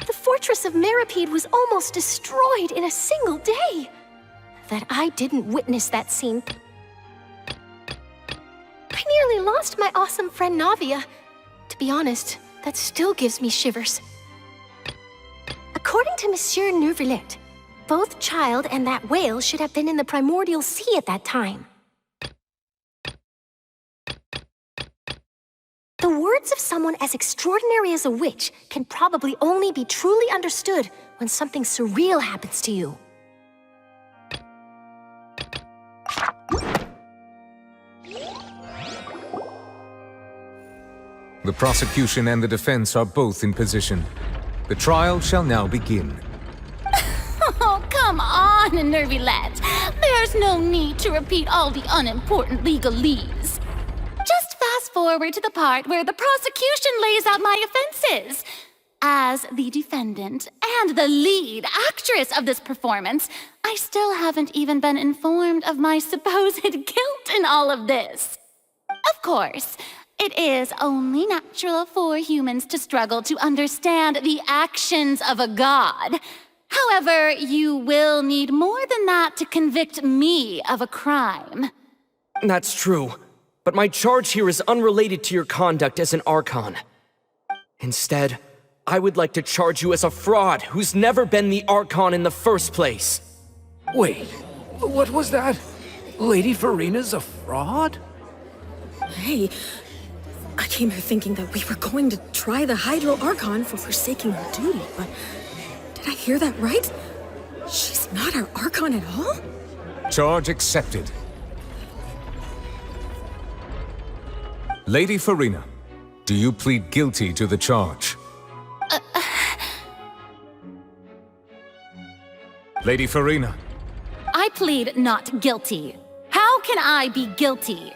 The fortress of Meripede was almost destroyed in a single day. That I didn't witness that scene. I nearly lost my awesome friend Navia. To be honest, that still gives me shivers. According to Monsieur Neuvillette, both Child and that whale should have been in the primordial sea at that time. The words of someone as extraordinary as a witch can probably only be truly understood when something surreal happens to you. The prosecution and the defense are both in position. The trial shall now begin. Oh, come on, Neuvillette. There's no need to repeat all the unimportant legalese. Just fast forward to the part where the prosecution lays out my offenses. As the defendant and the lead actress of this performance, I still haven't even been informed of my supposed guilt in all of this. Of course, it is only natural for humans to struggle to understand the actions of a god. However, you will need more than that to convict me of a crime. That's true, but my charge here is unrelated to your conduct as an Archon. Instead, I would like to charge you as a fraud who's never been the Archon in the first place. Wait, what was that? Lady Furina's a fraud? Hey, I came here thinking that we were going to try the Hydro Archon for forsaking her duty, but did I hear that right? She's not our Archon at all? Charge accepted. Lady Furina, do you plead guilty to the charge? Lady Furina. I plead not guilty. How can I be guilty?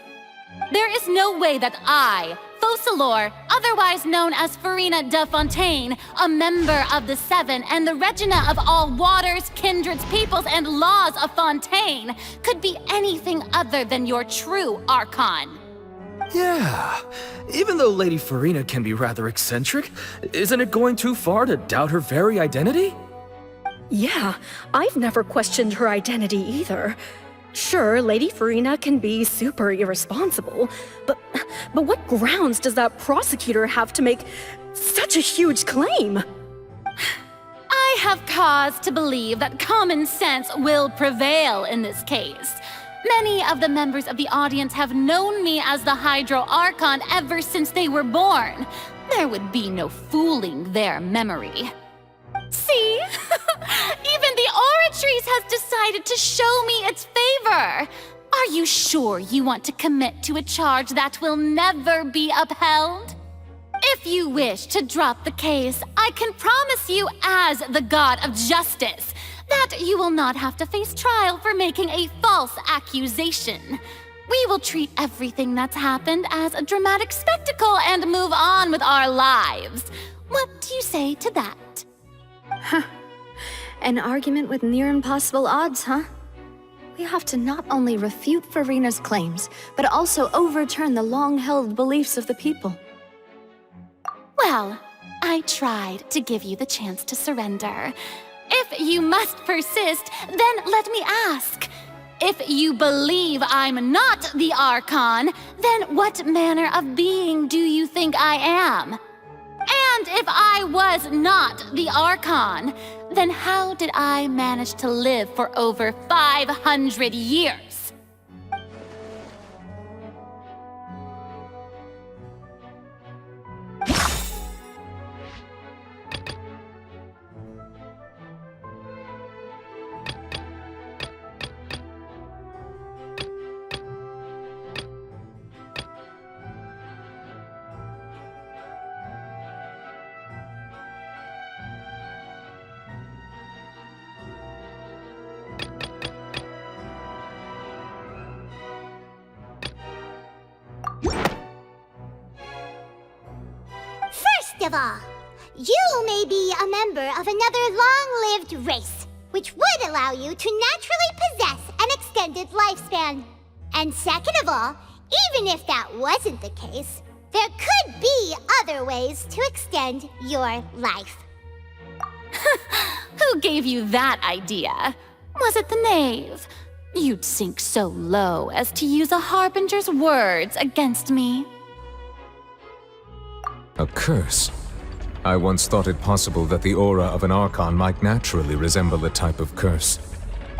There is no way that I, Focalors, otherwise known as Furina de Fontaine, a member of the Seven and the Regina of all waters, kindreds, peoples, and laws of Fontaine, could be anything other than your true Archon. Yeah, even though Lady Furina can be rather eccentric, isn't it going too far to doubt her very identity? Yeah, I've never questioned her identity either. Sure, Lady Furina can be super irresponsible, but what grounds does that prosecutor have to make such a huge claim? I have cause to believe that common sense will prevail in this case. Many of the members of the audience have known me as the Hydro Archon ever since they were born. There would be no fooling their memory. See? Even the Oratrice has decided to show me its favor. Are you sure you want to commit to a charge that will never be upheld? If you wish to drop the case, I can promise you as the God of Justice that you will not have to face trial for making a false accusation. We will treat everything that's happened as a dramatic spectacle and move on with our lives. What do you say to that? Huh. An argument with near impossible odds, huh? We have to not only refute Furina's claims, but also overturn the long-held beliefs of the people. Well, I tried to give you the chance to surrender. If you must persist, then let me ask. If you believe I'm not the Archon, then what manner of being do you think I am? And if I was not the Archon, then how did I manage to live for over 500 years? First of all, you may be a member of another long-lived race, which would allow you to naturally possess an extended lifespan. And second of all, even if that wasn't the case, there could be other ways to extend your life. Who gave you that idea? Was it the knave? You'd sink so low as to use a harbinger's words against me. A curse? I once thought it possible that the aura of an Archon might naturally resemble a type of curse.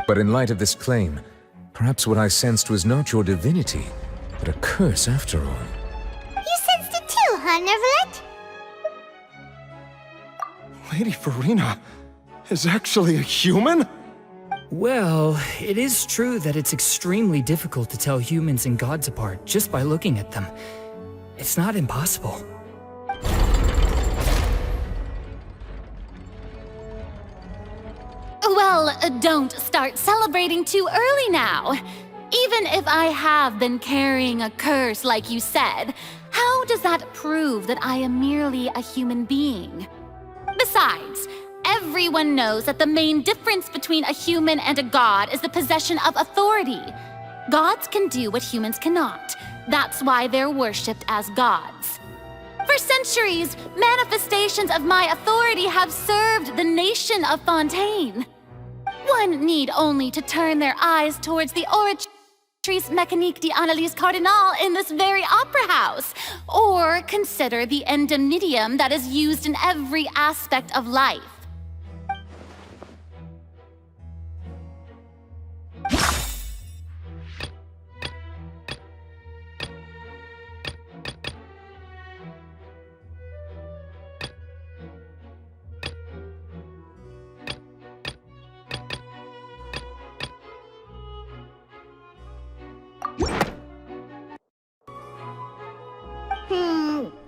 But in light of this claim, perhaps what I sensed was not your divinity, but a curse after all. You sensed it too, huh, Neuvillette? Lady Furina is actually a human? Well, it is true that it's extremely difficult to tell humans and gods apart just by looking at them. It's not impossible. Well, don't start celebrating too early now. Even if I have been carrying a curse like you said, how does that prove that I am merely a human being? Besides, everyone knows that the main difference between a human and a god is the possession of authority. Gods can do what humans cannot. That's why they're worshipped as gods. For centuries, manifestations of my authority have served the nation of Fontaine. One need only to turn their eyes towards the Oratrice Mécanique d'Analyse Cardinal in this very opera house, or consider the indemnitium that is used in every aspect of life.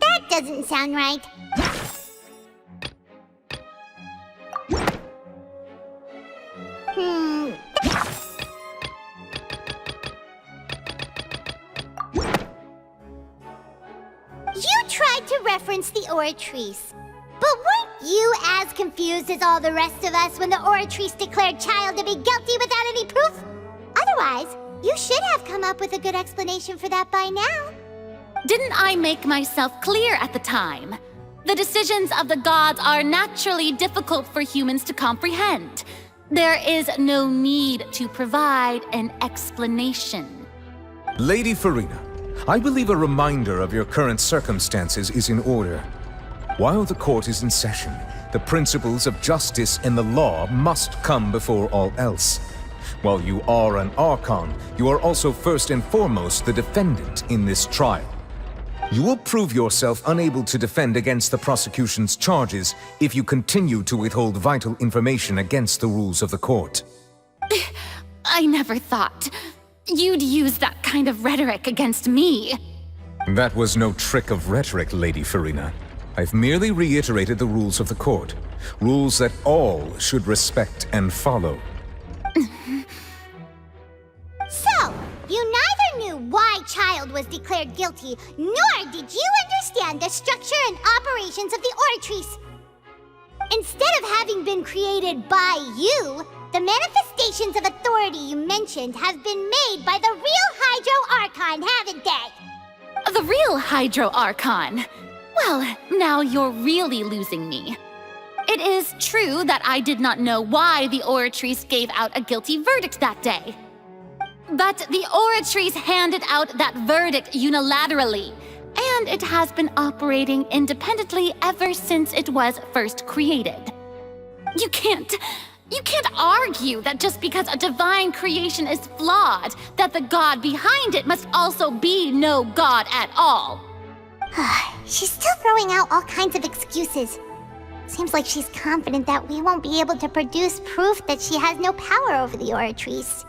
That doesn't sound right. reference the Oratrice. But weren't you as confused as all the rest of us when the Oratrice declared Child to be guilty without any proof? Otherwise, you should have come up with a good explanation for that by now. Didn't I make myself clear at the time? The decisions of the gods are naturally difficult for humans to comprehend. There is no need to provide an explanation. Lady Furina, I believe a reminder of your current circumstances is in order. While the court is in session, the principles of justice and the law must come before all else. While you are an Archon, you are also first and foremost the defendant in this trial. You will prove yourself unable to defend against the prosecution's charges if you continue to withhold vital information against the rules of the court. I never thought you'd use that kind of rhetoric against me. That was no trick of rhetoric, Lady Furina. I've merely reiterated the rules of the court. Rules that all should respect and follow. So, you neither knew why Child was declared guilty, nor did you understand the structure and operations of the Oratrice. Instead of having been created by you, the manifestations of authority you mentioned have been made by the real Hydro Archon, haven't they? The real Hydro Archon? Well, now you're really losing me. It is true that I did not know why the Oratrice gave out a guilty verdict that day. But the Oratrice handed out that verdict unilaterally, and it has been operating independently ever since it was first created. You can't argue that just because a divine creation is flawed, that the god behind it must also be no god at all. She's still throwing out all kinds of excuses. Seems like she's confident that we won't be able to produce proof that she has no power over the Oratrice.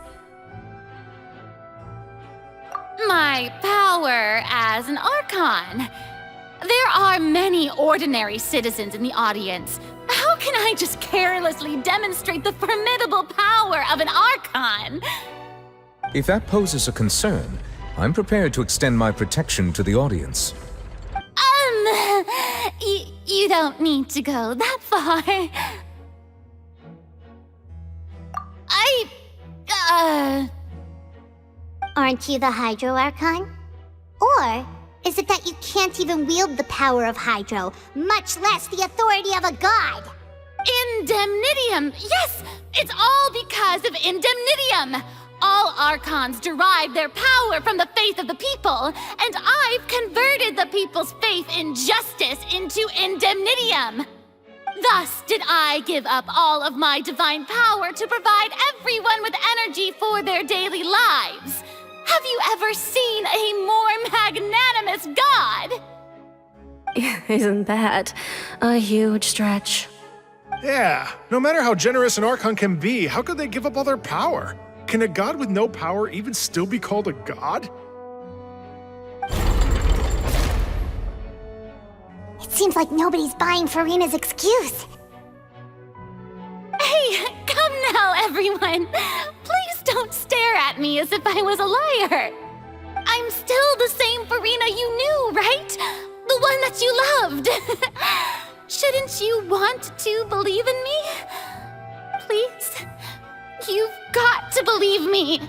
My power as an Archon. There are many ordinary citizens in the audience. How can I just carelessly demonstrate the formidable power of an Archon? If that poses a concern, I'm prepared to extend my protection to the audience. You don't need to go that far. Aren't you the Hydro Archon? Or is it that you can't even wield the power of Hydro, much less the authority of a god? Indemnitium! Yes! It's all because of Indemnitium! All Archons derive their power from the faith of the people, and I've converted the people's faith in justice into Indemnitium! Thus did I give up all of my divine power to provide everyone with energy for their daily lives. Have you ever seen a more magnanimous god? Isn't that a huge stretch? Yeah, no matter how generous an Archon can be, how could they give up all their power? Can a god with no power even still be called a god? It seems like nobody's buying Furina's excuse. Hey, come now, everyone. Please don't stare at me as if I was a liar. I'm still the same Furina you knew, right? The one that you loved. Shouldn't you want to believe in me? Please? You've got to believe me.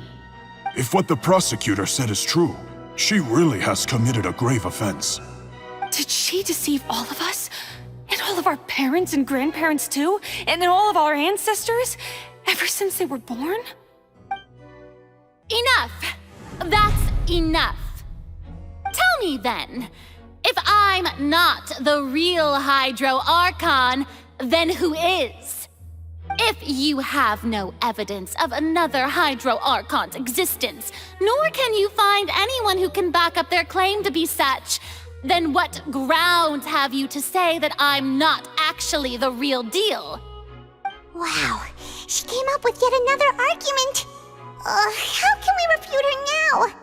If what the prosecutor said is true, she really has committed a grave offense. Did she deceive all of us? And all of our parents and grandparents too? And then all of our ancestors? Ever since they were born? Enough! That's enough. Tell me then, if I'm not the real Hydro Archon, then who is? If you have no evidence of another Hydro Archon's existence, nor can you find anyone who can back up their claim to be such, then what grounds have you to say that I'm not actually the real deal? Wow, she came up with yet another argument. How can we refute her now?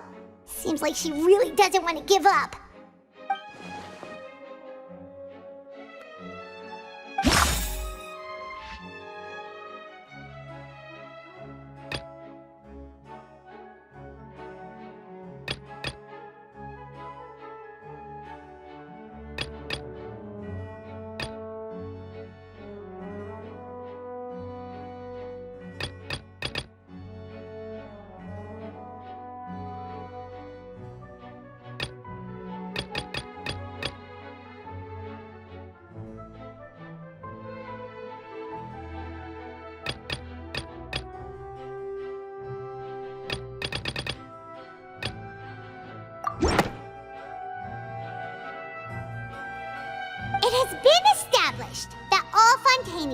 Seems like she really doesn't want to give up.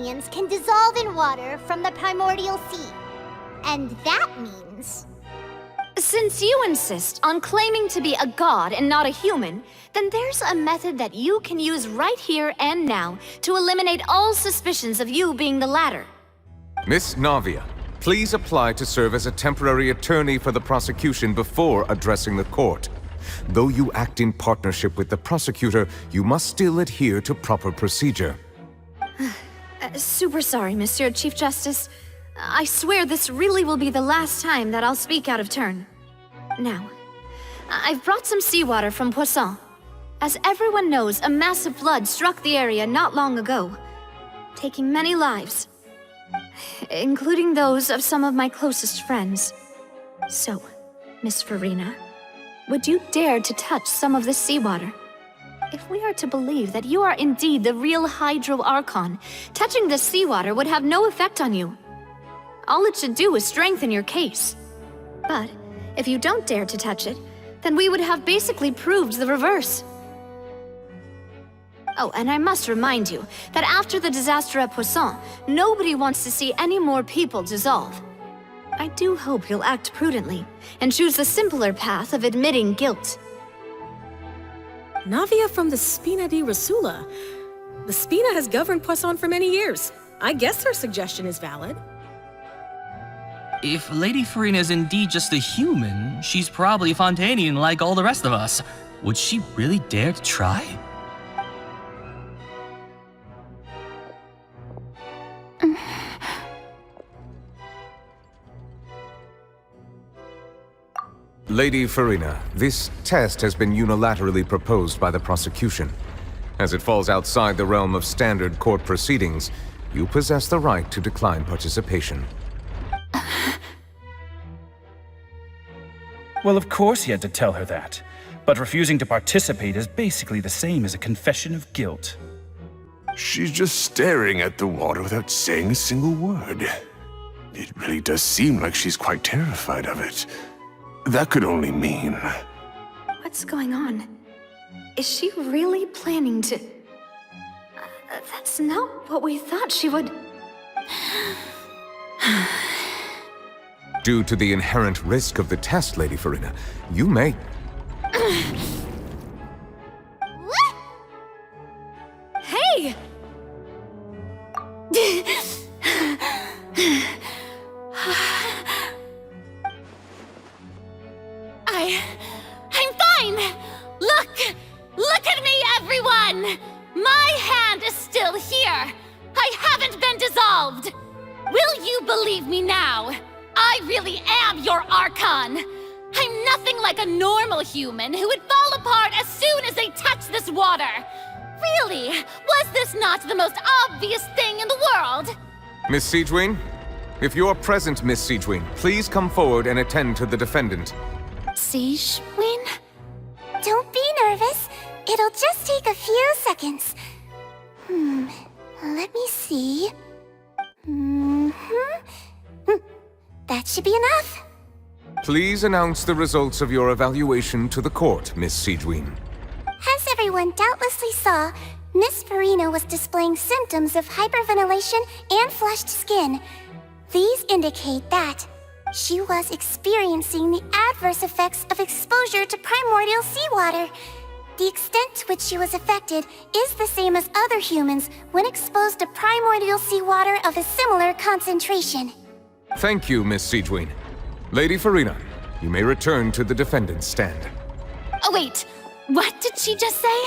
aliens can dissolve in water from the primordial sea. And that means... Since you insist on claiming to be a god and not a human, then there's a method that you can use right here and now to eliminate all suspicions of you being the latter. Miss Navia, please apply to serve as a temporary attorney for the prosecution before addressing the court. Though you act in partnership with the prosecutor, you must still adhere to proper procedure. Super sorry, Monsieur Chief Justice. I swear this really will be the last time that I'll speak out of turn. Now, I've brought some seawater from Poisson. As everyone knows, a massive flood struck the area not long ago, taking many lives, including those of some of my closest friends. So, Miss Furina, would you dare to touch some of this seawater? If we are to believe that you are indeed the real Hydro Archon, touching this seawater would have no effect on you. All it should do is strengthen your case. But if you don't dare to touch it, then we would have basically proved the reverse. Oh, and I must remind you that after the disaster at Poisson, nobody wants to see any more people dissolve. I do hope you'll act prudently and choose the simpler path of admitting guilt. Navia from the Spina di Rasula. The Spina has governed Poisson for many years. I guess her suggestion is valid. If Lady Furina is indeed just a human, she's probably Fontainian like all the rest of us. Would she really dare to try? Lady Furina, this test has been unilaterally proposed by the prosecution. As it falls outside the realm of standard court proceedings, you possess the right to decline participation. Well, of course he had to tell her that. But refusing to participate is basically the same as a confession of guilt. She's just staring at the water without saying a single word. It really does seem like she's quite terrified of it. That could only mean... What's going on? Is she really planning to... That's not what we thought she would... Due to the inherent risk of the test, Lady Furina, you may... What? Hey! I'm fine! Look at me, everyone! My hand is still here! I haven't been dissolved! Will you believe me now? I really am your Archon! I'm nothing like a normal human who would fall apart as soon as they touch this water! Really? Was this not the most obvious thing in the world? Miss Siegewin? If you are present, Miss Siegewin, please come forward and attend to the defendant. Siegewin? Don't be nervous. It'll just take a few seconds. Let me see. That should be enough. Please announce the results of your evaluation to the court, Miss Siegewin. As everyone doubtlessly saw, Miss Furina was displaying symptoms of hyperventilation and flushed skin. These indicate that she was experiencing the adverse effects of exposure to primordial seawater. The extent to which she was affected is the same as other humans when exposed to primordial seawater of a similar concentration. Thank you, Miss Siegewin. Lady Furina, you may return to the defendant's stand. Oh, wait. What did she just say?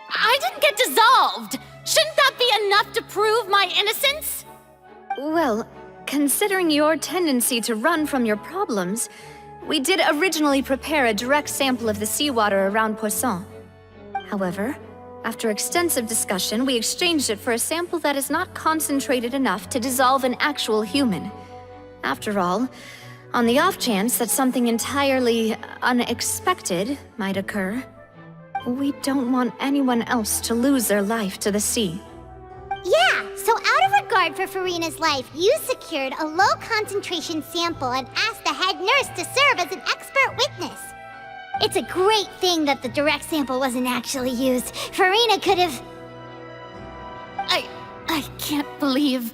I didn't get dissolved! Shouldn't that be enough to prove my innocence? Well, considering your tendency to run from your problems, we did originally prepare a direct sample of the seawater around Poisson. However, after extensive discussion, we exchanged it for a sample that is not concentrated enough to dissolve an actual human. After all, on the off chance that something entirely unexpected might occur, we don't want anyone else to lose their life to the sea. Yeah, so out of regard for Furina's life, you secured a low-concentration sample and asked the head nurse to serve as an expert witness. It's a great thing that the direct sample wasn't actually used. Furina could have... I can't believe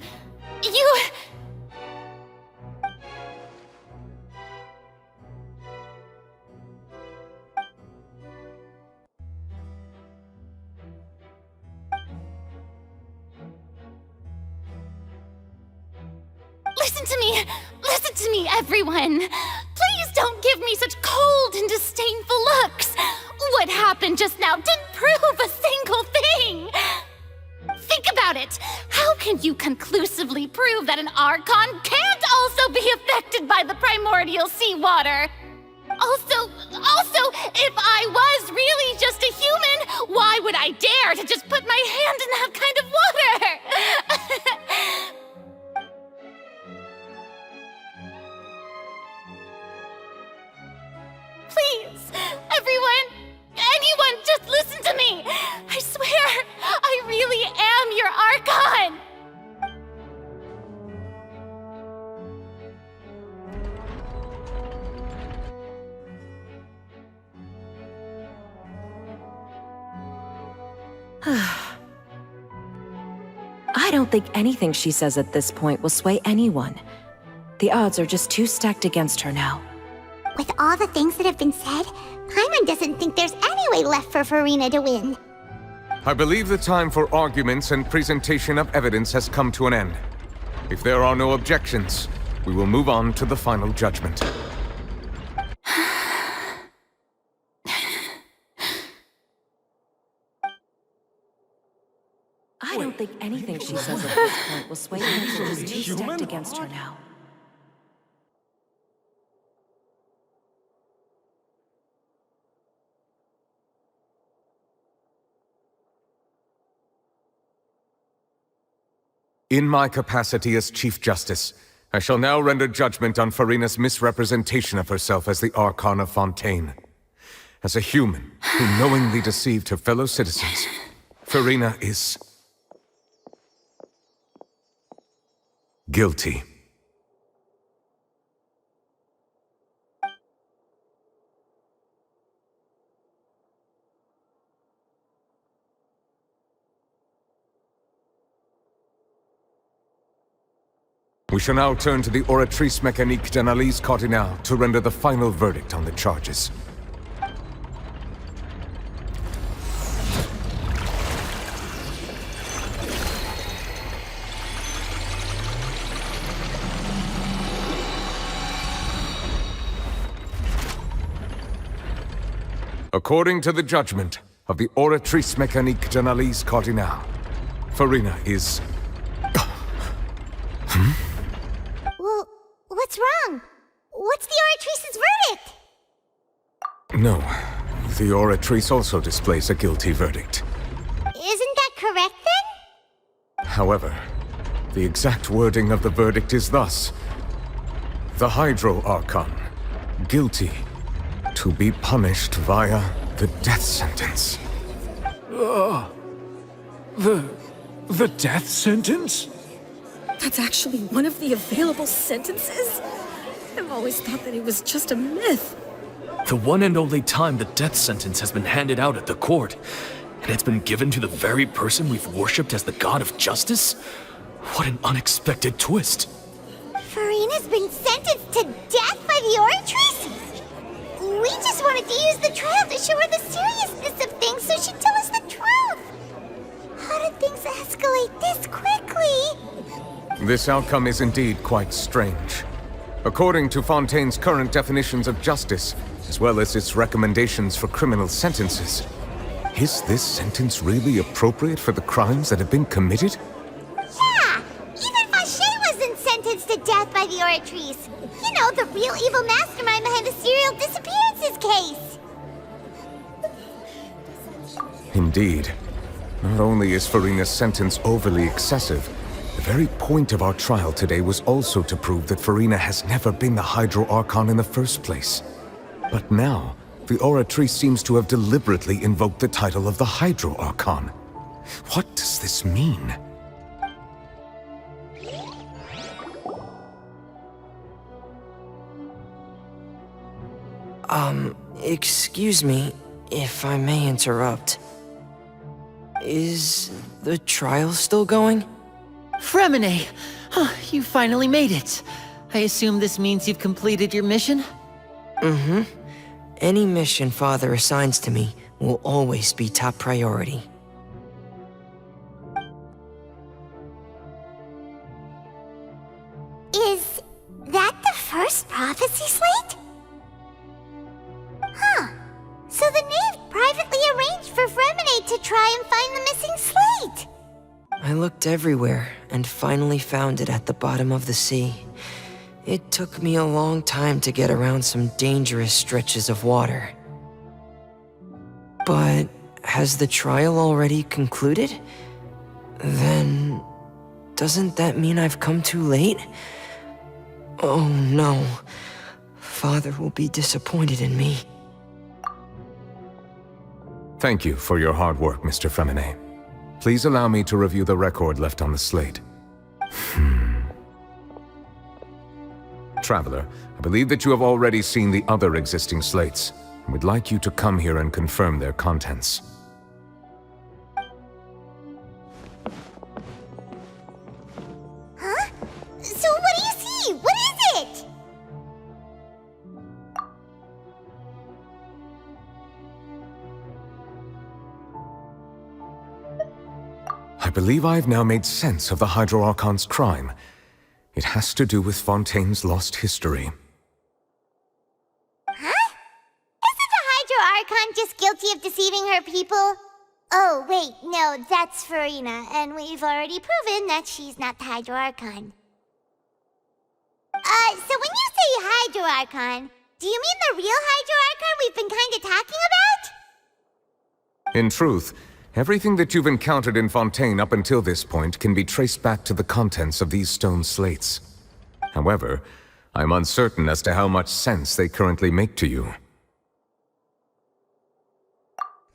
you. Listen to me, everyone. Please don't give me such cold and disdainful looks. What happened just now didn't prove a single thing. Think about it. How can you conclusively prove that an Archon can't also be affected by the primordial seawater? Also, if I was really just a human, why would I dare to just put my hand in that kind of water? Please, anyone, just listen to me! I swear, I really am your Archon! I don't think anything she says at this point will sway anyone. The odds are just too stacked against her now. With all the things that have been said, Paimon doesn't think there's any way left for Furina to win. I believe the time for arguments and presentation of evidence has come to an end. If there are no objections, we will move on to the final judgment. I don't think anything she says at this point will sway anyone. She's too stacked against her now. In my capacity as Chief Justice, I shall now render judgment on Furina's misrepresentation of herself as the Archon of Fontaine. As a human who knowingly deceived her fellow citizens, Furina is guilty. We shall now turn to the Oratrice Mécanique d'Analyse Cardinal to render the final verdict on the charges. According to the judgment of the Oratrice Mécanique d'Analyse Cardinal, Furina is... Well, what's wrong? What's the Oratrice's verdict? No, the Oratrice also displays a guilty verdict. Isn't that correct then? However, the exact wording of the verdict is thus: the Hydro Archon, guilty, to be punished via the death sentence. The death sentence? That's actually one of the available sentences? I've always thought that it was just a myth. The one and only time the death sentence has been handed out at the court, and it's been given to the very person we've worshipped as the god of justice? What an unexpected twist. Furina's been sentenced to death by the Oratrice? We just wanted to use the trial to show her the seriousness of things so she'd tell us the truth. How did things escalate this quickly? This outcome is indeed quite strange. According to Fontaine's current definitions of justice, as well as its recommendations for criminal sentences, is this sentence really appropriate for the crimes that have been committed? Yeah! Even Fauché wasn't sentenced to death by the Oratrice. You know, the real evil mastermind behind the serial disappearances case. Indeed. Not only is Furina's sentence overly excessive, the very point of our trial today was also to prove that Furina has never been the Hydro Archon in the first place. But now, the Oratrice seems to have deliberately invoked the title of the Hydro Archon. What does this mean? Excuse me, if I may interrupt. Is the trial still going? Fremine! You finally made it. I assume this means you've completed your mission? Mm-hmm. Any mission Father assigns to me will always be top priority. Is that the first prophecy slate? Huh. So the knave privately arranged for Fremine to try and find the missing slate. I looked everywhere and finally found it at the bottom of the sea. It took me a long time to get around some dangerous stretches of water. But has the trial already concluded? Then doesn't that mean I've come too late? Oh no. Father will be disappointed in me. Thank you for your hard work, Mr. Fremine. Please allow me to review the record left on the slate. Traveler, I believe that you have already seen the other existing slates, and would like you to come here and confirm their contents. Huh? So what do you see? What is it? I believe I have now made sense of the Hydro Archon's crime. It has to do with Fontaine's lost history. Huh? Isn't the Hydro Archon just guilty of deceiving her people? Oh, wait, no, that's Furina, and we've already proven that she's not the Hydro Archon. So when you say Hydro Archon, do you mean the real Hydro Archon we've been kinda talking about? In truth, everything that you've encountered in Fontaine up until this point can be traced back to the contents of these stone slates. However, I'm uncertain as to how much sense they currently make to you.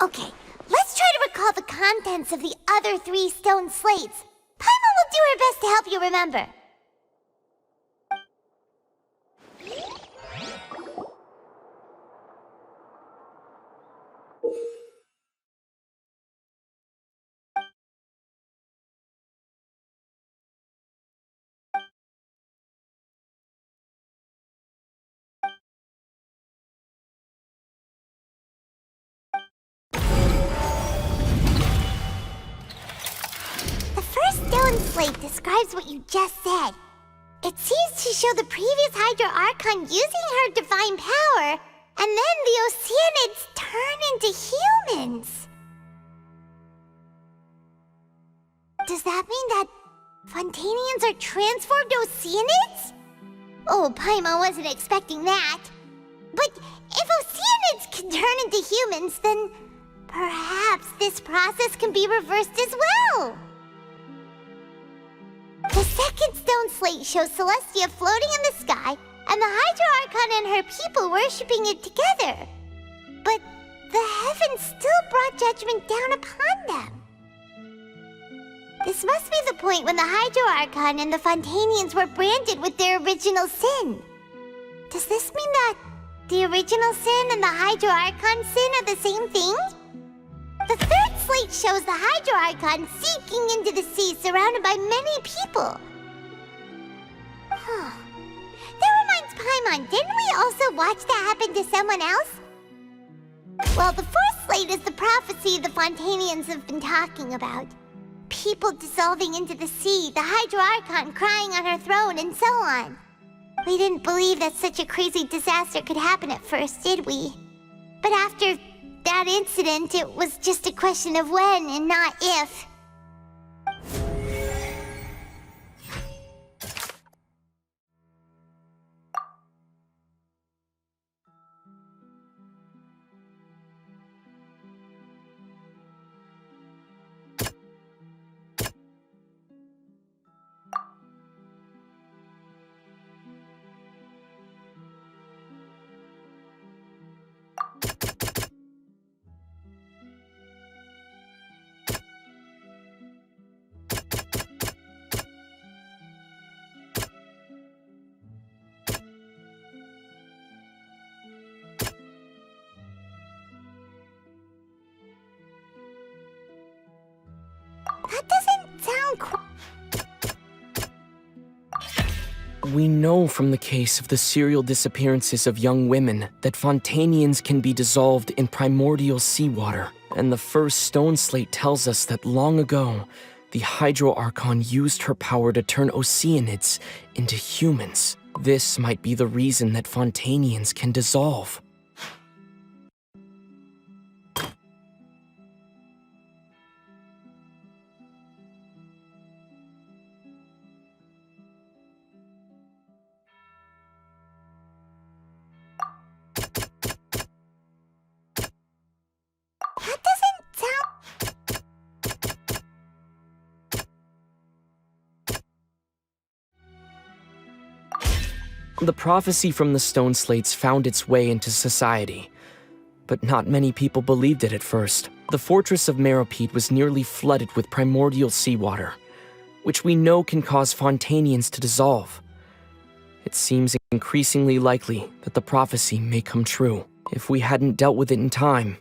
Okay, let's try to recall the contents of the other 3 stone slates. Paimon will do her best to help you remember. Stone slate describes what you just said. It seems to show the previous Hydro Archon using her divine power, and then the Oceanids turn into humans. Does that mean that Fontainians are transformed Oceanids? Oh, Paimon wasn't expecting that. But if Oceanids can turn into humans, then perhaps this process can be reversed as well. The second stone slate shows Celestia floating in the sky, and the Hydro Archon and her people worshipping it together. But the heavens still brought judgment down upon them. This must be the point when the Hydro Archon and the Fontainians were branded with their original sin. Does this mean that the original sin and the Hydro Archon sin are the same thing? The third slate shows the Hydro Archon sinking into the sea surrounded by many people. Huh. That reminds Paimon, didn't we also watch that happen to someone else? Well, the fourth slate is the prophecy the Fontainians have been talking about. People dissolving into the sea, the Hydro Archon crying on her throne, and so on. We didn't believe that such a crazy disaster could happen at first, did we? But after that incident, it was just a question of when and not if. We know from the case of the serial disappearances of young women that Fontainians can be dissolved in primordial seawater, and the first stone slate tells us that long ago, the Hydro Archon used her power to turn Oceanids into humans. This might be the reason that Fontainians can dissolve. That doesn't sound... The prophecy from the stone slates found its way into society, but not many people believed it at first. The fortress of Meropide was nearly flooded with primordial seawater, which we know can cause Fontainians to dissolve. It seems increasingly likely that the prophecy may come true. If we hadn't dealt with it in time,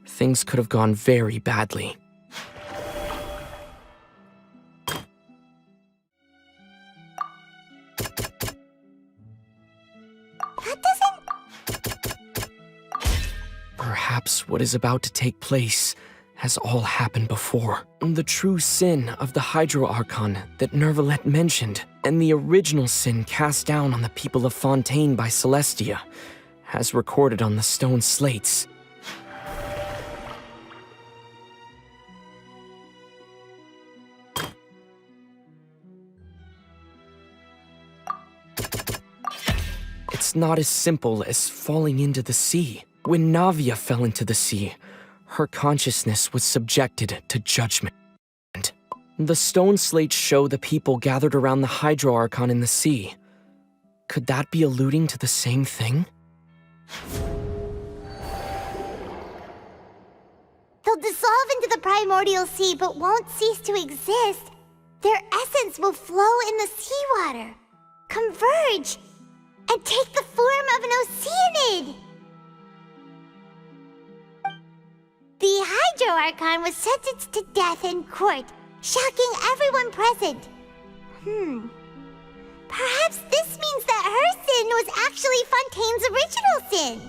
things could have gone very badly. Perhaps what is about to take place has all happened before. The true sin of the Hydro Archon that Neuvillette mentioned, and the original sin cast down on the people of Fontaine by Celestia, as recorded on the stone slates. It's not as simple as falling into the sea. When Navia fell into the sea, her consciousness was subjected to judgment. The stone slates show the people gathered around the Hydro Archon in the sea. Could that be alluding to the same thing? They'll dissolve into the primordial sea but won't cease to exist. Their essence will flow in the seawater, converge, and take the form of an Oceanid. The Hydro Archon was sentenced to death in court, shocking everyone present. Perhaps this means that her sin was actually Fontaine's original sin.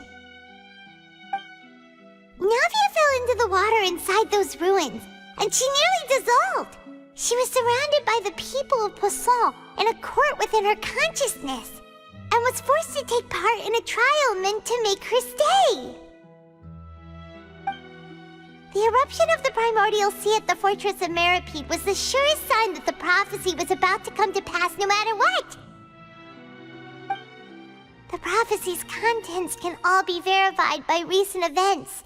Navia fell into the water inside those ruins, and she nearly dissolved. She was surrounded by the people of Poisson in a court within her consciousness, and was forced to take part in a trial meant to make her stay. The eruption of the primordial sea at the fortress of Meropide was the surest sign that the prophecy was about to come to pass no matter what. The prophecy's contents can all be verified by recent events.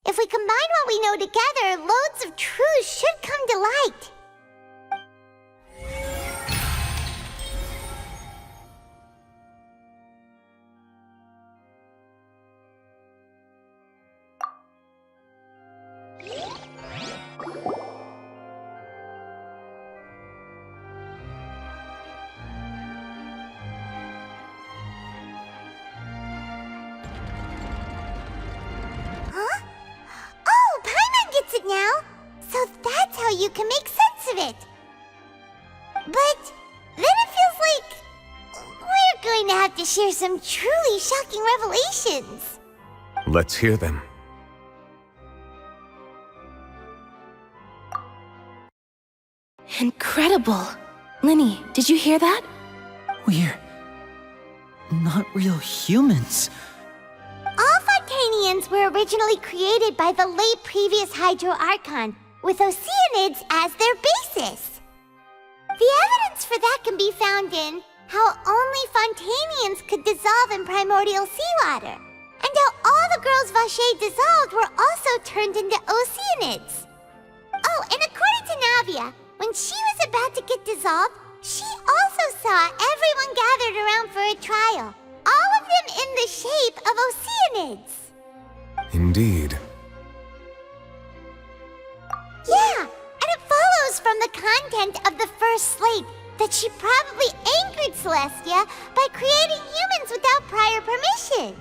If we combine what we know together, loads of truth should come to light. Now, so that's how you can make sense of it. But then it feels like we're going to have to share some truly shocking revelations. Let's hear them. Incredible. Linny, did you hear that? We're not real humans. All Fontainians were originally created by the late previous Hydro Archon, with Oceanids as their basis. The evidence for that can be found in how only Fontainians could dissolve in primordial seawater, and how all the girls Vacher dissolved were also turned into Oceanids. Oh, and according to Navia, when she was about to get dissolved, she also saw everyone gathered around for a trial, all of them in the shape of Oceanids. Indeed. Yeah, and it follows from the content of the first slate that she probably angered Celestia by creating humans without prior permission.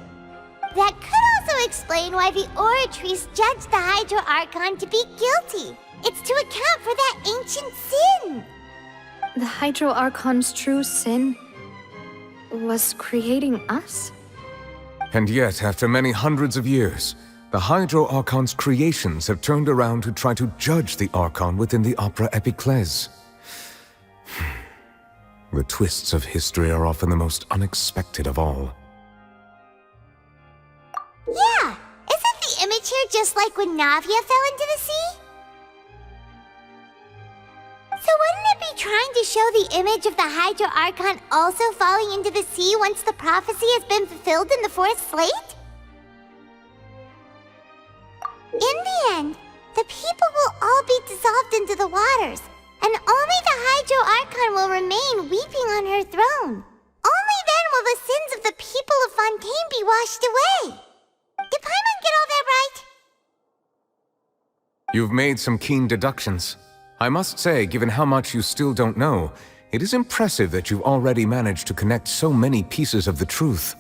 That could also explain why the Oratrice judged the Hydro Archon to be guilty. It's to account for that ancient sin. The Hydro Archon's true sin was creating us? And yet, after many hundreds of years, the Hydro Archon's creations have turned around to try to judge the Archon within the Opera Epiclese. The twists of history are often the most unexpected of all. Yeah! Isn't the image here just like when Navia fell into the sea? So wouldn't it be trying to show the image of the Hydro Archon also falling into the sea once the prophecy has been fulfilled in the fourth slate? In the end, the people will all be dissolved into the waters, and only the Hydro Archon will remain weeping on her throne. Only then will the sins of the people of Fontaine be washed away. Did Paimon get all that right? You've made some keen deductions. I must say, given how much you still don't know, it is impressive that you've already managed to connect so many pieces of the truth.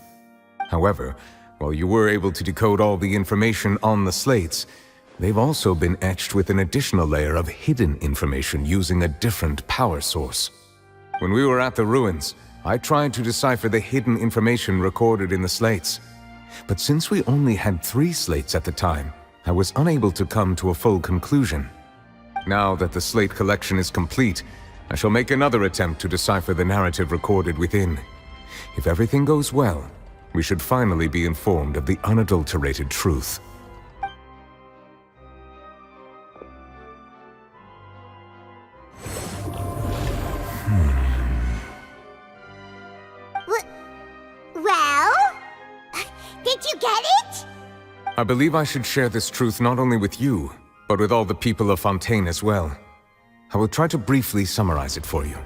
However, while you were able to decode all the information on the slates, they've also been etched with an additional layer of hidden information using a different power source. When we were at the ruins, I tried to decipher the hidden information recorded in the slates. But since we only had 3 slates at the time, I was unable to come to a full conclusion. Now that the slate collection is complete, I shall make another attempt to decipher the narrative recorded within. If everything goes well, we should finally be informed of the unadulterated truth. Well? Did you get it? I believe I should share this truth not only with you, but with all the people of Fontaine as well. I will try to briefly summarize it for you.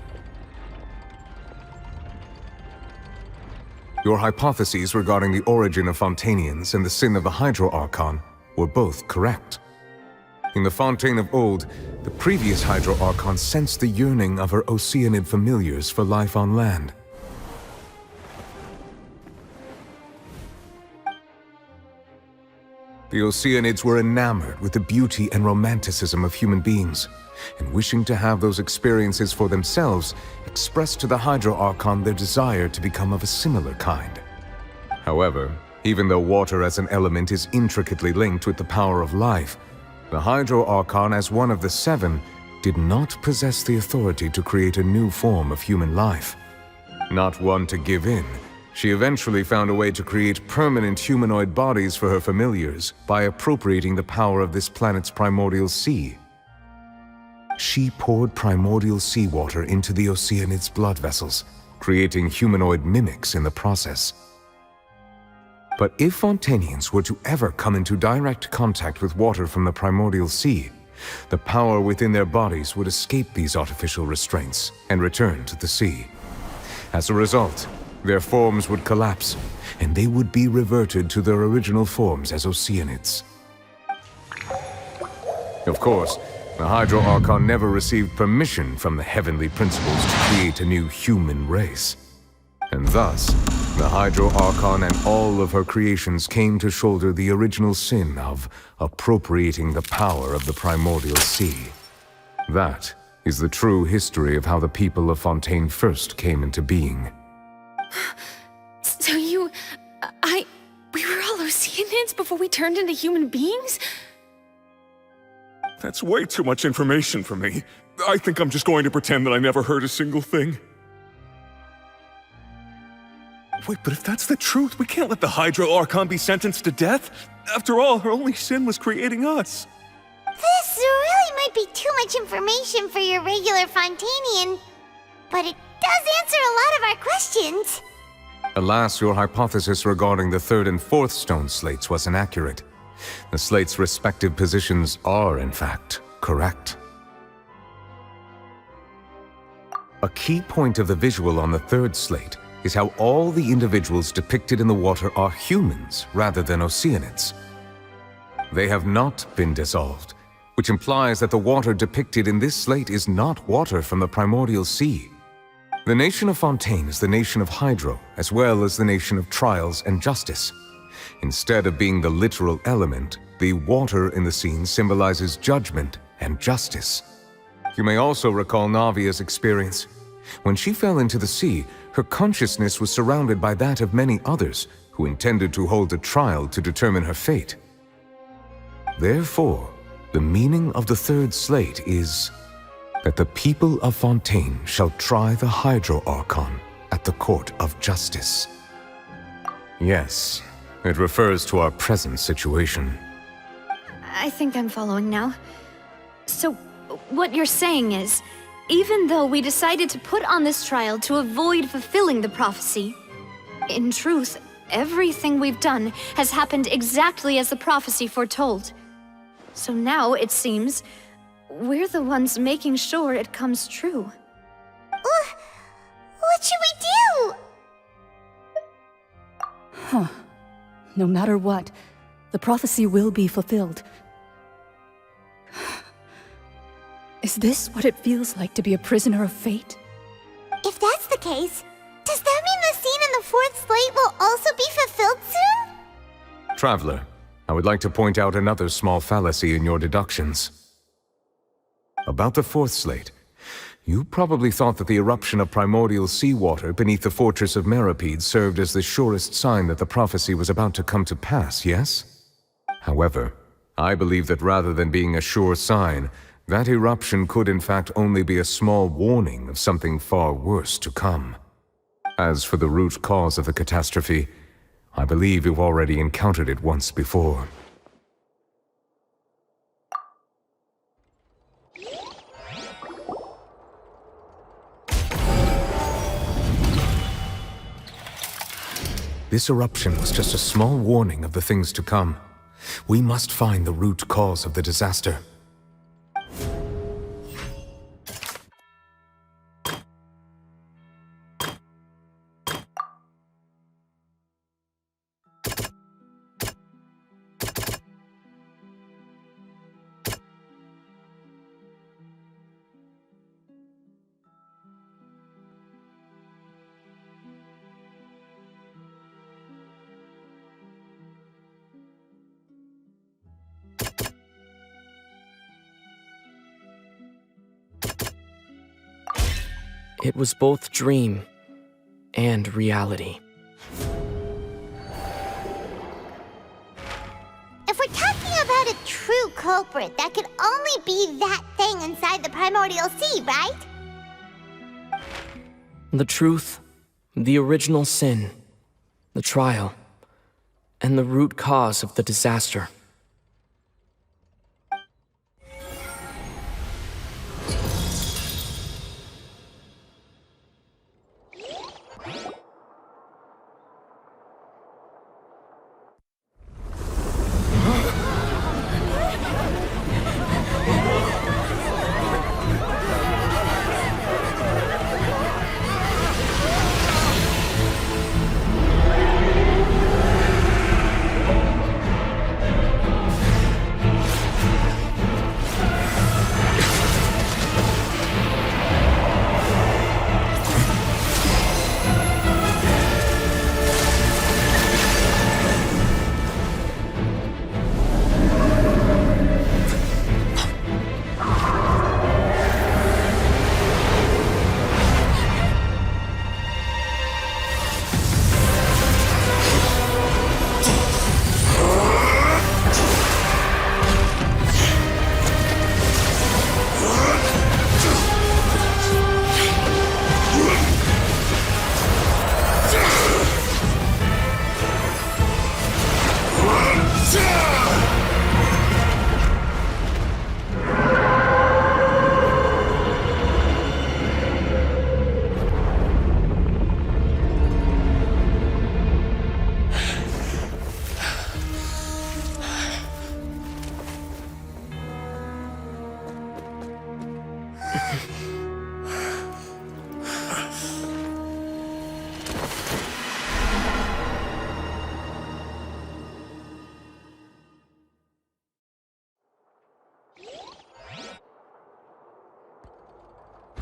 Your hypotheses regarding the origin of Fontainians and the sin of the Hydro Archon were both correct. In the Fontaine of old, the previous Hydro Archon sensed the yearning of her Oceanid familiars for life on land. The Oceanids were enamored with the beauty and romanticism of human beings, and wishing to have those experiences for themselves, expressed to the Hydro Archon their desire to become of a similar kind. However, even though water as an element is intricately linked with the power of life, the Hydro Archon, as one of the 7, did not possess the authority to create a new form of human life. Not one to give in, she eventually found a way to create permanent humanoid bodies for her familiars by appropriating the power of this planet's primordial sea. She poured primordial seawater into the Oceanids' blood vessels, creating humanoid mimics in the process. But if Fontainians were to ever come into direct contact with water from the primordial sea, the power within their bodies would escape these artificial restraints and return to the sea. As a result, their forms would collapse, and they would be reverted to their original forms as Oceanids. Of course, the Hydro Archon never received permission from the heavenly principles to create a new human race. And thus, the Hydro Archon and all of her creations came to shoulder the original sin of appropriating the power of the primordial sea. That is the true history of how the people of Fontaine first came into being. So we were all Oceanids before we turned into human beings? That's way too much information for me. I think I'm just going to pretend that I never heard a single thing. Wait, but if that's the truth, we can't let the Hydro Archon be sentenced to death. After all, her only sin was creating us. This really might be too much information for your regular Fontainian, but it does answer a lot of our questions. Alas, your hypothesis regarding the 3rd and 4th stone slates was inaccurate. The slates' respective positions are, in fact, correct. A key point of the visual on the 3rd slate is how all the individuals depicted in the water are humans rather than Oceanids. They have not been dissolved, which implies that the water depicted in this slate is not water from the primordial sea. The nation of Fontaine is the nation of Hydro, as well as the nation of trials and justice. Instead of being the literal element, the water in the scene symbolizes judgment and justice. You may also recall Navia's experience. When she fell into the sea, her consciousness was surrounded by that of many others who intended to hold a trial to determine her fate. Therefore, the meaning of the third slate is that the people of Fontaine shall try the Hydro Archon at the Court of Justice. Yes, it refers to our present situation. I think I'm following now. So, what you're saying is, even though we decided to put on this trial to avoid fulfilling the prophecy, in truth, everything we've done has happened exactly as the prophecy foretold. So now, it seems, we're the ones making sure it comes true. What should we do? Huh. No matter what, the prophecy will be fulfilled. Is this what it feels like to be a prisoner of fate? If that's the case, does that mean the scene in the fourth slate will also be fulfilled soon? Traveler, I would like to point out another small fallacy in your deductions. About the fourth slate, you probably thought that the eruption of primordial seawater beneath the fortress of Meripede served as the surest sign that the prophecy was about to come to pass, yes? However, I believe that rather than being a sure sign, that eruption could in fact only be a small warning of something far worse to come. As for the root cause of the catastrophe, I believe you've already encountered it once before. This eruption was just a small warning of the things to come. We must find the root cause of the disaster. It was both dream and reality. If we're talking about a true culprit, that could only be that thing inside the primordial sea, right? The truth, the original sin, the trial, and the root cause of the disaster.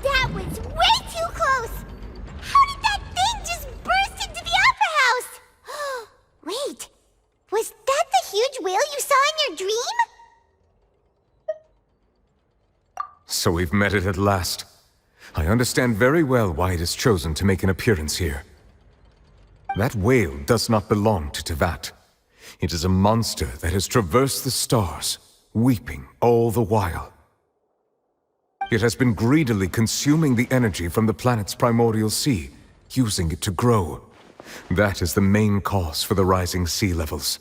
That was way too close! How did that thing just burst into the Opera House? Wait, was that the huge whale you saw in your dream? So we've met it at last. I understand very well why it has chosen to make an appearance here. That whale does not belong to Teyvat. It is a monster that has traversed the stars, weeping all the while. It has been greedily consuming the energy from the planet's primordial sea, using it to grow. That is the main cause for the rising sea levels.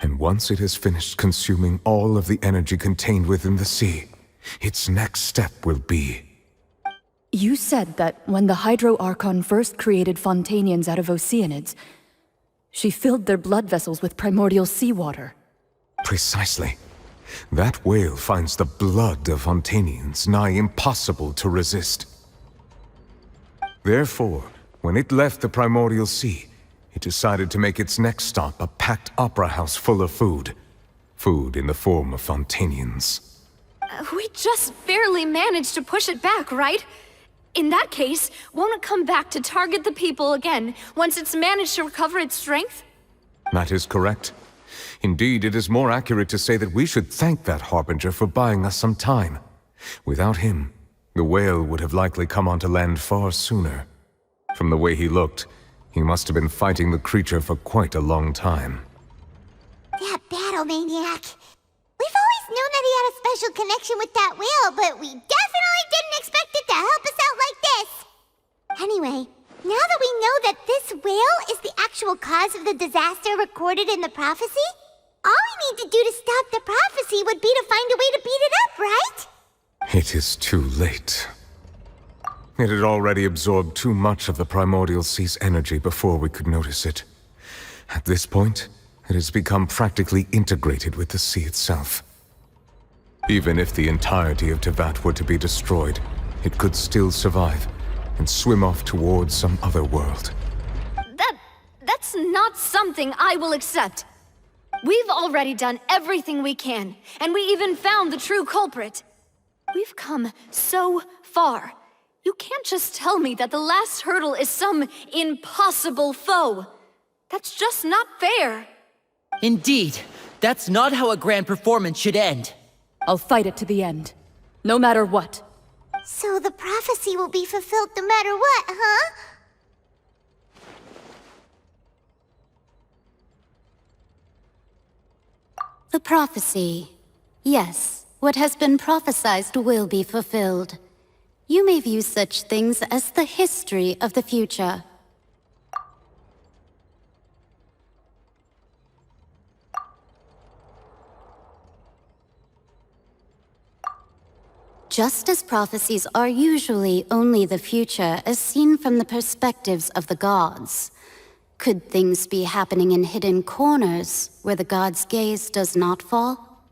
And once it has finished consuming all of the energy contained within the sea, its next step will be... You said that when the Hydro Archon first created Fontanians out of Oceanids, she filled their blood vessels with primordial seawater. Precisely. That whale finds the blood of Fontanians nigh impossible to resist. Therefore, when it left the primordial sea, it decided to make its next stop a packed opera house full of food. Food in the form of Fontanians. We just barely managed to push it back, right? In that case, won't it come back to target the people again once it's managed to recover its strength? That is correct. Indeed, it is more accurate to say that we should thank that Harbinger for buying us some time. Without him, the whale would have likely come onto land far sooner. From the way he looked, he must have been fighting the creature for quite a long time. That battle maniac. We've always known that he had a special connection with that whale, but we definitely didn't expect it to help us out like this. Anyway, now that we know that this whale is the actual cause of the disaster recorded in the prophecy, all we need to do to stop the prophecy would be to find a way to beat it up, right? It is too late. It had already absorbed too much of the primordial sea's energy before we could notice it. At this point, it has become practically integrated with the sea itself. Even if the entirety of Teyvat were to be destroyed, it could still survive and swim off towards some other world. That's not something I will accept. We've already done everything we can, and we even found the true culprit. We've come so far. You can't just tell me that the last hurdle is some impossible foe. That's just not fair. Indeed, that's not how a grand performance should end. I'll fight it to the end, no matter what. So the prophecy will be fulfilled no matter what, huh? The prophecy. Yes, what has been prophesied will be fulfilled. You may view such things as the history of the future. Just as prophecies are usually only the future as seen from the perspectives of the gods, could things be happening in hidden corners where the gods' gaze does not fall?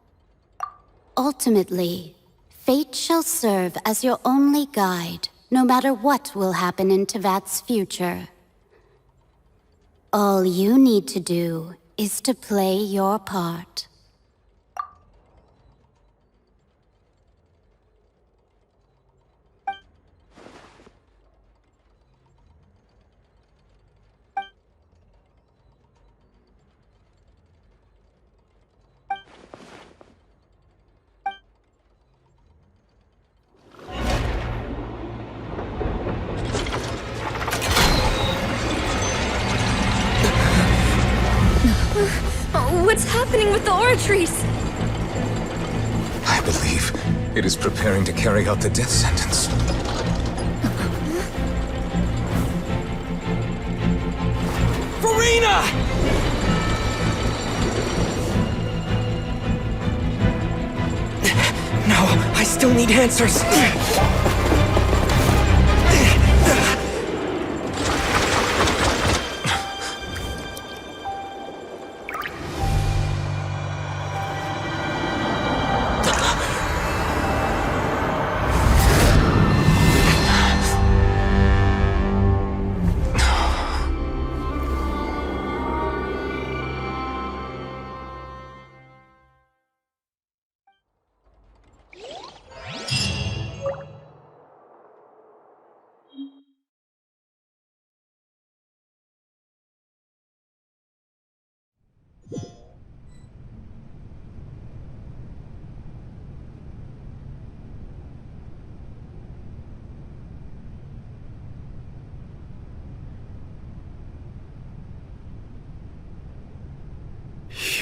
Ultimately, fate shall serve as your only guide, no matter what will happen in Teyvat's future. All you need to do is to play your part. What's happening with the oratories? I believe it is preparing to carry out the death sentence. Furina! No, I still need answers.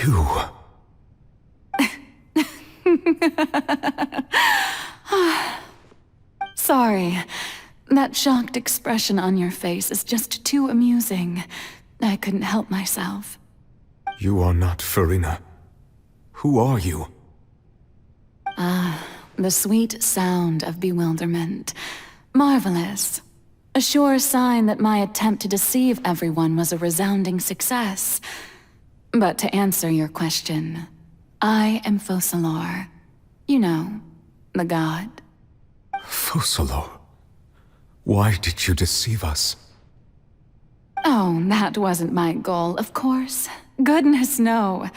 You... Sorry. That shocked expression on your face is just too amusing. I couldn't help myself. You are not Furina. Who are you? The sweet sound of bewilderment. Marvelous. A sure sign that my attempt to deceive everyone was a resounding success. But to answer your question, I am Focalors. You know, the god. Focalors? Why did you deceive us? Oh, that wasn't my goal, of course. Goodness, no.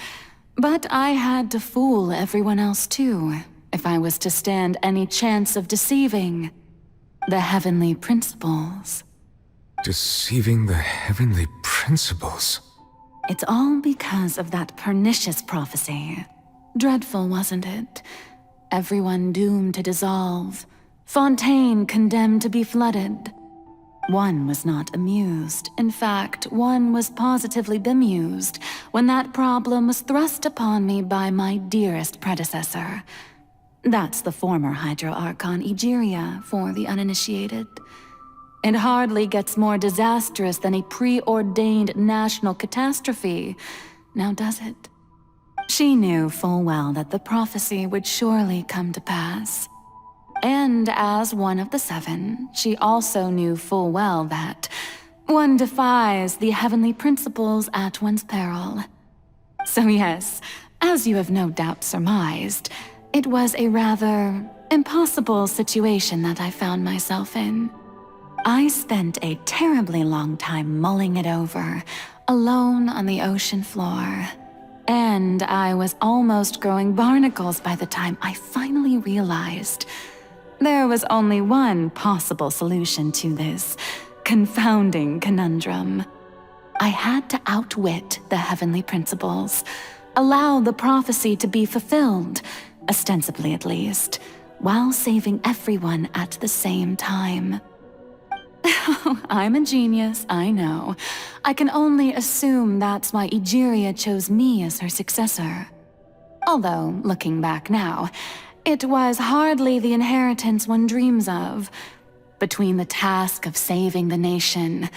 But I had to fool everyone else too, if I was to stand any chance of deceiving the heavenly principles. Deceiving the heavenly principles? It's all because of that pernicious prophecy. Dreadful, wasn't it? Everyone doomed to dissolve. Fontaine condemned to be flooded. One was not amused. In fact, one was positively bemused when that problem was thrust upon me by my dearest predecessor. That's the former Hydro Archon Egeria, for the uninitiated. It hardly gets more disastrous than a preordained national catastrophe, now does it? She knew full well that the prophecy would surely come to pass. And as one of the seven, she also knew full well that one defies the heavenly principles at one's peril. So yes, as you have no doubt surmised, it was a rather impossible situation that I found myself in. I spent a terribly long time mulling it over, alone on the ocean floor. And I was almost growing barnacles by the time I finally realized there was only one possible solution to this confounding conundrum. I had to outwit the heavenly principles, allow the prophecy to be fulfilled, ostensibly at least, while saving everyone at the same time. I'm a genius, I know. I can only assume that's why Egeria chose me as her successor. Although, looking back now, it was hardly the inheritance one dreams of. Between the task of saving the nation,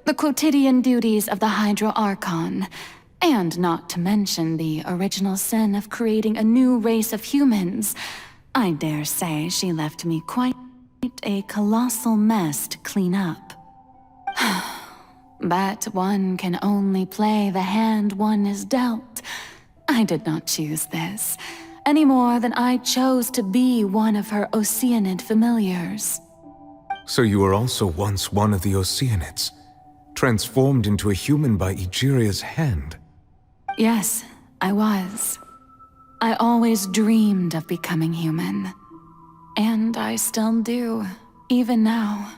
the quotidian duties of the Hydro Archon, and not to mention the original sin of creating a new race of humans, I dare say she left me quite a colossal mess to clean up. But one can only play the hand one is dealt. I did not choose this, any more than I chose to be one of her Oceanid familiars. So you were also once one of the Oceanids, transformed into a human by Egeria's hand? Yes, I was. I always dreamed of becoming human. And I still do, even now.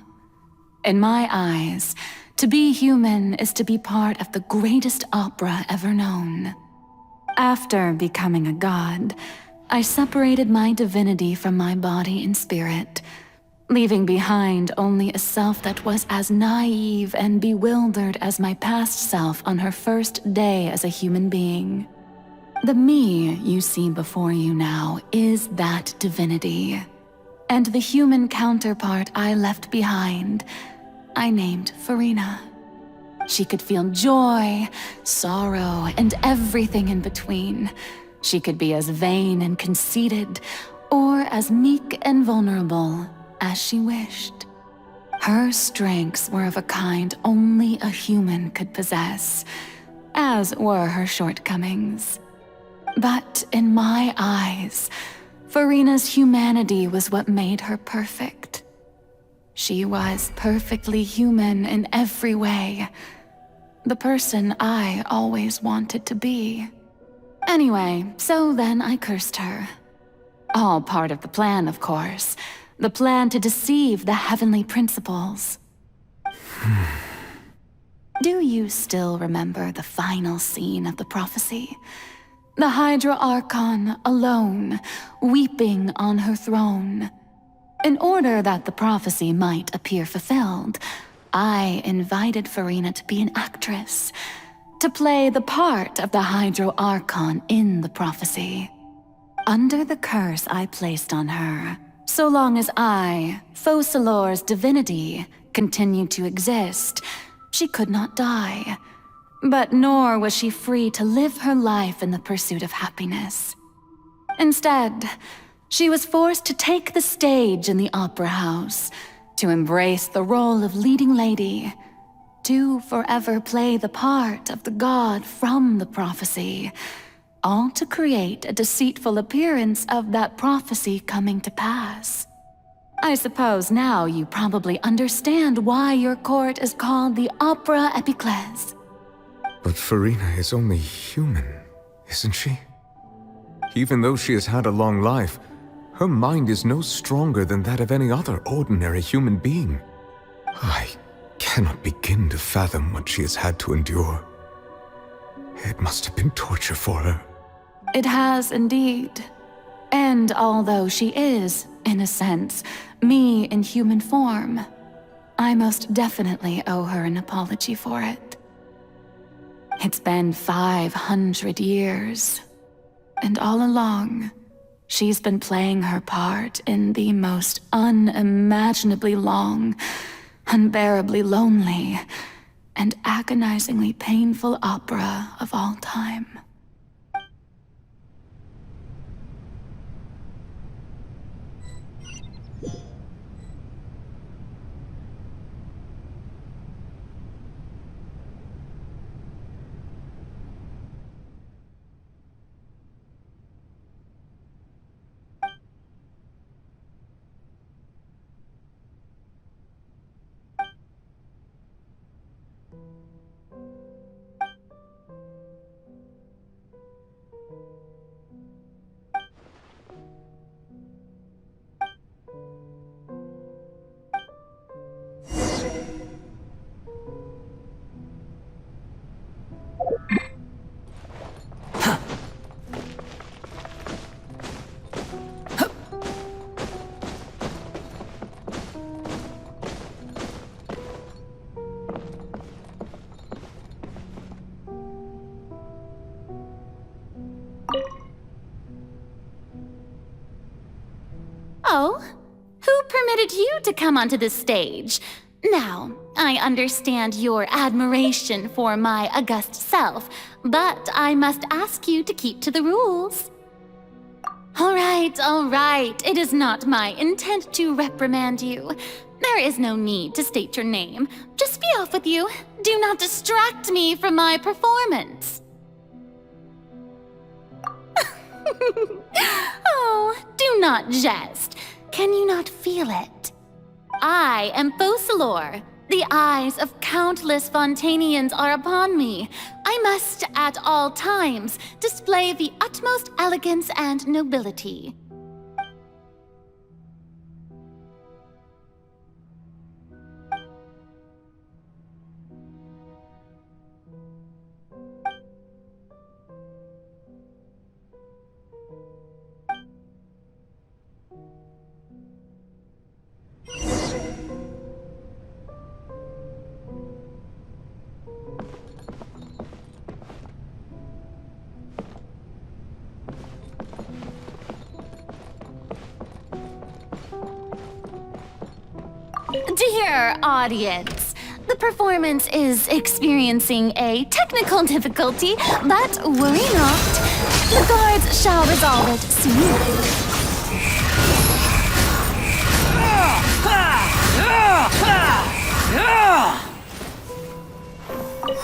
In my eyes, to be human is to be part of the greatest opera ever known. After becoming a god, I separated my divinity from my body and spirit, leaving behind only a self that was as naive and bewildered as my past self on her first day as a human being. The me you see before you now is that divinity. And the human counterpart I left behind, I named Furina. She could feel joy, sorrow, and everything in between. She could be as vain and conceited, or as meek and vulnerable as she wished. Her strengths were of a kind only a human could possess, as were her shortcomings. But in my eyes, Furina's humanity was what made her perfect. She was perfectly human in every way. The person I always wanted to be. Anyway, so then I cursed her. All part of the plan, of course. The plan to deceive the heavenly principles. Do you still remember the final scene of the prophecy? The Hydro Archon alone, weeping on her throne. In order that the prophecy might appear fulfilled, I invited Furina to be an actress, to play the part of the Hydro Archon in the prophecy. Under the curse I placed on her, so long as I, Focalors' divinity, continued to exist, she could not die. But nor was she free to live her life in the pursuit of happiness. Instead, she was forced to take the stage in the Opera House, to embrace the role of leading lady, to forever play the part of the god from the prophecy, all to create a deceitful appearance of that prophecy coming to pass. I suppose now you probably understand why your court is called the Opera Epiclese. But Furina is only human, isn't she? Even though she has had a long life, her mind is no stronger than that of any other ordinary human being. I cannot begin to fathom what she has had to endure. It must have been torture for her. It has indeed. And although she is, in a sense, me in human form, I most definitely owe her an apology for it. It's been 500 years, and all along, she's been playing her part in the most unimaginably long, unbearably lonely, and agonizingly painful opera of all time. Oh, who permitted you to come onto the stage? Now, I understand your admiration for my august self, but I must ask you to keep to the rules. All right. It is not my intent to reprimand you. There is no need to state your name. Just be off with you. Do not distract me from my performance. Oh, do not jest. Can you not feel it? I am Focalor. The eyes of countless Fontainians are upon me. I must, at all times, display the utmost elegance and nobility. Dear audience, the performance is experiencing a technical difficulty, but worry not. The guards shall resolve it soon.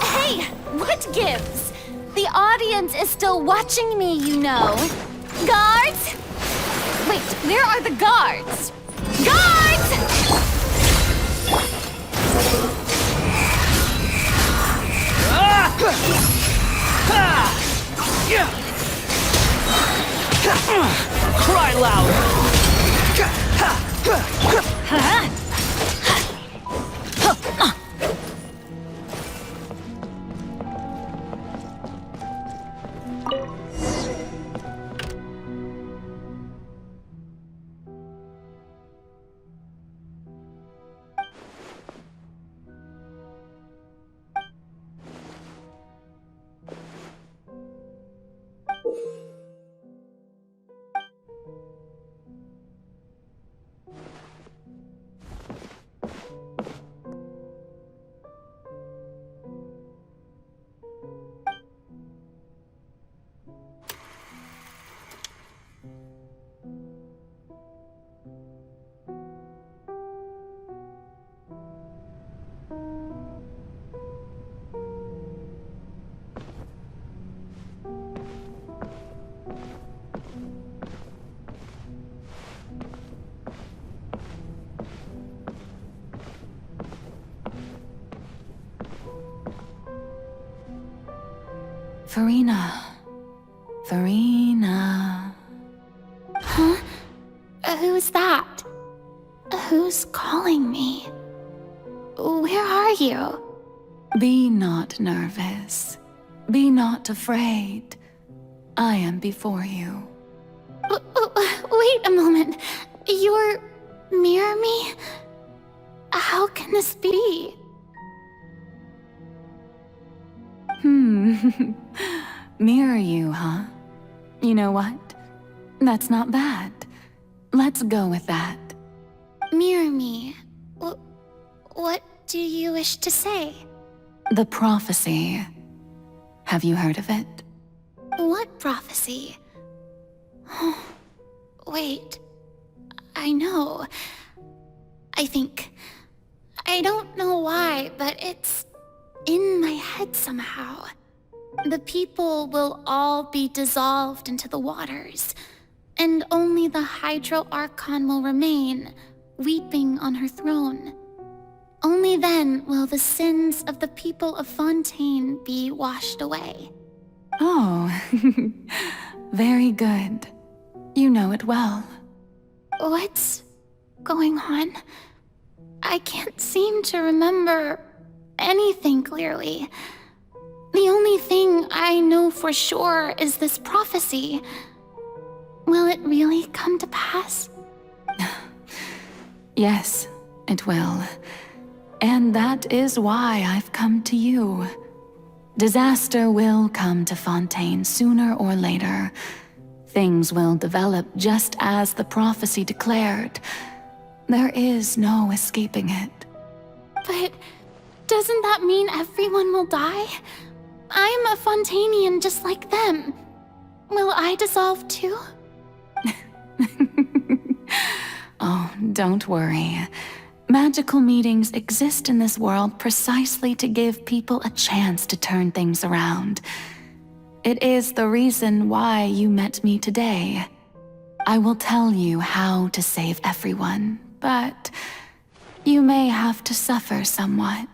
Hey, what gives? The audience is still watching me, you know. Guards? Wait, where are the guards? Guards! Cry loud! Furina. Furina. Huh? Who's that? Who's calling me? Where are you? Be not nervous. Be not afraid. I am before you. Wait a moment. You're near me? How can this be? Mirror you, huh? You know what? That's not bad. Let's go with that. Mirror me? What do you wish to say? The prophecy. Have you heard of it? What prophecy? Wait. I know. I don't know why, but it's in my head somehow. The people will all be dissolved into the waters, and only the Hydro Archon will remain, weeping on her throne. Only then will the sins of the people of Fontaine be washed away. Oh, very good. You know it well. What's going on? I can't seem to remember anything clearly. The only thing I know for sure is this prophecy. Will it really come to pass? Yes, it will. And that is why I've come to you. Disaster will come to Fontaine sooner or later. Things will develop just as the prophecy declared. There is no escaping it. But doesn't that mean everyone will die? I'm a Fontainian just like them. Will I dissolve too? Oh, don't worry. Magical meetings exist in this world precisely to give people a chance to turn things around. It is the reason why you met me today. I will tell you how to save everyone, but you may have to suffer somewhat.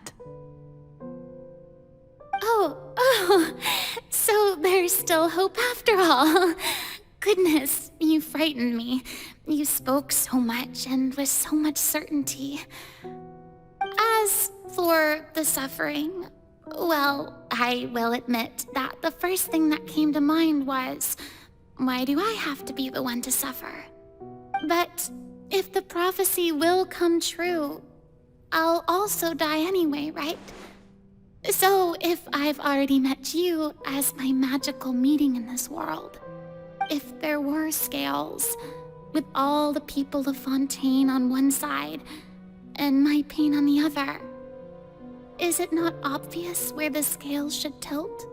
Oh, so there's still hope after all. Goodness, you frightened me. You spoke so much and with so much certainty. As for the suffering, well, I will admit that the first thing that came to mind was, why do I have to be the one to suffer? But if the prophecy will come true, I'll also die anyway, right? So if I've already met you as my magical meeting in this world, if there were scales, with all the people of Fontaine on one side, and my pain on the other, is it not obvious where the scales should tilt?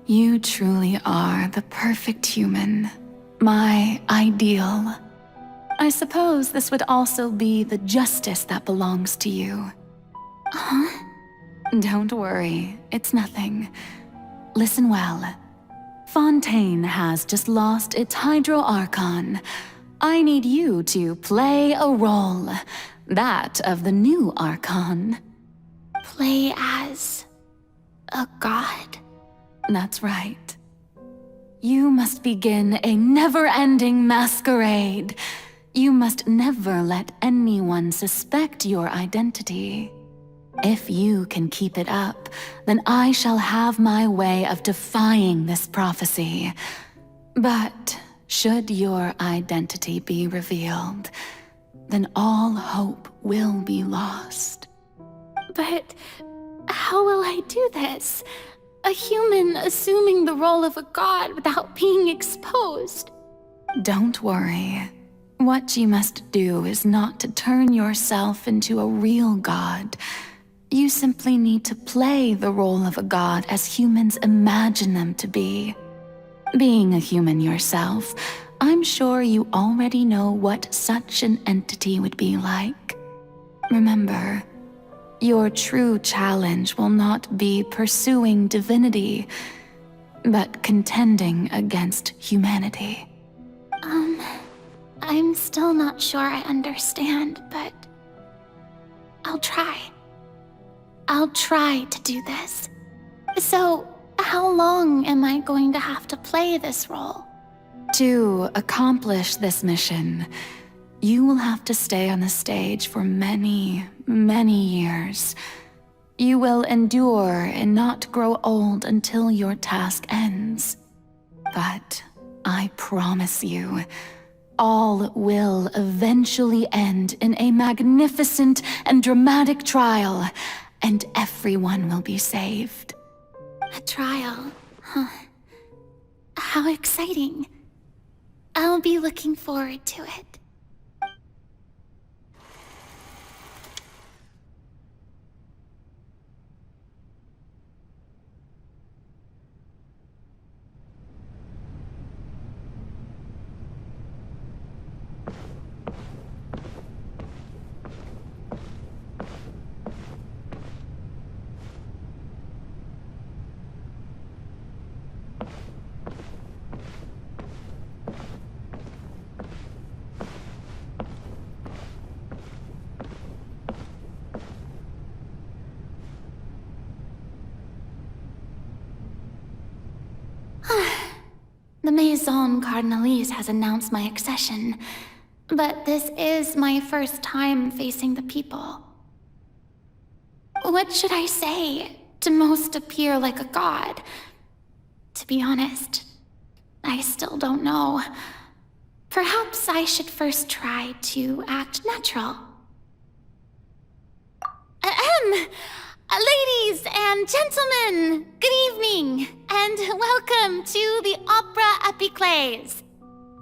You truly are the perfect human, my ideal. I suppose this would also be the justice that belongs to you. Huh? Don't worry, it's nothing. Listen well. Fontaine has just lost its Hydro Archon. I need you to play a role, that of the new Archon. Play as a god? That's right. You must begin a never-ending masquerade. You must never let anyone suspect your identity. If you can keep it up, then I shall have my way of defying this prophecy. But should your identity be revealed, then all hope will be lost. But how will I do this? A human assuming the role of a god without being exposed. Don't worry. What you must do is not to turn yourself into a real god. You simply need to play the role of a god as humans imagine them to be. Being a human yourself, I'm sure you already know what such an entity would be like. Remember, your true challenge will not be pursuing divinity, but contending against humanity. I'm still not sure I understand, but I'll try. I'll try to do this. So, how long am I going to have to play this role? To accomplish this mission, you will have to stay on the stage for many, many years. You will endure and not grow old until your task ends. But I promise you, all will eventually end in a magnificent and dramatic trial, and everyone will be saved. A trial, huh? How exciting. I'll be looking forward to it. The Maison Cardinalise has announced my accession, but this is my first time facing the people. What should I say to most appear like a god? To be honest, I still don't know. Perhaps I should first try to act natural. Ladies and gentlemen, good evening, and welcome to the Opera Epiclese.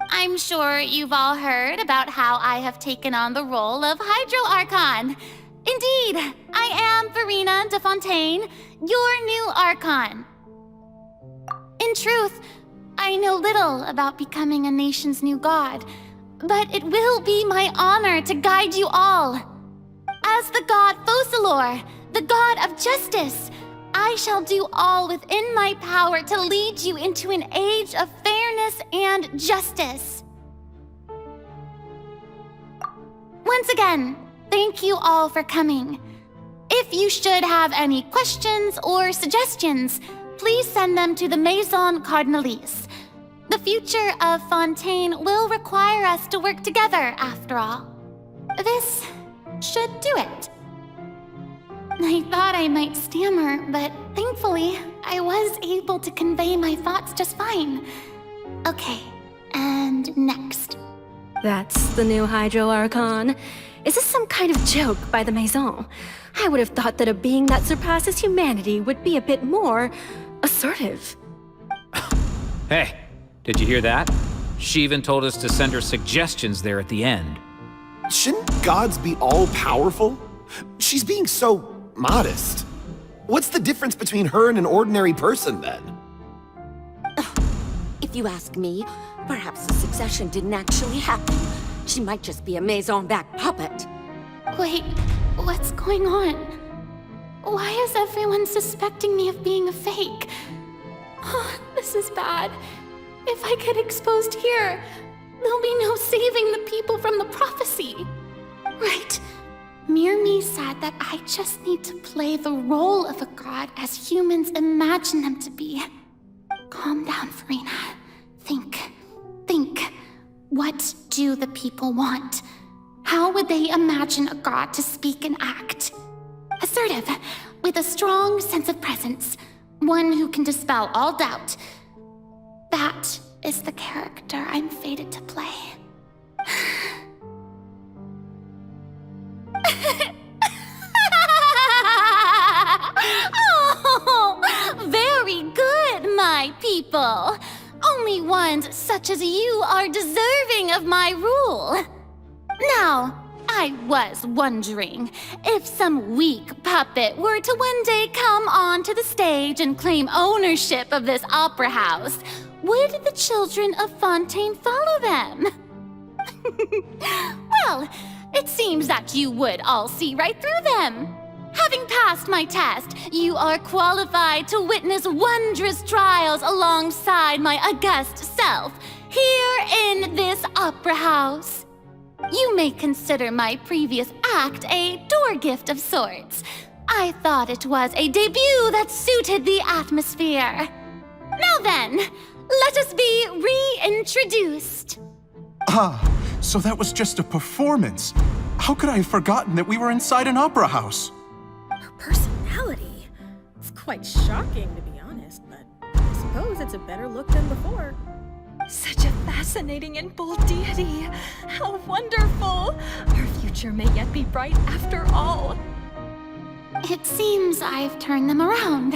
I'm sure you've all heard about how I have taken on the role of Hydro Archon. Indeed, I am Furina de Fontaine, your new Archon. In truth, I know little about becoming a nation's new god, but it will be my honor to guide you all. As the god Focalors, the god of justice, I shall do all within my power to lead you into an age of fairness and justice. Once again, thank you all for coming. If you should have any questions or suggestions, please send them to the Maison Cardinalise. The future of Fontaine will require us to work together, after all. This should do it. I thought I might stammer, but thankfully, I was able to convey my thoughts just fine. Okay, and next. That's the new Hydro Archon. Is this some kind of joke by the Maison? I would have thought that a being that surpasses humanity would be a bit more assertive. Hey, did you hear that? She even told us to send her suggestions there at the end. Shouldn't gods be all-powerful? She's being so modest. What's the difference between her and an ordinary person, then? If you ask me, perhaps the succession didn't actually happen. She might just be a Maison back puppet. Wait, what's going on? Why is everyone suspecting me of being a fake? Oh, this is bad. If I get exposed here, there'll be no saving the people from the prophecy. Right. Mirmi said that I just need to play the role of a god as humans imagine them to be. Calm down, Furina. Think. What do the people want? How would they imagine a god to speak and act? Assertive, with a strong sense of presence. One who can dispel all doubt. That is the character I'm fated to play. Oh, very good, my people. Only ones such as you are deserving of my rule. Now, I was wondering if some weak puppet were to one day come onto the stage and claim ownership of this opera house, would the children of Fontaine follow them? Well, it seems that you would all see right through them. Having passed my test, you are qualified to witness wondrous trials alongside my august self, here in this opera house. You may consider my previous act a door gift of sorts, I thought it was a debut that suited the atmosphere. Now then, let us be reintroduced. Ah, so that was just a performance. How could I have forgotten that we were inside an opera house? Her personality. It's quite shocking, to be honest, but I suppose it's a better look than before. Such a fascinating and bold deity. How wonderful! Our future may yet be bright after all. It seems I've turned them around.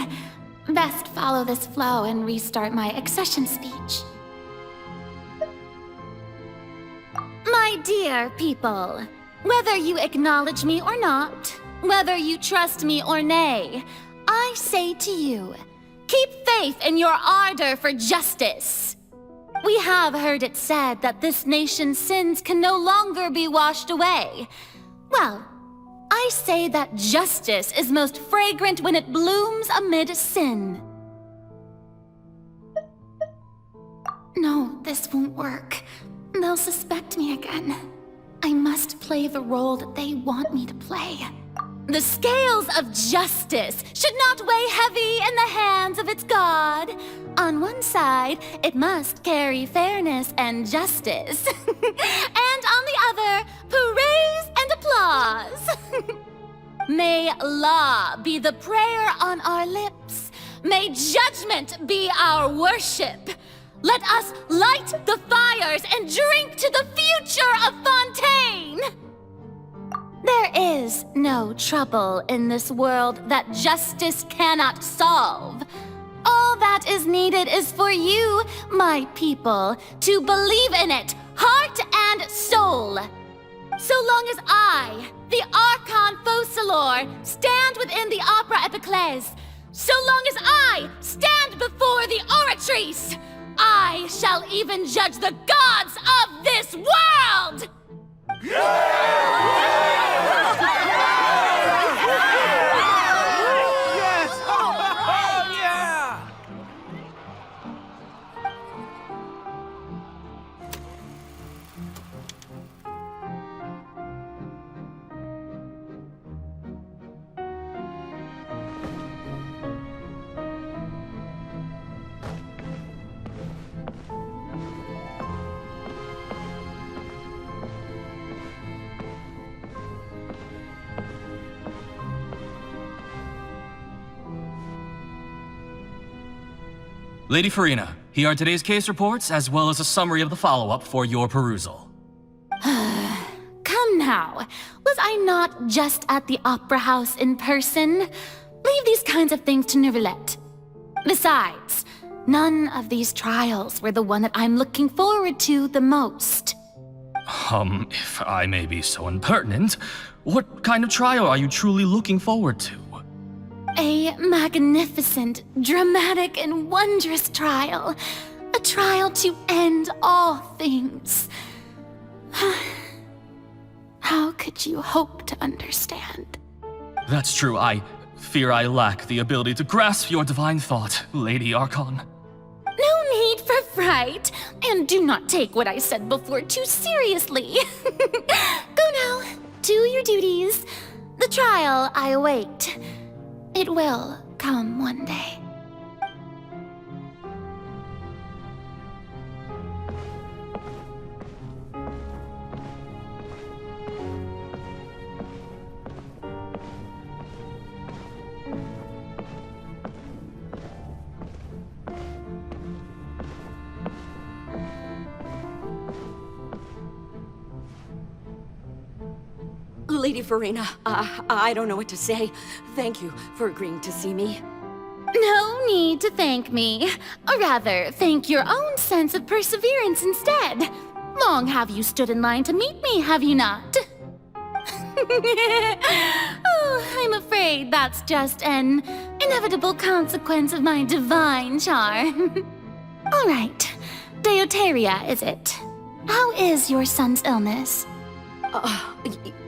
Best follow this flow and restart my accession speech. My dear people, whether you acknowledge me or not, whether you trust me or nay, I say to you, keep faith in your ardor for justice. We have heard it said that this nation's sins can no longer be washed away. Well, I say that justice is most fragrant when it blooms amid sin. No, this won't work. They'll suspect me again. I must play the role that they want me to play. The scales of justice should not weigh heavy in the hands of its god. On one side, it must carry fairness and justice. And on the other, praise and applause. May law be the prayer on our lips. May judgment be our worship. Let us light the fires and drink to the future of Fontaine! There is no trouble in this world that justice cannot solve. All that is needed is for you, my people, to believe in it, heart and soul. So long as I, the Archon Focalors, stand within the Opera Epiclese, so long as I stand before the Oratrice, I shall even judge the gods of this world! Lady Furina, here are today's case reports, as well as a summary of the follow-up for your perusal. Come now, was I not just at the Opera House in person? Leave these kinds of things to Neuvillette. Besides, none of these trials were the one that I'm looking forward to the most. If I may be so impertinent, what kind of trial are you truly looking forward to? A magnificent, dramatic, and wondrous trial. A trial to end all things. How could you hope to understand? That's true. I fear I lack the ability to grasp your divine thought, Lady Archon. No need for fright, and do not take what I said before too seriously. Go now, do your duties. The trial I await. It will come one day. Lady Furina, I don't know what to say. Thank you for agreeing to see me. No need to thank me. Or rather, thank your own sense of perseverance instead. Long have you stood in line to meet me, have you not? Oh, I'm afraid that's just an inevitable consequence of my divine charm. All right, Deoteria, is it? How is your son's illness?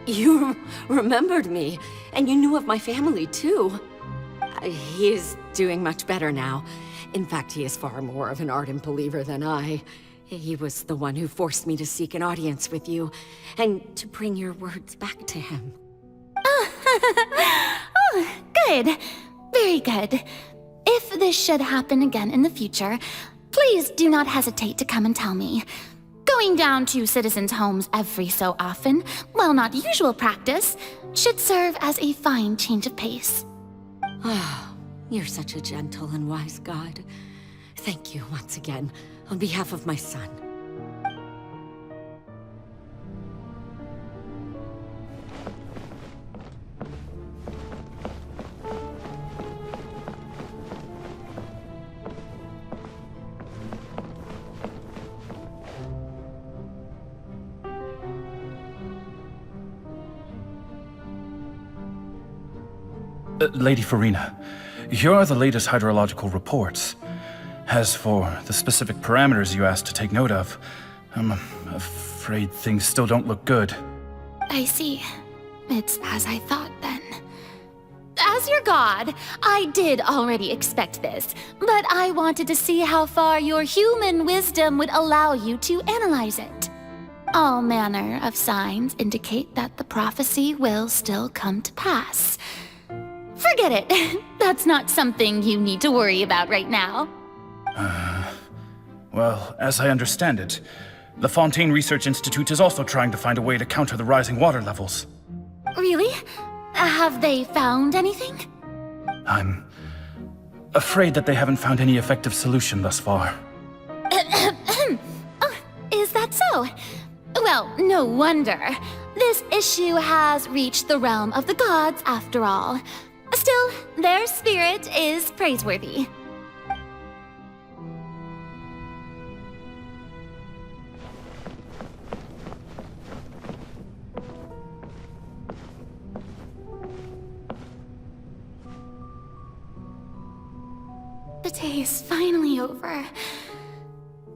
You remembered me, and you knew of my family, too. He is doing much better now. In fact, he is far more of an ardent believer than I. He was the one who forced me to seek an audience with you, and to bring your words back to him. Oh, Good. Very good. If this should happen again in the future, please do not hesitate to come and tell me. Going down to citizens' homes every so often, while not usual practice, should serve as a fine change of pace. Ah, you're such a gentle and wise god. Thank you once again, on behalf of my son. Lady Furina, here are the latest hydrological reports. As for the specific parameters you asked to take note of, I'm afraid things still don't look good. I see. It's as I thought then. As your god, I did already expect this, but I wanted to see how far your human wisdom would allow you to analyze it. All manner of signs indicate that the prophecy will still come to pass. Forget it. That's not something you need to worry about right now. Well, as I understand it, the Fontaine Research Institute is also trying to find a way to counter the rising water levels. Really? Have they found anything? I'm afraid that they haven't found any effective solution thus far. Oh, is that so? Well, no wonder. This issue has reached the realm of the gods after all. Still, their spirit is praiseworthy. The day is finally over.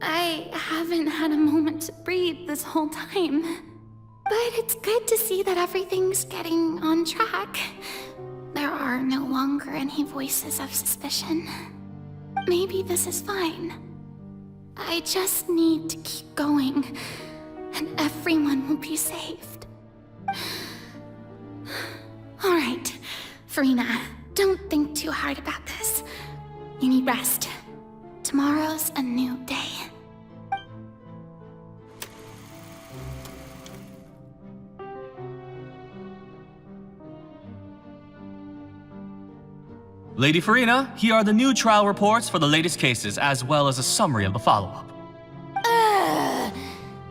I haven't had a moment to breathe this whole time. But it's good to see that everything's getting on track. There are no longer any voices of suspicion. Maybe this is fine. I just need to keep going, and everyone will be saved. All right, Furina, don't think too hard about this. You need rest. Tomorrow's a new day. Lady Furina, here are the new trial reports for the latest cases, as well as a summary of the follow-up.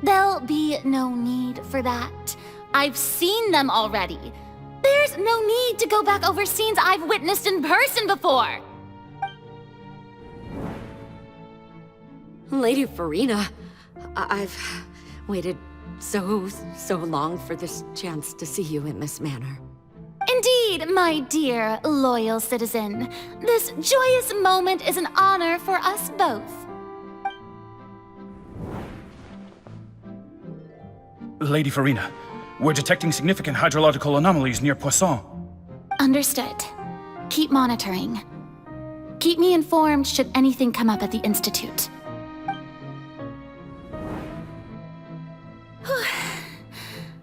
There'll be no need for that. I've seen them already. There's no need to go back over scenes I've witnessed in person before. Lady Furina, I've waited so long for this chance to see you in this manner. Indeed, my dear, loyal citizen. This joyous moment is an honor for us both. Lady Furina, we're detecting significant hydrological anomalies near Poisson. Understood. Keep monitoring. Keep me informed should anything come up at the Institute.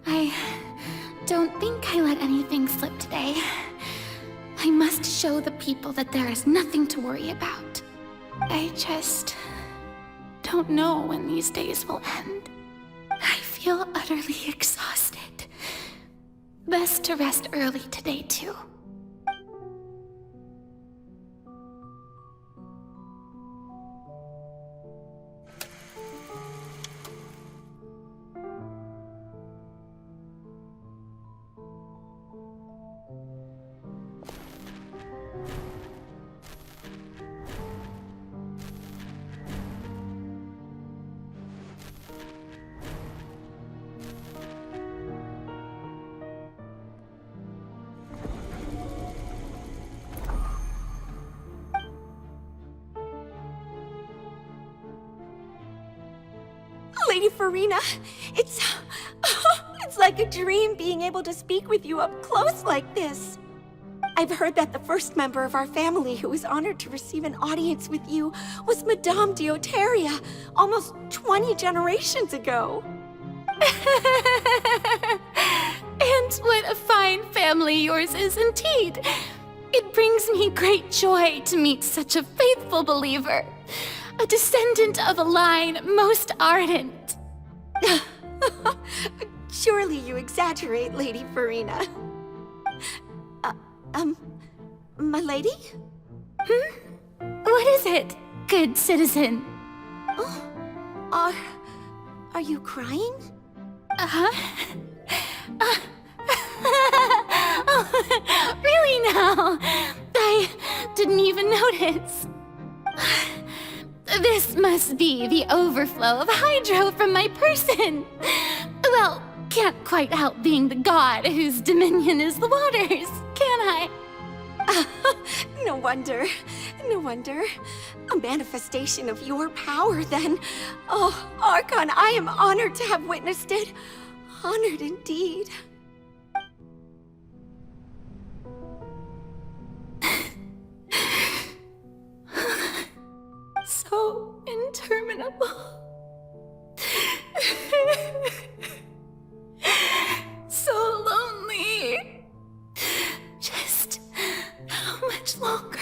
I don't think I let anything slip today. I must show the people that there is nothing to worry about. I just don't know when these days will end. I feel utterly exhausted. Best to rest early today, too. Lady Furina, it's like a dream being able to speak with you up close like this. I've heard that the first member of our family who was honored to receive an audience with you was Madame Dioteria, almost 20 generations ago. And what a fine family yours is indeed. It brings me great joy to meet such a faithful believer, a descendant of a line most ardent. Surely you exaggerate, Lady Furina. My lady? What is it, good citizen? Oh, are you crying? Really now? I didn't even notice. This must be the overflow of hydro from my person. Well, can't quite help being the god whose dominion is the waters, can I? No wonder. No wonder. A manifestation of your power, then. Oh, Archon, I am honored to have witnessed it. Honored indeed. So interminable. So lonely. Just how much longer?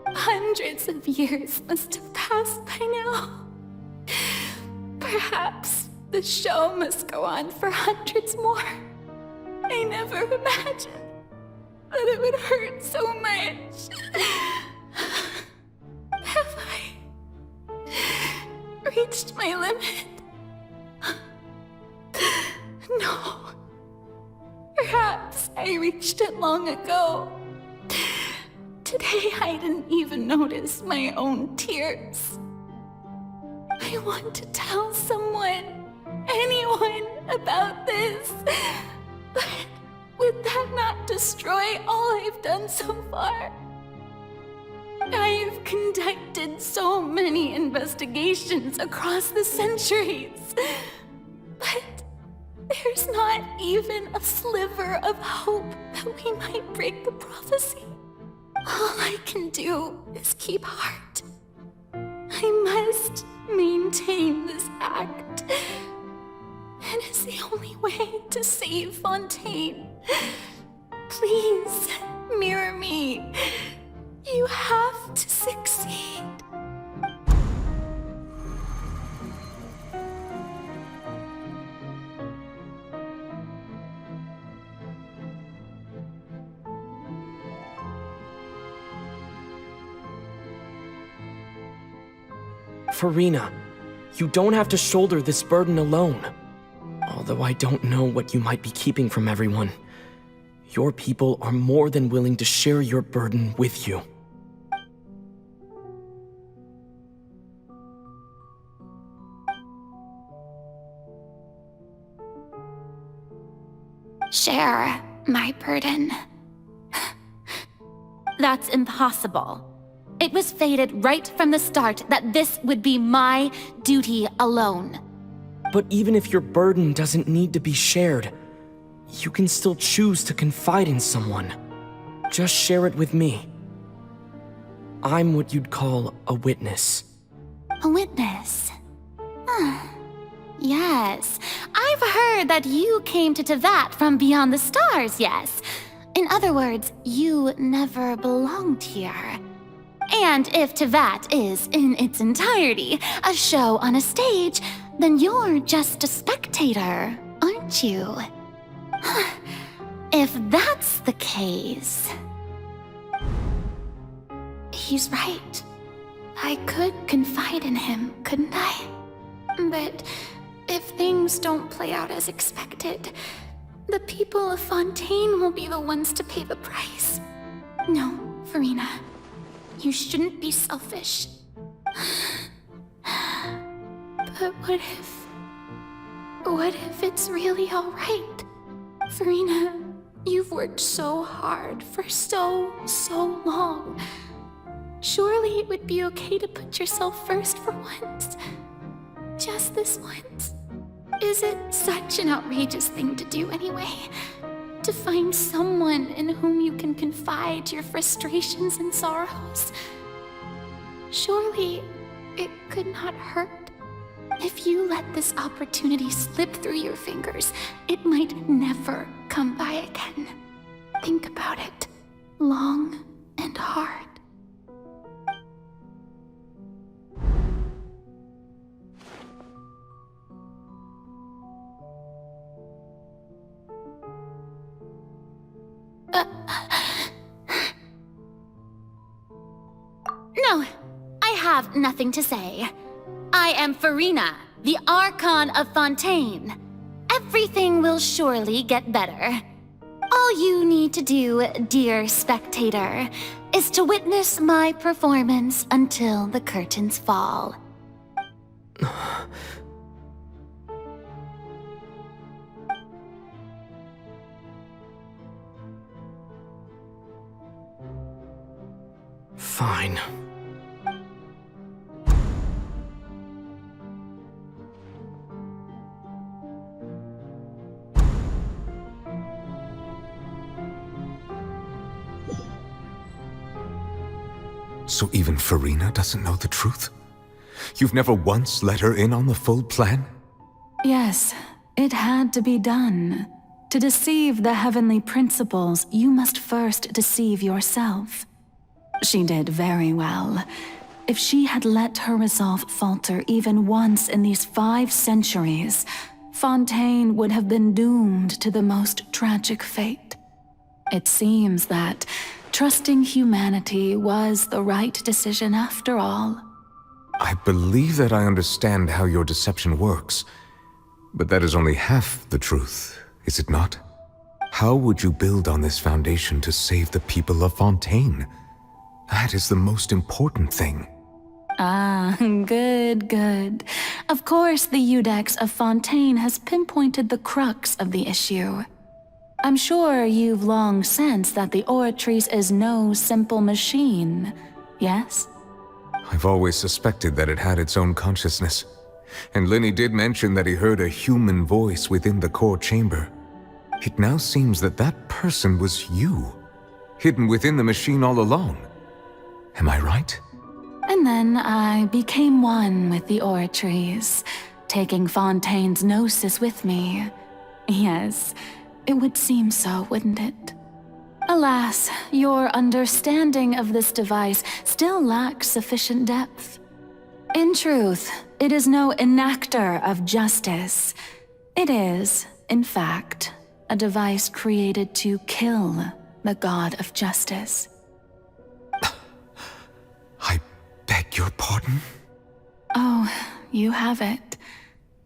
Hundreds of years must have passed by now. Perhaps the show must go on for hundreds more. I never imagined that it would hurt so much. Have I reached my limit? No. Perhaps I reached it long ago. Today I didn't even notice my own tears. I want to tell someone, anyone, about this. But would that not destroy all I've done so far? I've conducted so many investigations across the centuries, but there's not even a sliver of hope that we might break the prophecy. All I can do is keep heart. I must maintain this act. It is the only way to save Fontaine. Please, mirror me. You have to succeed. Furina, you don't have to shoulder this burden alone. Although I don't know what you might be keeping from everyone, your people are more than willing to share your burden with you. Share my burden. That's impossible. It was fated right from the start that this would be my duty alone. But even if your burden doesn't need to be shared, you can still choose to confide in someone. Just share it with me. I'm what you'd call a witness. A witness? Yes. I've heard that you came to Tevat from beyond the stars, yes. In other words, you never belonged here. And if Tevat is, in its entirety, a show on a stage, then you're just a spectator, aren't you? If that's the case... He's right. I could confide in him, couldn't I? But if things don't play out as expected, the people of Fontaine will be the ones to pay the price. No, Furina. You shouldn't be selfish. But what if it's really all right? Furina, you've worked so hard for so long. Surely it would be okay to put yourself first for once. Just this once. Is it such an outrageous thing to do anyway? To find someone in whom you can confide your frustrations and sorrows? Surely it could not hurt. If you let this opportunity slip through your fingers, it might never come by again. Think about it. long and hard. No, I have nothing to say. I am Furina, the Archon of Fontaine. Everything will surely get better. All you need to do, dear spectator, is to witness my performance until the curtains fall. Fine. So even Furina doesn't know the truth? You've never once let her in on the full plan? Yes, it had to be done. To deceive the heavenly principles, you must first deceive yourself. She did very well. If she had let her resolve falter even once in these 5 centuries, Fontaine would have been doomed to the most tragic fate. It seems that trusting humanity was the right decision after all. I believe that I understand how your deception works, but that is only half the truth, is it not? How would you build on this foundation to save the people of Fontaine? That is the most important thing. Ah, good. Of course, the Iudex of Fontaine has pinpointed the crux of the issue. I'm sure you've long sensed that the Oratrice is no simple machine, yes? I've always suspected that it had its own consciousness. And Lenny did mention that he heard a human voice within the core chamber. It now seems that that person was you, hidden within the machine all along. Am I right? And then I became one with the Oratrice, taking Fontaine's gnosis with me. Yes, it would seem so, wouldn't it? Alas, your understanding of this device still lacks sufficient depth. In truth, it is no enactor of justice. It is, in fact, a device created to kill the god of justice. I beg your pardon? Oh, you have it.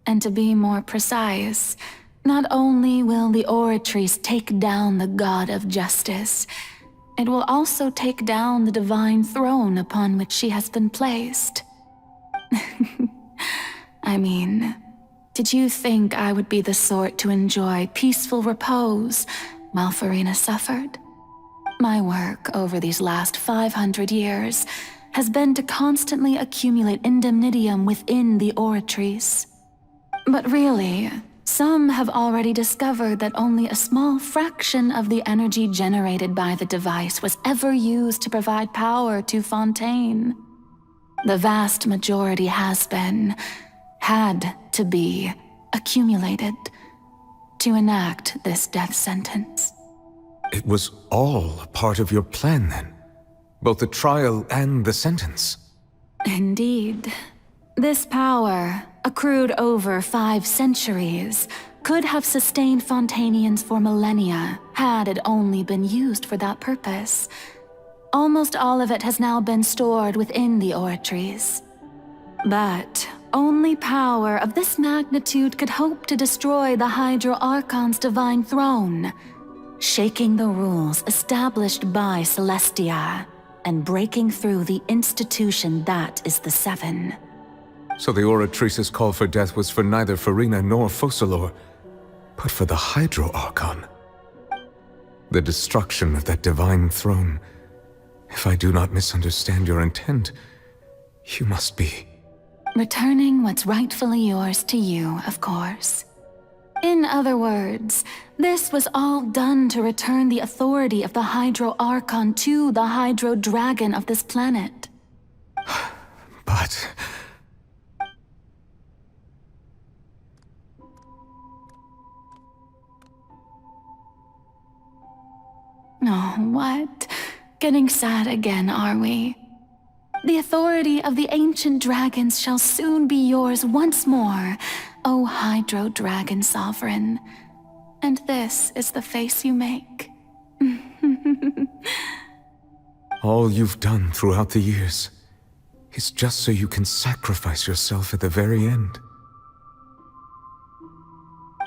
And to be more precise, not only will the Oratrice take down the god of justice, it will also take down the divine throne upon which she has been placed. I mean, did you think I would be the sort to enjoy peaceful repose while Furina suffered? My work over these last 500 years has been to constantly accumulate indemnitium within the Oratrice. But really, some have already discovered that only a small fraction of the energy generated by the device was ever used to provide power to Fontaine. The vast majority had to be, accumulated to enact this death sentence. It was all part of your plan then? Both the trial and the sentence? Indeed. This power, accrued over 5 centuries, could have sustained Fontainians for millennia had it only been used for that purpose. Almost all of it has now been stored within the Oratrice. But only power of this magnitude could hope to destroy the Hydro Archon's divine throne, shaking the rules established by Celestia and breaking through the institution that is the Seven. So the Oratrice's call for death was for neither Furina nor Focalors, but for the Hydro Archon. The destruction of that divine throne. If I do not misunderstand your intent, you must be... returning what's rightfully yours to you, of course. In other words, this was all done to return the authority of the Hydro Archon to the Hydro Dragon of this planet. But... Oh, what? Getting sad again, are we? The authority of the ancient dragons shall soon be yours once more, O Hydro Dragon Sovereign. And this is the face you make. All you've done throughout the years is just so you can sacrifice yourself at the very end.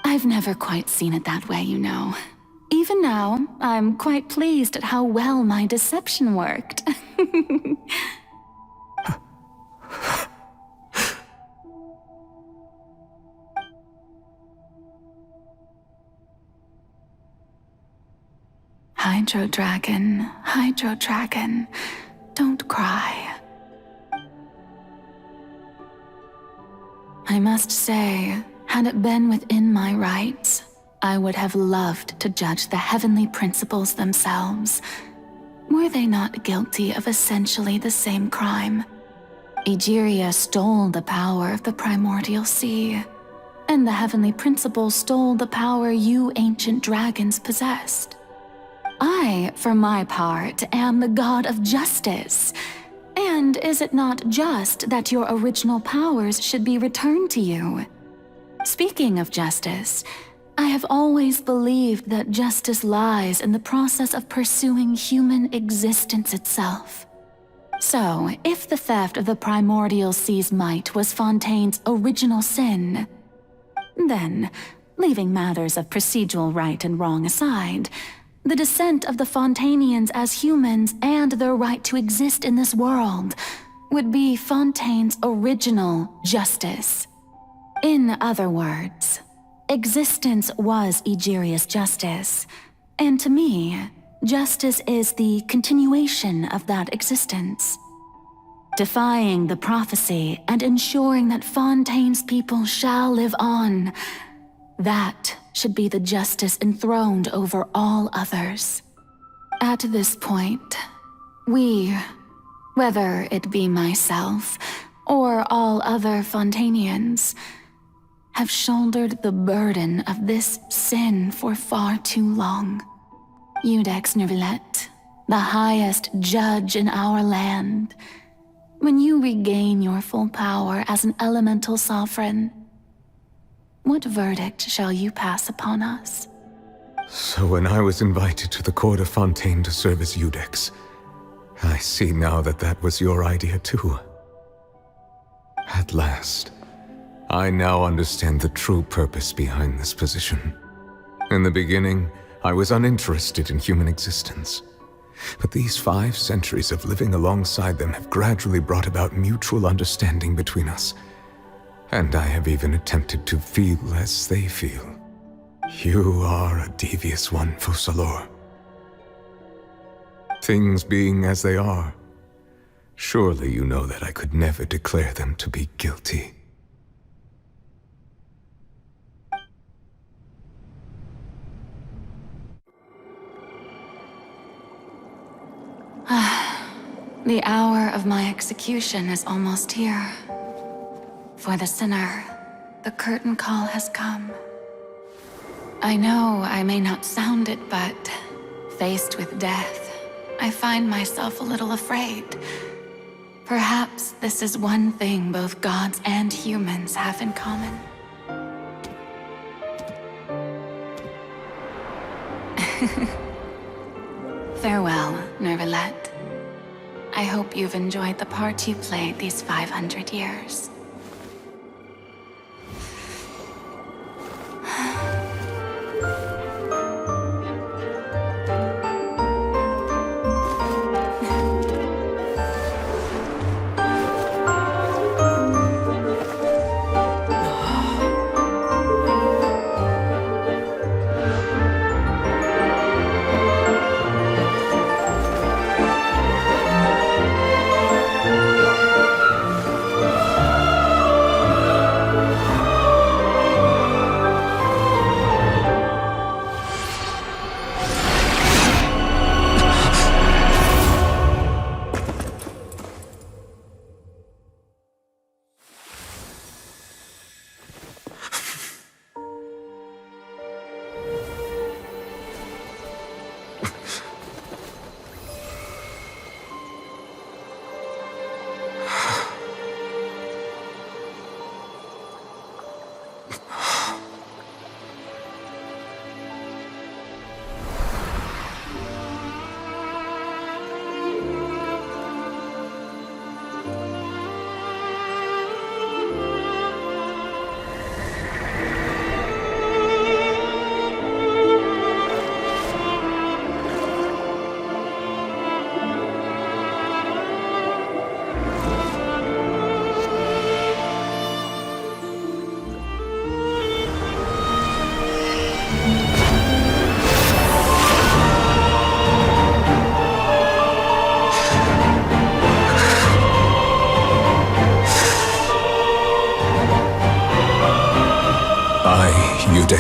I've never quite seen it that way, you know. Even now, I'm quite pleased at how well my deception worked. Hydro Dragon, don't cry. I must say, had it been within my rights, I would have loved to judge the heavenly principles themselves. Were they not guilty of essentially the same crime? Egeria stole the power of the primordial sea, and the heavenly principles stole the power you ancient dragons possessed. I, for my part, am the god of justice. And is it not just that your original powers should be returned to you? Speaking of justice, I have always believed that justice lies in the process of pursuing human existence itself. So, if the theft of the primordial sea's might was Fontaine's original sin, then, leaving matters of procedural right and wrong aside, the descent of the Fontainians as humans and their right to exist in this world would be Fontaine's original justice. In other words, existence was Egeria's justice, and to me, justice is the continuation of that existence. Defying the prophecy and ensuring that Fontaine's people shall live on, that should be the justice enthroned over all others. At this point, we, whether it be myself or all other Fontainians, have shouldered the burden of this sin for far too long. Monsieur Neuvillette, the highest judge in our land, when you regain your full power as an elemental sovereign, what verdict shall you pass upon us? So when I was invited to the court of Fontaine to serve as Iudex, I see now that that was your idea too. At last, I now understand the true purpose behind this position. In the beginning, I was uninterested in human existence. But these 5 centuries of living alongside them have gradually brought about mutual understanding between us. And I have even attempted to feel as they feel. You are a devious one, Focalors. Things being as they are, surely you know that I could never declare them to be guilty. The hour of my execution is almost here. For the sinner, the curtain call has come. I know I may not sound it, but faced with death, I find myself a little afraid. Perhaps this is one thing both gods and humans have in common. Farewell, Neuvillette. I hope you've enjoyed the part you played these 500 years.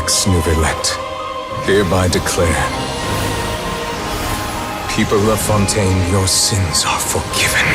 Monsieur Neuvillette, hereby declare, people of Fontaine, your sins are forgiven.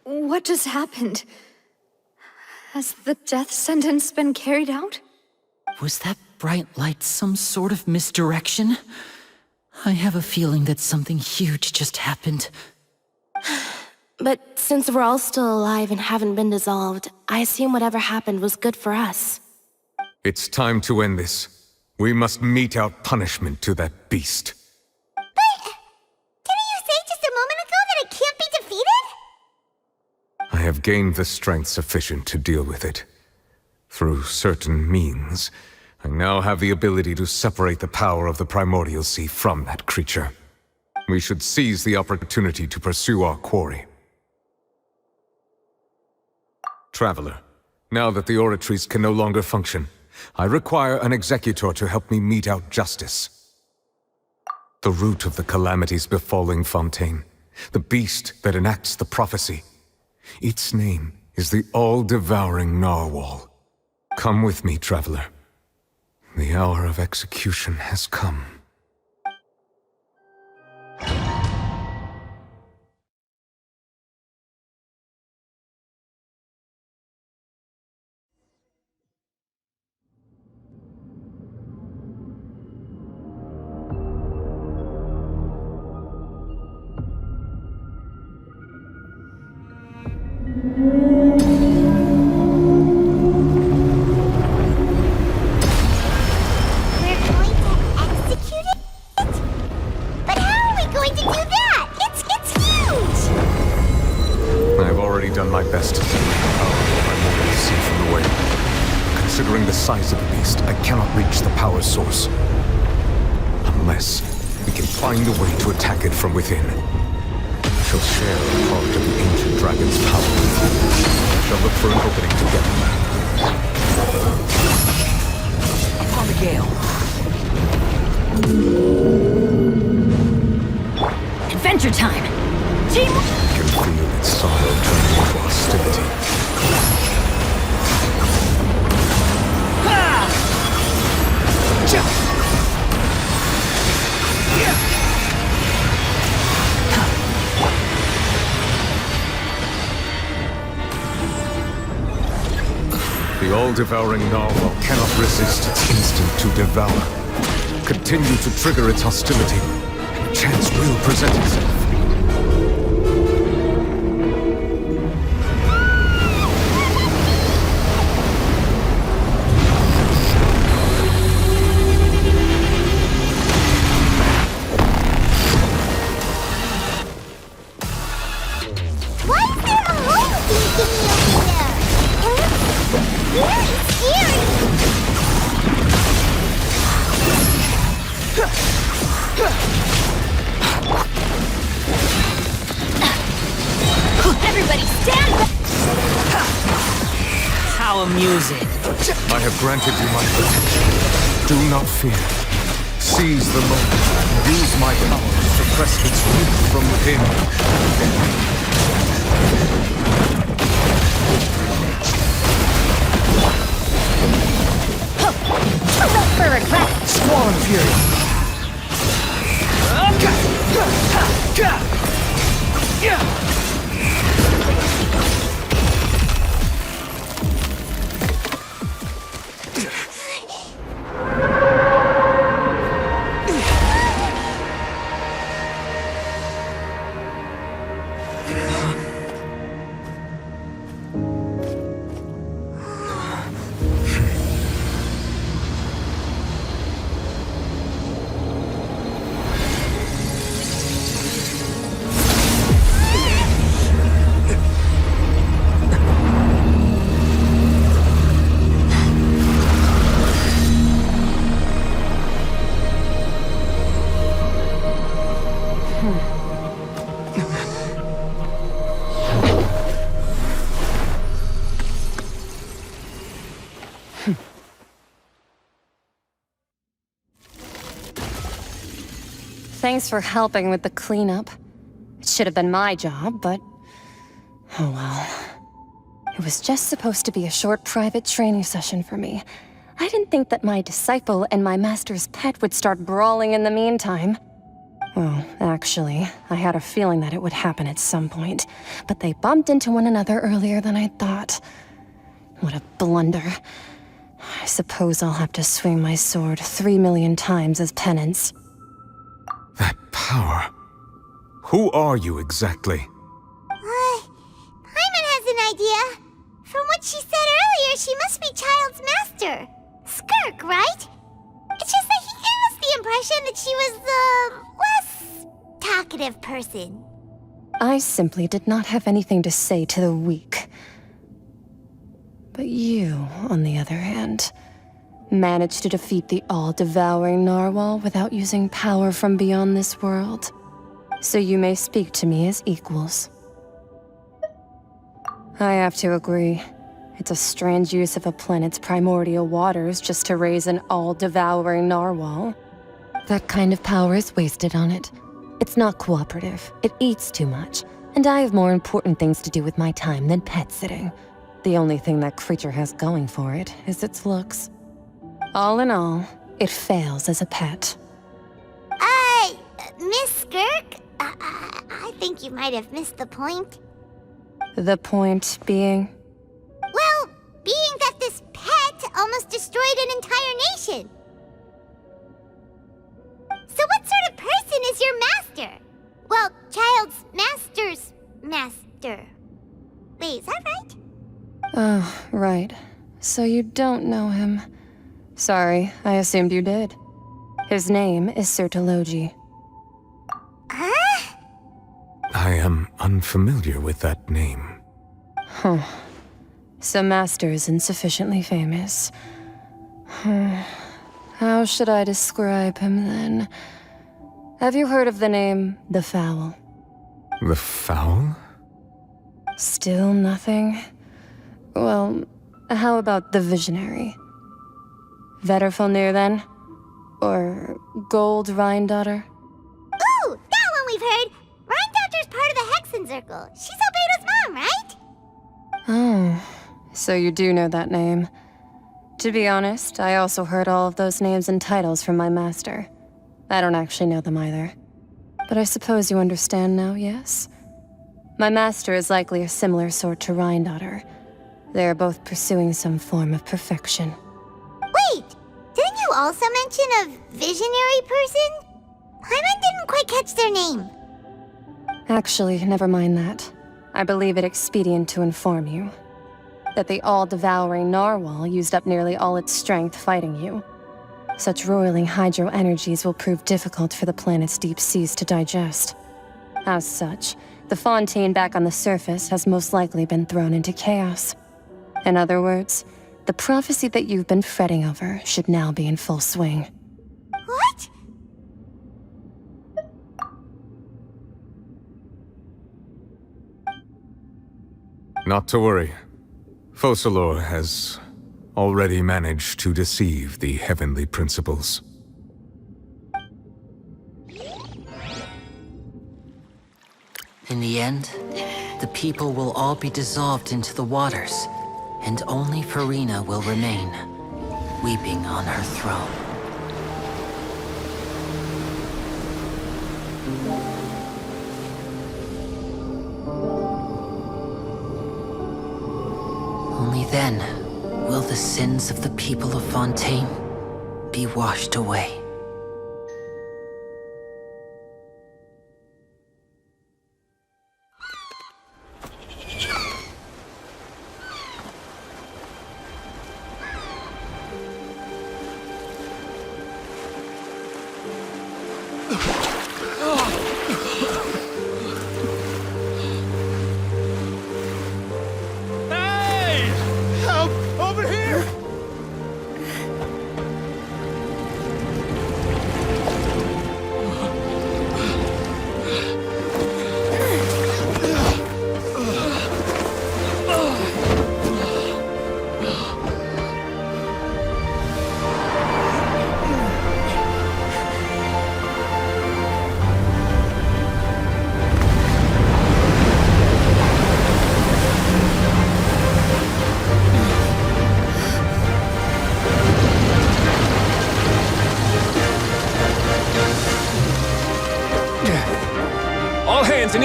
What just happened? Has the death sentence been carried out? Was that bright light some sort of misdirection? I have a feeling that something huge just happened. But since we're all still alive and haven't been dissolved, I assume whatever happened was good for us. It's time to end this. We must mete out punishment to that beast. Didn't you say just a moment ago that it can't be defeated? I have gained the strength sufficient to deal with it. Through certain means, I now have the ability to separate the power of the Primordial Sea from that creature. We should seize the opportunity to pursue our quarry. Traveler, now that the oratories can no longer function, I require an executor to help me mete out justice. The root of the calamities befalling Fontaine, the beast that enacts the prophecy. Its name is the all-devouring Narwhal. Come with me, traveler. The hour of execution has come. Size of the beast, I cannot reach the power source. Unless we can find a way to attack it from within. We shall share a part of the ancient dragon's power. We shall look for an opening together. Upon the gale. Adventure time! Team! I can feel its sorrow turning into hostility. The all-devouring Narwhal cannot resist its instinct to devour. Continue to trigger its hostility, and a chance will present itself. Everybody stand back! How amusing. I have granted you my protection. Do not fear. Seize the moment. Use my power to suppress its root from within. For regret! Squall and fury! Thanks for helping with the cleanup. It should have been my job, but... oh well. It was just supposed to be a short private training session for me. I didn't think that my disciple and my master's pet would start brawling in the meantime. Well, actually, I had a feeling that it would happen at some point, but they bumped into one another earlier than I thought. What a blunder. I suppose I'll have to swing my sword 3 million times as penance. That power. Who are you exactly? Paimon has an idea. From what she said earlier, she must be Child's master. Skirk, right? It's just that he gave us the impression that she was the less talkative person. I simply did not have anything to say to the weak. But you, on the other hand, managed to defeat the all-devouring Narwhal without using power from beyond this world. So you may speak to me as equals. I have to agree. It's a strange use of a planet's primordial waters just to raise an all-devouring Narwhal. That kind of power is wasted on it. It's not cooperative. It eats too much. And I have more important things to do with my time than pet sitting. The only thing that creature has going for it is its looks. All in all, it fails as a pet. Miss Skirk? I think you might have missed the point. The point being? Well, being that this pet almost destroyed an entire nation. So what sort of person is your master? Well, Child's master's master. Wait, is that right? Oh, right. So you don't know him. Sorry, I assumed you did. His name is Sir Deluge. Huh? I am unfamiliar with that name. Huh. So Master isn't sufficiently famous. How should I describe him then? Have you heard of the name The Fowl? The Fowl? Still nothing? Well, how about the Visionary? Vetterfulnir then? Or Gold Rhindaughter? Ooh, that one we've heard! Rhindaughter's part of the Hexen Circle. She's Albedo's mom, right? Oh, so you do know that name. To be honest, I also heard all of those names and titles from my master. I don't actually know them either. But I suppose you understand now, yes? My master is likely a similar sort to Rhindaughter. They are both pursuing some form of perfection. Wait! Didn't you also mention a visionary person? Paimon didn't quite catch their name. Actually, never mind that. I believe it expedient to inform you that the all-devouring Narwhal used up nearly all its strength fighting you. Such roiling hydro energies will prove difficult for the planet's deep seas to digest. As such, the Fontaine back on the surface has most likely been thrown into chaos. In other words, the prophecy that you've been fretting over should now be in full swing. What? Not to worry. Focalors has already managed to deceive the heavenly principles. In the end, the people will all be dissolved into the waters, and only Furina will remain, weeping on her throne. Only then will the sins of the people of Fontaine be washed away.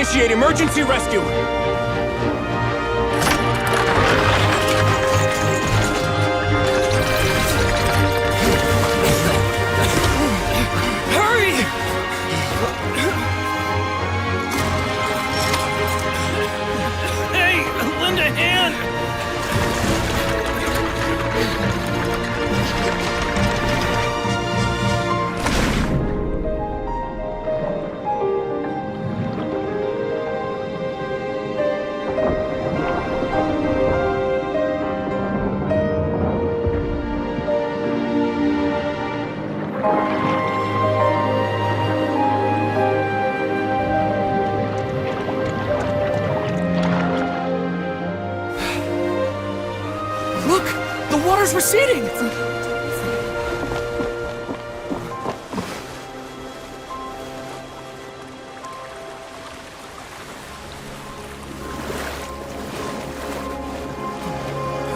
Initiate emergency rescue! Hurry! Hey, lend a hand! Look! The water's receding!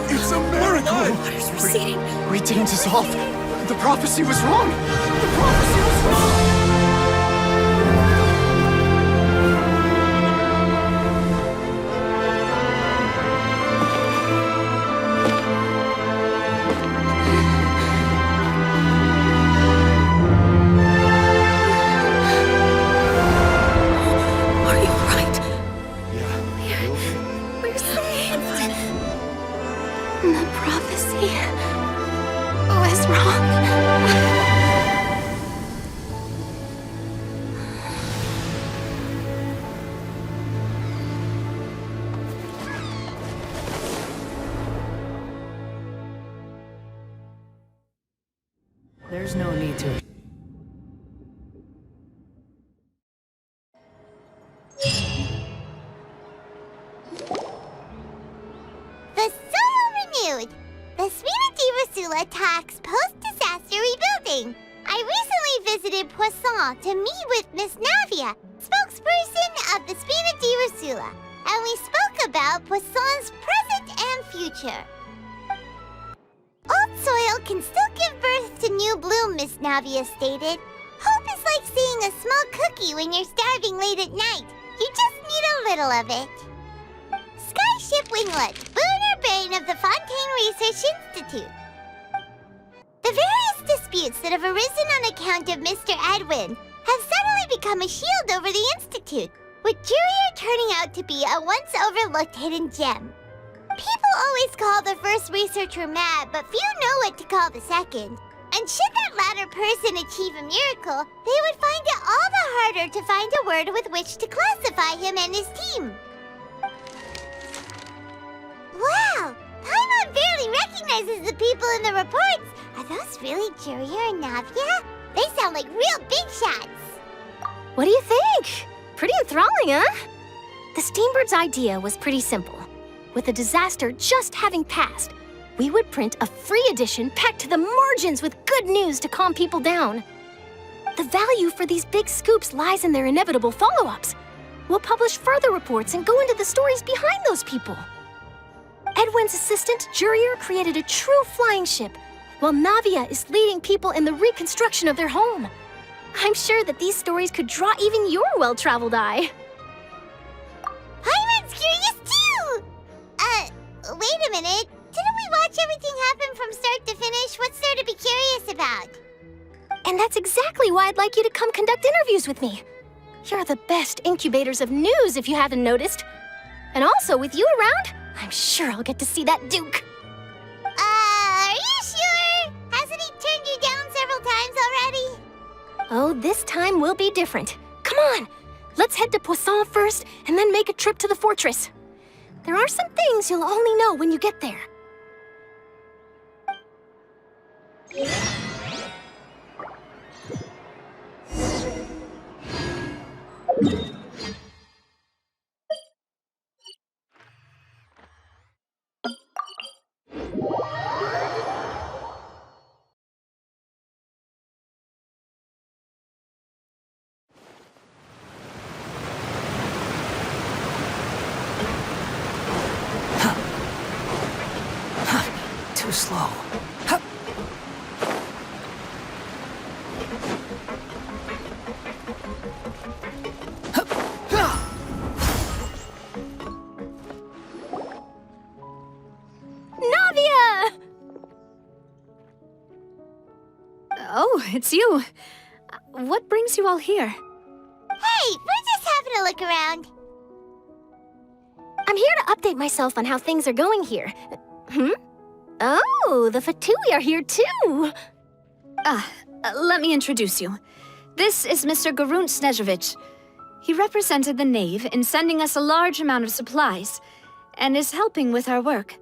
It's a miracle! Water's receding. We didn't dissolve. The prophecy was wrong. The prophecy was wrong. Are you alright? We're saved! The prophecy was wrong. There's no need to. The soul renewed! The Spina di Rosula talks post-disaster rebuilding. I recently visited Poisson to meet with Miss Navia, spokesperson of the Spina di Rosula, and we spoke about Poisson's present and future. Old soil can still give birth to new bloom, Miss Navia stated. Hope is like seeing a small cookie when you're starving late at night. You just need a little of it. Skyship Winglet, Booner Bane of the Fontaine Research Institute. The various disputes that have arisen on account of Mr. Edwin have suddenly become a shield over the Institute, with Jurier turning out to be a once overlooked hidden gem. People always call the first researcher mad, but few know what to call the second. And should that latter person achieve a miracle, they would find it all the harder to find a word with which to classify him and his team. Wow! Paimon barely recognizes the people in the reports. Are those really Jurier and Navia? They sound like real big shots. What do you think? Pretty enthralling, huh? The Steambird's idea was pretty simple. With the disaster just having passed, we would print a free edition packed to the margins with good news to calm people down. The value for these big scoops lies in their inevitable follow-ups. We'll publish further reports and go into the stories behind those people. Edwin's assistant, Jurier, created a true flying ship, while Navia is leading people in the reconstruction of their home. I'm sure that these stories could draw even your well-traveled eye. Paimon's curious too! Wait a minute. Didn't we watch everything happen from start to finish? What's there to be curious about? And that's exactly why I'd like you to come conduct interviews with me. You're the best incubators of news, if you haven't noticed. And also, with you around, I'm sure I'll get to see that Duke. Are you sure? Hasn't he turned you down several times already? Oh, this time will be different. Come on, let's head to Poisson first, and then make a trip to the fortress. There are some things you'll only know when you get there. Too slow. Oh, it's you. What brings you all here? Hey, we're just having a look around. I'm here to update myself on how things are going here. Oh, the Fatui are here too! Let me introduce you. This is Mr. Garunt Snezhevich. He represented the Knave in sending us a large amount of supplies, and is helping with our work.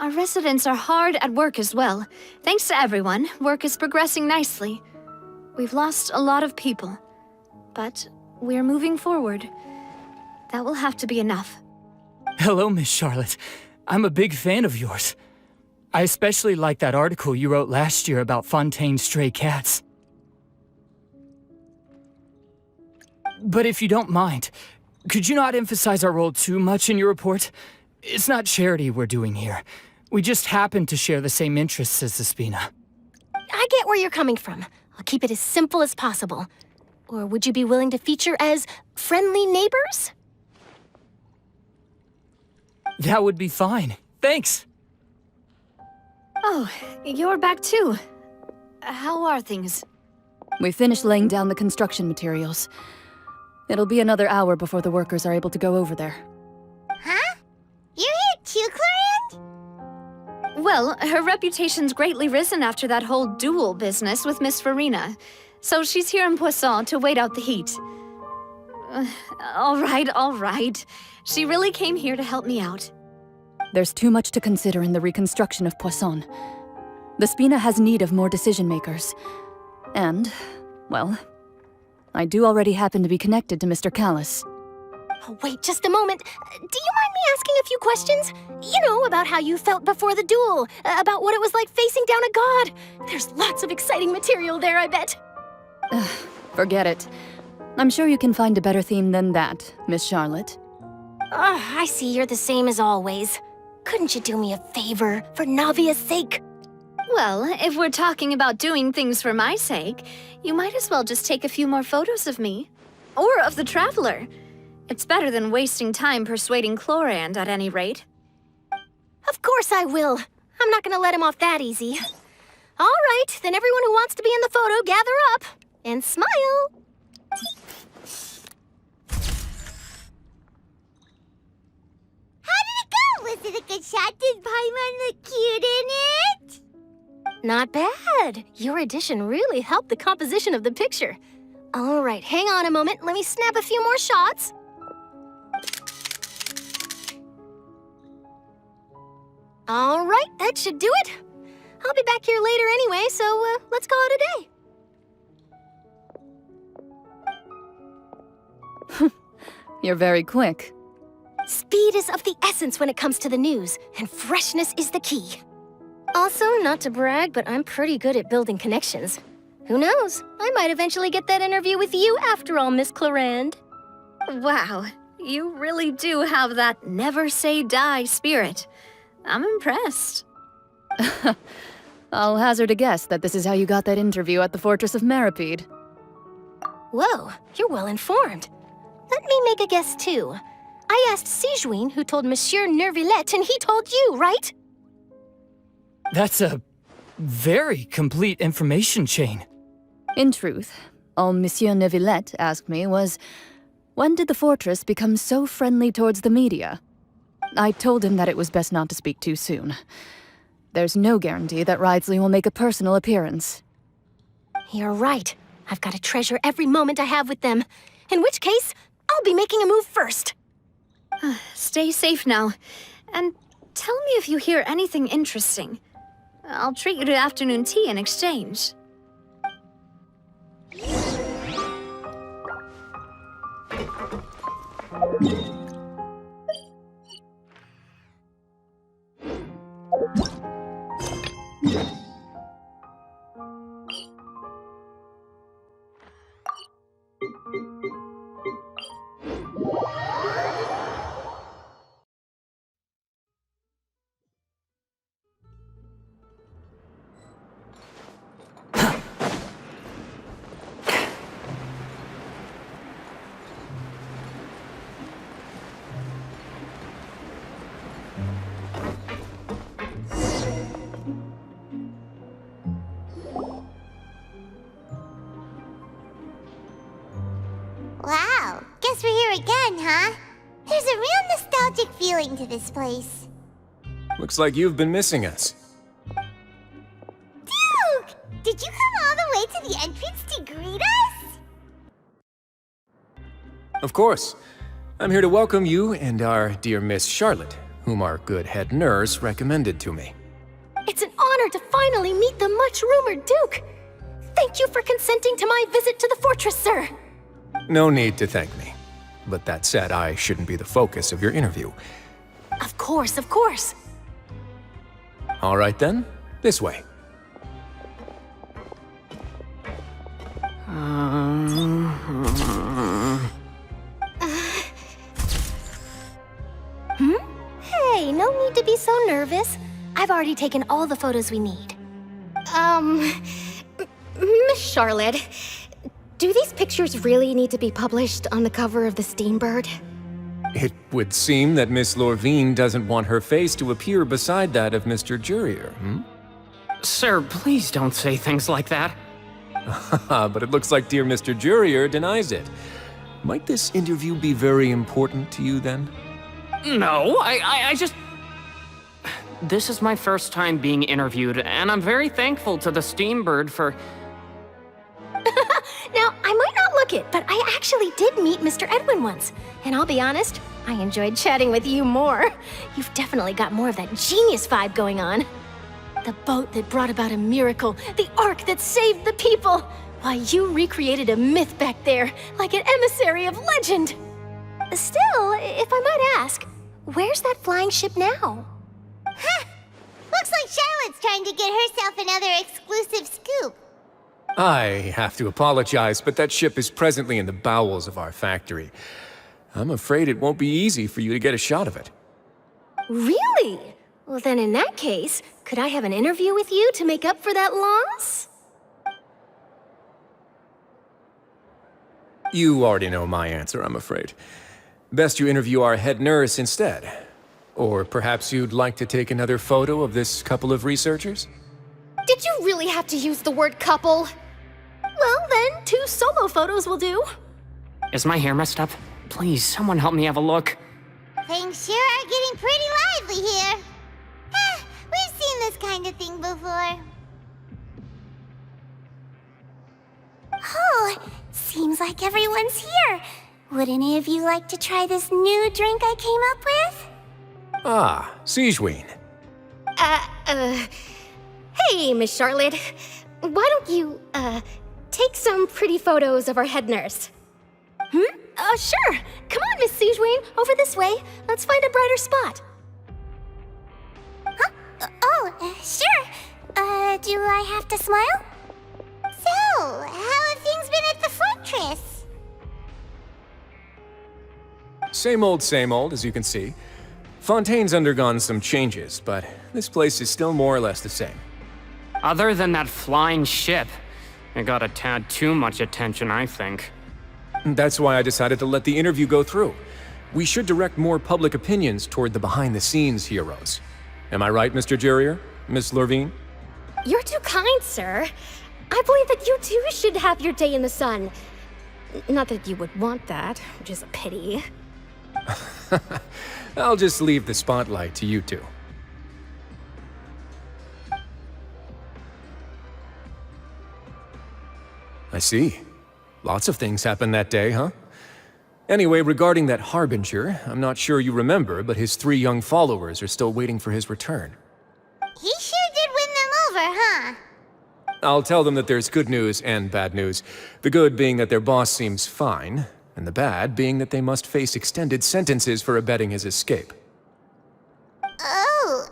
Our residents are hard at work as well. Thanks to everyone, work is progressing nicely. We've lost a lot of people, but we're moving forward. That will have to be enough. Hello, Miss Charlotte. I'm a big fan of yours. I especially like that article you wrote last year about Fontaine's stray cats. But if you don't mind, could you not emphasize our role too much in your report? It's not charity we're doing here. We just happen to share the same interests as the Spina. I get where you're coming from. I'll keep it as simple as possible. Or would you be willing to feature as friendly neighbors? That would be fine. Thanks. Oh, you're back too. How are things? We finished laying down the construction materials. It'll be another hour before the workers are able to go over there. Huh? You're here too, Clorinde? Well, her reputation's greatly risen after that whole duel business with Miss Furina, so she's here in Poisson to wait out the heat. All right. She really came here to help me out. There's too much to consider in the reconstruction of Poisson. The Spina has need of more decision-makers. And, well, I do already happen to be connected to Mr. Callis. Oh, wait just a moment. Do you mind me asking a few questions? You know, about how you felt before the duel, about what it was like facing down a god. There's lots of exciting material there, I bet. Forget it. I'm sure you can find a better theme than that, Miss Charlotte. I see you're the same as always. Couldn't you do me a favor, for Navia's sake? Well, if we're talking about doing things for my sake, you might as well just take a few more photos of me. Or of the Traveler. It's better than wasting time persuading Clorinde, at any rate. Of course I will. I'm not gonna let him off that easy. All right, then everyone who wants to be in the photo, gather up. And smile. Was it a good shot? Did Paimon look cute in it? Not bad. Your addition really helped the composition of the picture. All right, hang on a moment. Let me snap a few more shots. All right, that should do it. I'll be back here later anyway, so let's call it a day. You're very quick. Speed is of the essence when it comes to the news, and freshness is the key. Also, not to brag, but I'm pretty good at building connections. Who knows? I might eventually get that interview with you after all, Miss Clorinde. Wow, you really do have that never say die spirit. I'm impressed. I'll hazard a guess that this is how you got that interview at the Fortress of Meripede. Whoa, you're well informed. Let me make a guess too. I asked Sijuin, who told Monsieur Neuvillette, and he told you, right? That's a very complete information chain. In truth, all Monsieur Neuvillette asked me was, when did the fortress become so friendly towards the media? I told him that it was best not to speak too soon. There's no guarantee that Ridsley will make a personal appearance. You're right. I've got to treasure every moment I have with them. In which case, I'll be making a move first. Stay safe now, and tell me if you hear anything interesting. I'll treat you to afternoon tea in exchange. huh? There's a real nostalgic feeling to this place. Looks like you've been missing us. Duke! Did you come all the way to the entrance to greet us? Of course. I'm here to welcome you and our dear Miss Charlotte, whom our good head nurse recommended to me. It's an honor to finally meet the much-rumored Duke. Thank you for consenting to my visit to the fortress, sir. No need to thank me. But that said, I shouldn't be the focus of your interview. Of course, of course. All right then, this way. Hey, no need to be so nervous. I've already taken all the photos we need. Miss Charlotte, do these pictures really need to be published on the cover of the Steambird? It would seem that Miss Lorvine doesn't want her face to appear beside that of Mr. Jurier, Sir, please don't say things like that. But it looks like dear Mr. Jurier denies it. Might this interview be very important to you then? No, I just... This is my first time being interviewed, and I'm very thankful to the Steambird for... Now, I might not look it, but I actually did meet Mr. Edwin once. And I'll be honest, I enjoyed chatting with you more. You've definitely got more of that genius vibe going on. The boat that brought about a miracle, the ark that saved the people. Why, you recreated a myth back there, like an emissary of legend. Still, if I might ask, where's that flying ship now? Huh! Looks like Charlotte's trying to get herself another exclusive scoop. I have to apologize, but that ship is presently in the bowels of our factory. I'm afraid it won't be easy for you to get a shot of it. Really? Well, then in that case, could I have an interview with you to make up for that loss? You already know my answer, I'm afraid. Best you interview our head nurse instead. Or perhaps you'd like to take another photo of this couple of researchers? Did you really have to use the word couple? Well, then, 2 solo photos will do. Is my hair messed up? Please, someone help me have a look. Things sure are getting pretty lively here. We've seen this kind of thing before. Oh, seems like everyone's here. Would any of you like to try this new drink I came up with? Ah, Sigewinne. Hey, Miss Charlotte. Why don't you, take some pretty photos of our head nurse? Sure. Come on, Miss Sigewinne. Over this way. Let's find a brighter spot. Huh? Sure. Do I have to smile? So, how have things been at the fortress? Same old, as you can see. Fontaine's undergone some changes, but this place is still more or less the same. Other than that flying ship, it got a tad too much attention, I think. That's why I decided to let the interview go through. We should direct more public opinions toward the behind-the-scenes heroes. Am I right, Mr. Jurier? Miss Lorvine? You're too kind, sir. I believe that you too should have your day in the sun. Not that you would want that, which is a pity. I'll just leave the spotlight to you two. I see. Lots of things happened that day, huh? Anyway, regarding that Harbinger, I'm not sure you remember, but his 3 young followers are still waiting for his return. He sure did win them over, huh? I'll tell them that there's good news and bad news. The good being that their boss seems fine, and the bad being that they must face extended sentences for abetting his escape. Oh,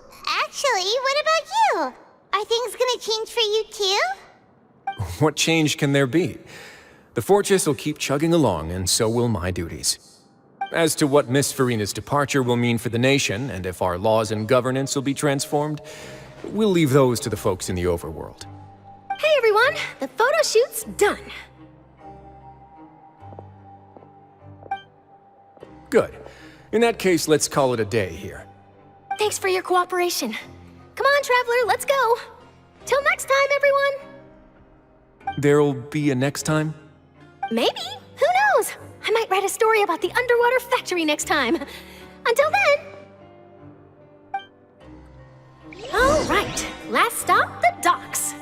actually, what about you? Are things gonna change for you too? What change can there be? The fortress will keep chugging along, and so will my duties. As to what Miss Furina's departure will mean for the nation, and if our laws and governance will be transformed, we'll leave those to the folks in the overworld. Hey everyone, the photo shoot's done. Good. In that case, let's call it a day here. Thanks for your cooperation. Come on, Traveler, let's go. Till next time, everyone. There'll be a next time? Maybe. Who knows? I might write a story about the underwater factory next time. Until then... All right, last stop, the docks.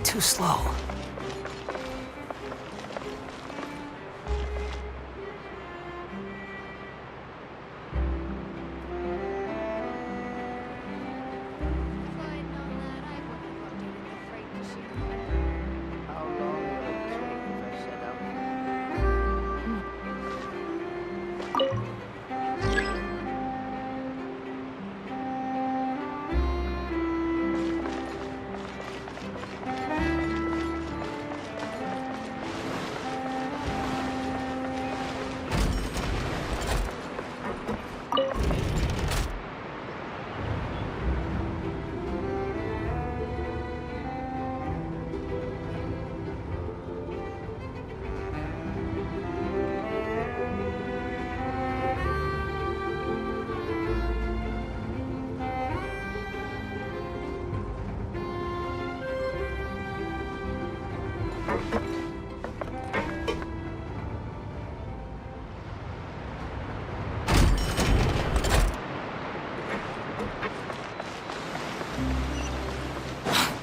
Too slow.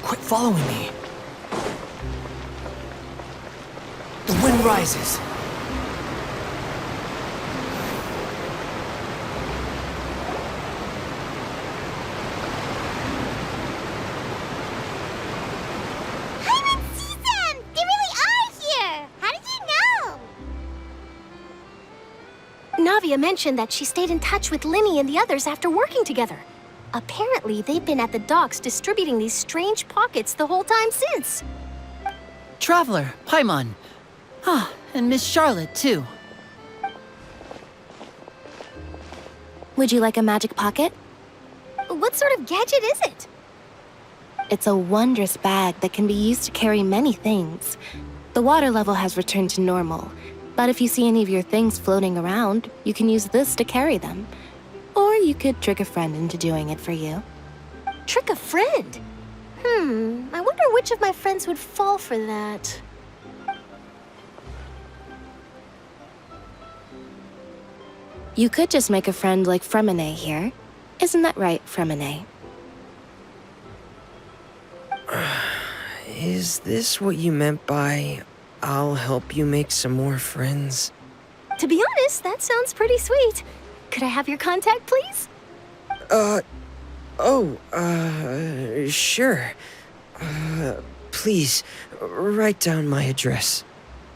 Quit following me. The wind rises. Navia mentioned that she stayed in touch with Linny and the others after working together. Apparently, they've been at the docks distributing these strange pockets the whole time since. Traveler, Paimon. Ah, and Miss Charlotte, too. Would you like a magic pocket? What sort of gadget is it? It's a wondrous bag that can be used to carry many things. The water level has returned to normal, but if you see any of your things floating around, you can use this to carry them. Or you could trick a friend into doing it for you. Trick a friend? I wonder which of my friends would fall for that. You could just make a friend like Fremine here. Isn't that right, Fremine? Is this what you meant by, I'll help you make some more friends? To be honest, that sounds pretty sweet. Could I have your contact, please? Sure. Please, write down my address.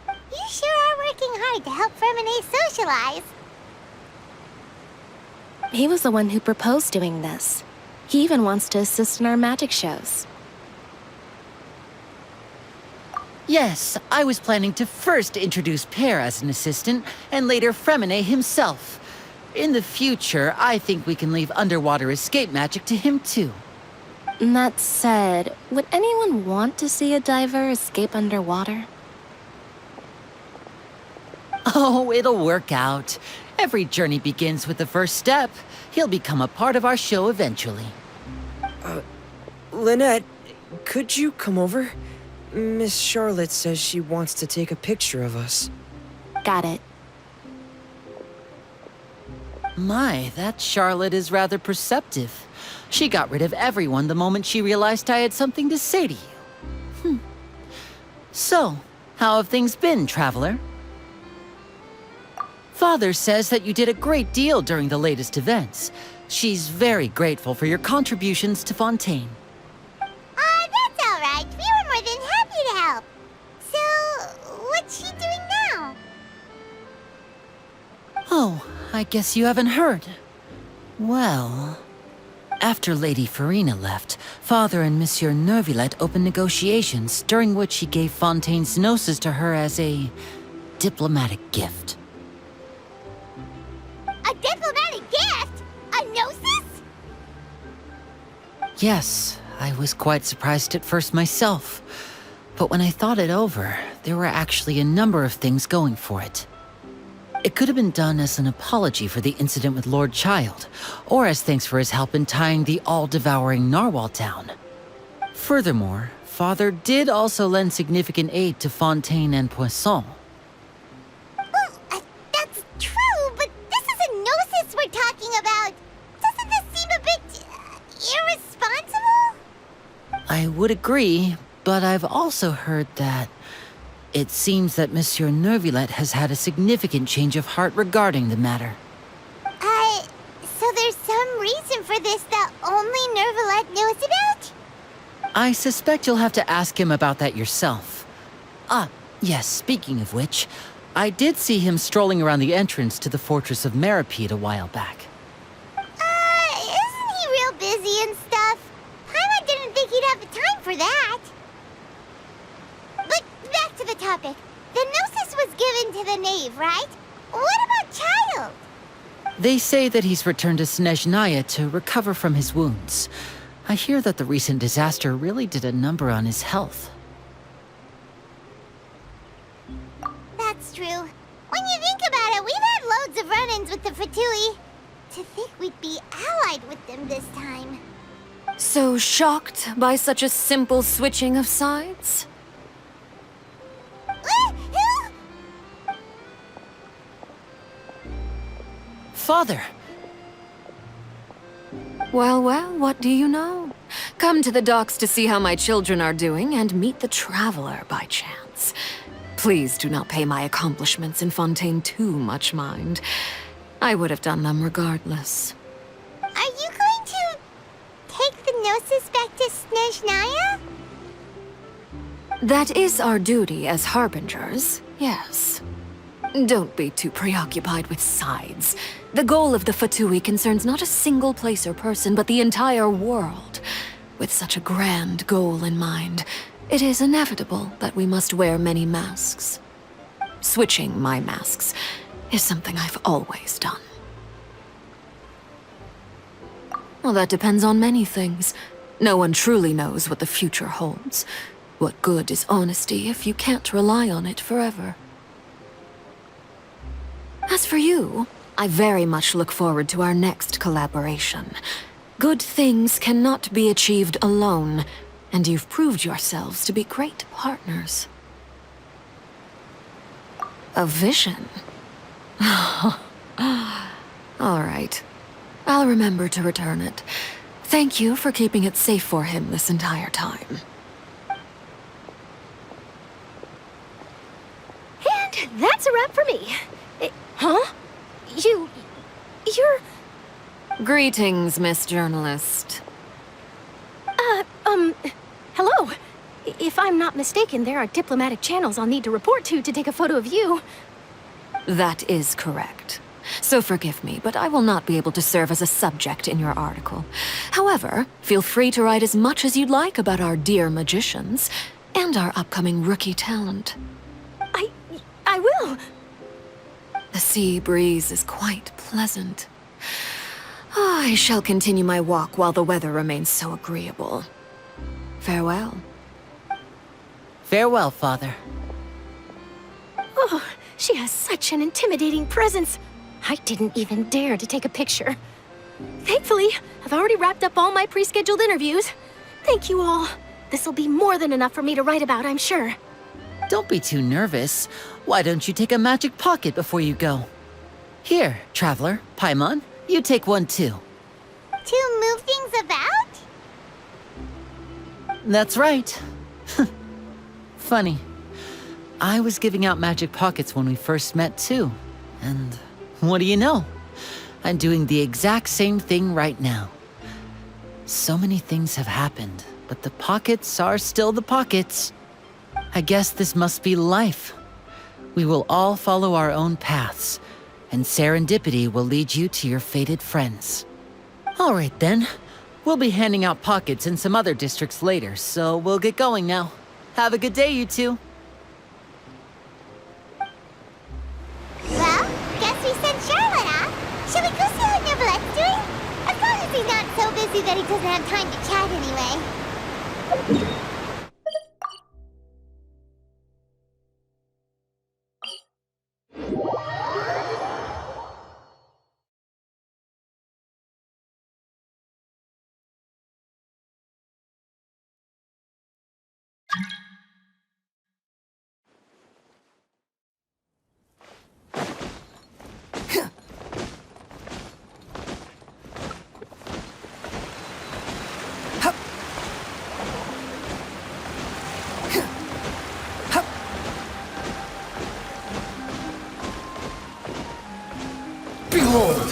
You sure are working hard to help Fremine socialize. He was the one who proposed doing this. He even wants to assist in our magic shows. Yes, I was planning to first introduce Pear as an assistant, and later Fremine himself. In the future, I think we can leave underwater escape magic to him too. That said, would anyone want to see a diver escape underwater? Oh, it'll work out. Every journey begins with the first step. He'll become a part of our show eventually. Lynette, could you come over? Miss Charlotte says she wants to take a picture of us. Got it. My, that Charlotte is rather perceptive. She got rid of everyone the moment she realized I had something to say to you. So, how have things been, Traveler? Father says that you did a great deal during the latest events. She's very grateful for your contributions to Fontaine. That's all right. We were more than happy to help. So, what's she doing now? Oh, I guess you haven't heard. Well, after Lady Furina left, Father and Monsieur Neuvillette opened negotiations, during which he gave Fontaine's gnosis to her as a diplomatic gift. A diplomatic gift? A gnosis? Yes, I was quite surprised at first myself. But when I thought it over, there were actually a number of things going for it. It could have been done as an apology for the incident with Lord Child, or as thanks for his help in tying the all-devouring Narwhal down. Furthermore, Father did also lend significant aid to Fontaine and Poisson. Well, that's true, but this is a gnosis we're talking about. Doesn't this seem a bit irresponsible? I would agree, but I've also heard that it seems that Monsieur Neuvillette has had a significant change of heart regarding the matter. So there's some reason for this that only Neuvillette knows about? I suspect you'll have to ask him about that yourself. Ah, yes, speaking of which, I did see him strolling around the entrance to the Fortress of Masquerade a while back. Isn't he real busy and stuff? Paimon didn't think he'd have the time for that. But back to the topic. The Gnosis was given to the knave, right? What about Child? They say that he's returned to Snezhnaya to recover from his wounds. I hear that the recent disaster really did a number on his health. That's true. When you think about it, we've had loads of run-ins with the Fatui. To think we'd be allied with them this time. So shocked by such a simple switching of sides? Father! Well, what do you know? Come to the docks to see how my children are doing and meet the Traveler by chance. Please do not pay my accomplishments in Fontaine too much mind. I would have done them regardless. Are you going to take the Gnosis back to Snezhnaya? That is our duty as Harbingers, yes. Don't be too preoccupied with sides. The goal of the Fatui concerns not a single place or person, but the entire world. With such a grand goal in mind, it is inevitable that we must wear many masks. Switching my masks is something I've always done. Well, that depends on many things. No one truly knows what the future holds. What good is honesty if you can't rely on it forever? As for you, I very much look forward to our next collaboration. Good things cannot be achieved alone, and you've proved yourselves to be great partners. A vision? All right. I'll remember to return it. Thank you for keeping it safe for him this entire time. And that's a wrap for me. Huh? You're... Greetings, Miss Journalist. Hello. If I'm not mistaken, there are diplomatic channels I'll need to report to take a photo of you. That is correct. So forgive me, but I will not be able to serve as a subject in your article. However, feel free to write as much as you'd like about our dear magicians and our upcoming rookie talent. I will. The sea breeze is quite pleasant. I shall continue my walk while the weather remains so agreeable. Farewell. Farewell, Father. Oh, she has such an intimidating presence. I didn't even dare to take a picture. Thankfully, I've already wrapped up all my pre-scheduled interviews. Thank you all. This'll be more than enough for me to write about, I'm sure. Don't be too nervous. Why don't you take a magic pocket before you go? Here, Traveler, Paimon, you take one too. To move things about? That's right. Funny. I was giving out magic pockets when we first met too. And what do you know? I'm doing the exact same thing right now. So many things have happened, but the pockets are still the pockets. I guess this must be life. We will all follow our own paths, and serendipity will lead you to your fated friends. All right then. We'll be handing out pockets in some other districts later, so we'll get going now. Have a good day, you two. Well, guess we sent Charlotte off. Shall we go see how Neuvillette's doing? As long as he's not so busy see that he doesn't have time to chat anyway. Behold!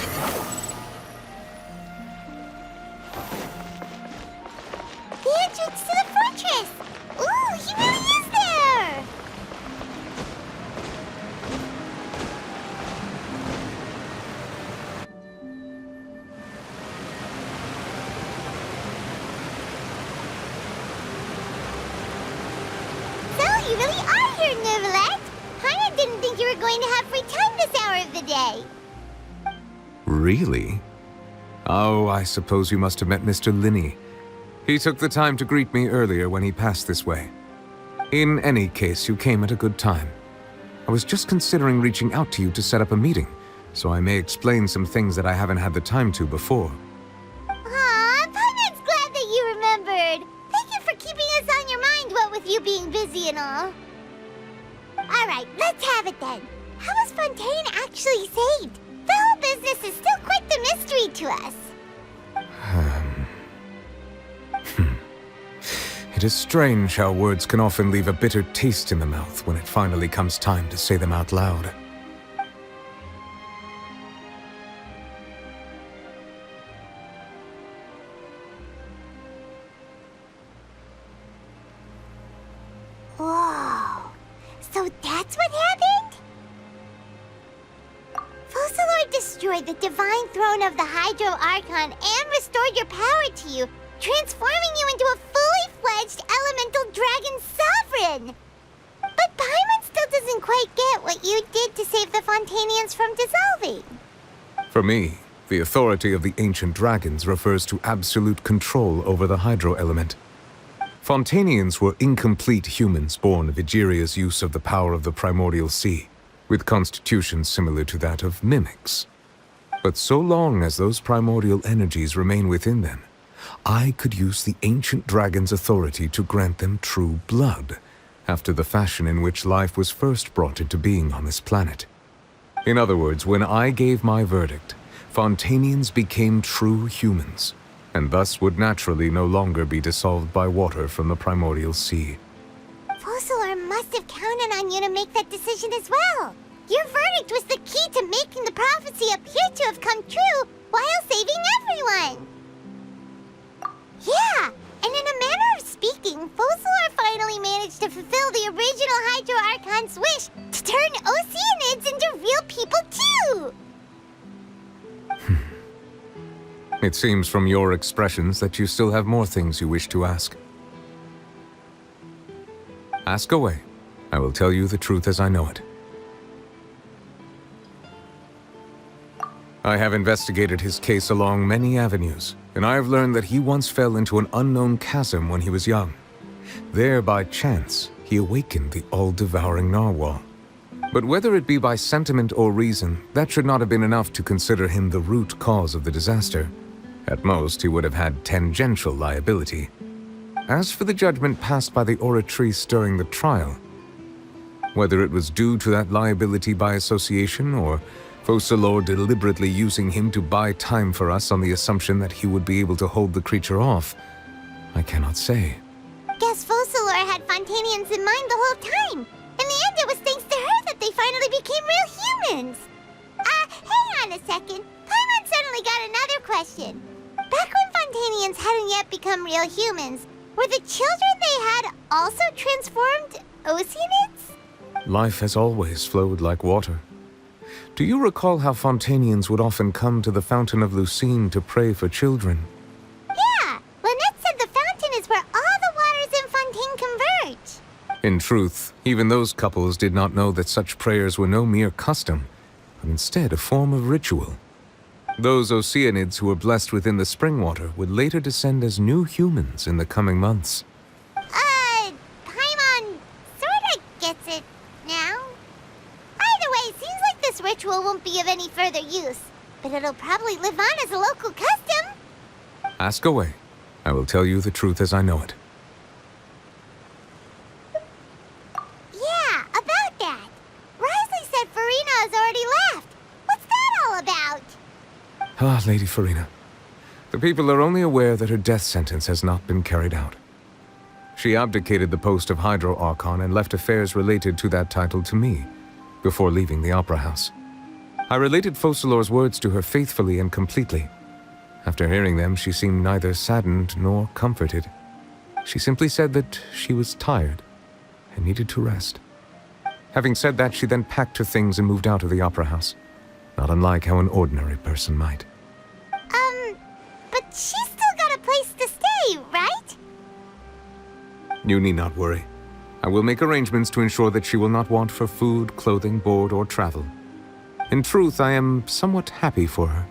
The entrance to the fortress! Ooh, he really is there! So, you really are here, Neuvillette! Paimon didn't think you were going to have free time this hour of the day. Really? Oh, I suppose you must have met Mr. Linney. He took the time to greet me earlier when he passed this way. In any case, you came at a good time. I was just considering reaching out to you to set up a meeting, so I may explain some things that I haven't had the time to before. Aw, Paimon's glad that you remembered. Thank you for keeping us on your mind, what with you being busy and all. Alright, let's have it then. How was Fontaine actually saved? The whole business is still quite the mystery to us. It is strange how words can often leave a bitter taste in the mouth when it finally comes time to say them out loud. Whoa. So that's what happened? Focalors destroyed the divine throne of the Hydro Archon and restored your power to you, transforming you into a fully fledged elemental dragon sovereign. But Paimon still doesn't quite get what you did to save the Fontainians from dissolving. For me, the authority of the ancient dragons refers to absolute control over the hydro element. Fontainians were incomplete humans born of Egeria's use of the power of the primordial sea, with constitutions similar to that of mimics. But so long as those primordial energies remain within them, I could use the ancient dragon's authority to grant them true blood, after the fashion in which life was first brought into being on this planet. In other words, when I gave my verdict, Fontainians became true humans, and thus would naturally no longer be dissolved by water from the primordial sea. Focalors must have counted on you to make that decision as well. Your verdict was the key to making the prophecy appear to have come true while saving everyone. Yeah, and in a manner of speaking, Focalors finally managed to fulfill the original Hydro Archon's wish to turn Oceanids into real people too! It seems from your expressions that you still have more things you wish to ask. Ask away. I will tell you the truth as I know it. I have investigated his case along many avenues, and I have learned that he once fell into an unknown chasm when he was young. There, by chance, he awakened the all-devouring Narwhal. But whether it be by sentiment or reason, that should not have been enough to consider him the root cause of the disaster. At most, he would have had tangential liability. As for the judgment passed by the Oratrice during the trial, whether it was due to that liability by association, or Focalors deliberately using him to buy time for us on the assumption that he would be able to hold the creature off, I cannot say. Guess Focalors had Fontainians in mind the whole time. In the end, it was thanks to her that they finally became real humans. Hang on a second. Paimon suddenly got another question. Back when Fontainians hadn't yet become real humans, were the children they had also transformed Oceanids? Life has always flowed like water. Do you recall how Fontainians would often come to the Fountain of Lucine to pray for children? Yeah! Lynette said the fountain is where all the waters in Fontaine converge. In truth, even those couples did not know that such prayers were no mere custom, but instead a form of ritual. Those Oceanids who were blessed within the spring water would later descend as new humans in the coming months. Paimon sorta gets it now. Either way, seems like this ritual won't be of any further use, but it'll probably live on as a local custom. Ask away. I will tell you the truth as I know it. Yeah, about that. Risley said Furina has already left. What's that all about? Ah, Lady Furina. The people are only aware that her death sentence has not been carried out. She abdicated the post of Hydro Archon and left affairs related to that title to me, before leaving the Opera House. I related Focalors' words to her faithfully and completely. After hearing them, she seemed neither saddened nor comforted. She simply said that she was tired and needed to rest. Having said that, she then packed her things and moved out of the Opera House, not unlike how an ordinary person might. But she's still got a place to stay, right? You need not worry. I will make arrangements to ensure that she will not want for food, clothing, board, or travel. In truth, I am somewhat happy for her.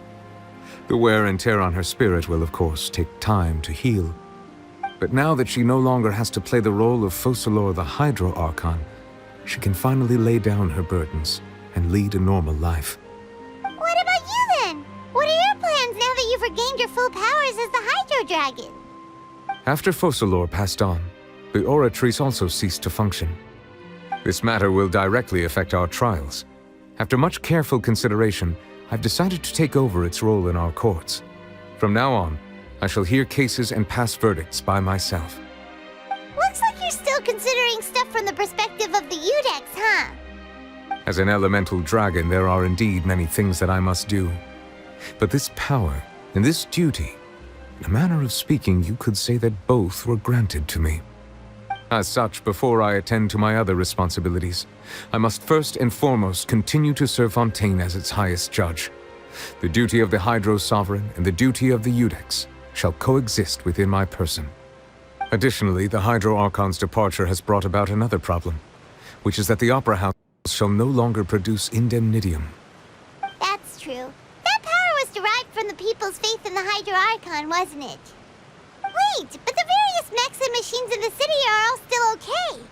The wear and tear on her spirit will, of course, take time to heal. But now that she no longer has to play the role of Focalor the Hydro Archon, she can finally lay down her burdens and lead a normal life. What about you then? What are your plans now that you've regained your full powers as the Hydro Dragon? After Focalor passed on, the Oratrice also ceased to function. This matter will directly affect our trials. After much careful consideration, I've decided to take over its role in our courts. From now on, I shall hear cases and pass verdicts by myself. Looks like you're still considering stuff from the perspective of the Udex, huh? As an elemental dragon, there are indeed many things that I must do. But this power and this duty, in a manner of speaking, you could say that both were granted to me. As such, before I attend to my other responsibilities, I must first and foremost continue to serve Fontaine as its highest judge. The duty of the Hydro Sovereign and the duty of the Udex shall coexist within my person. Additionally, the Hydro Archon's departure has brought about another problem, which is that the Opera House shall no longer produce indemnitium. That's true. That power was derived from the people's faith in the Hydro Archon, wasn't it? Wait, but the various mechs and machines in the city are all still okay.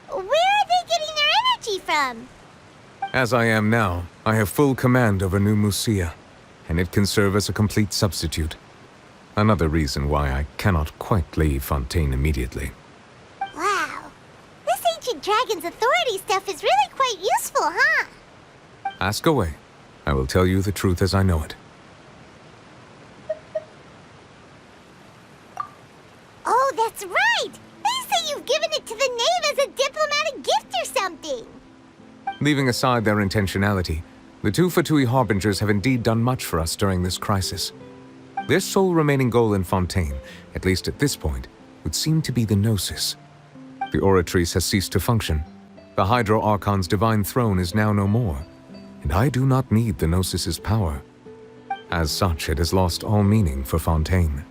Where are they getting their energy from? As I am now, I have full command over New Musia, and it can serve as a complete substitute. Another reason why I cannot quite leave Fontaine immediately. Wow. This ancient dragon's authority stuff is really quite useful, huh? Ask away. I will tell you the truth as I know it. Oh, that's right! They say you've given it to the knave as a diplomatic gift or something! Leaving aside their intentionality, the two Fatui Harbingers have indeed done much for us during this crisis. Their sole remaining goal in Fontaine, at least at this point, would seem to be the Gnosis. The Oratrice has ceased to function. The Hydro Archon's divine throne is now no more, and I do not need the Gnosis's power. As such, it has lost all meaning for Fontaine.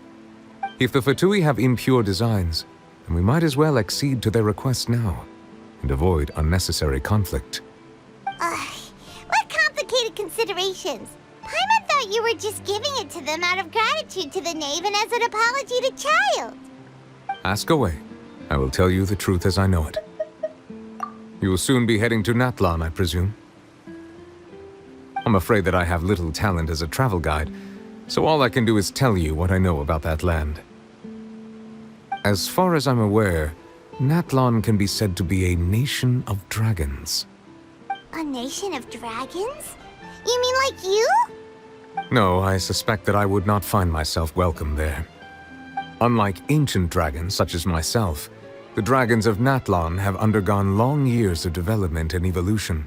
If the Fatui have impure designs, then we might as well accede to their request now, and avoid unnecessary conflict. What complicated considerations! Paimon thought you were just giving it to them out of gratitude to the knave and as an apology to Child. Ask away. I will tell you the truth as I know it. You will soon be heading to Natlan, I presume? I'm afraid that I have little talent as a travel guide, so all I can do is tell you what I know about that land. As far as I'm aware, Natlan can be said to be a nation of dragons. A nation of dragons? You mean like you? No, I suspect that I would not find myself welcome there. Unlike ancient dragons such as myself, the dragons of Natlan have undergone long years of development and evolution.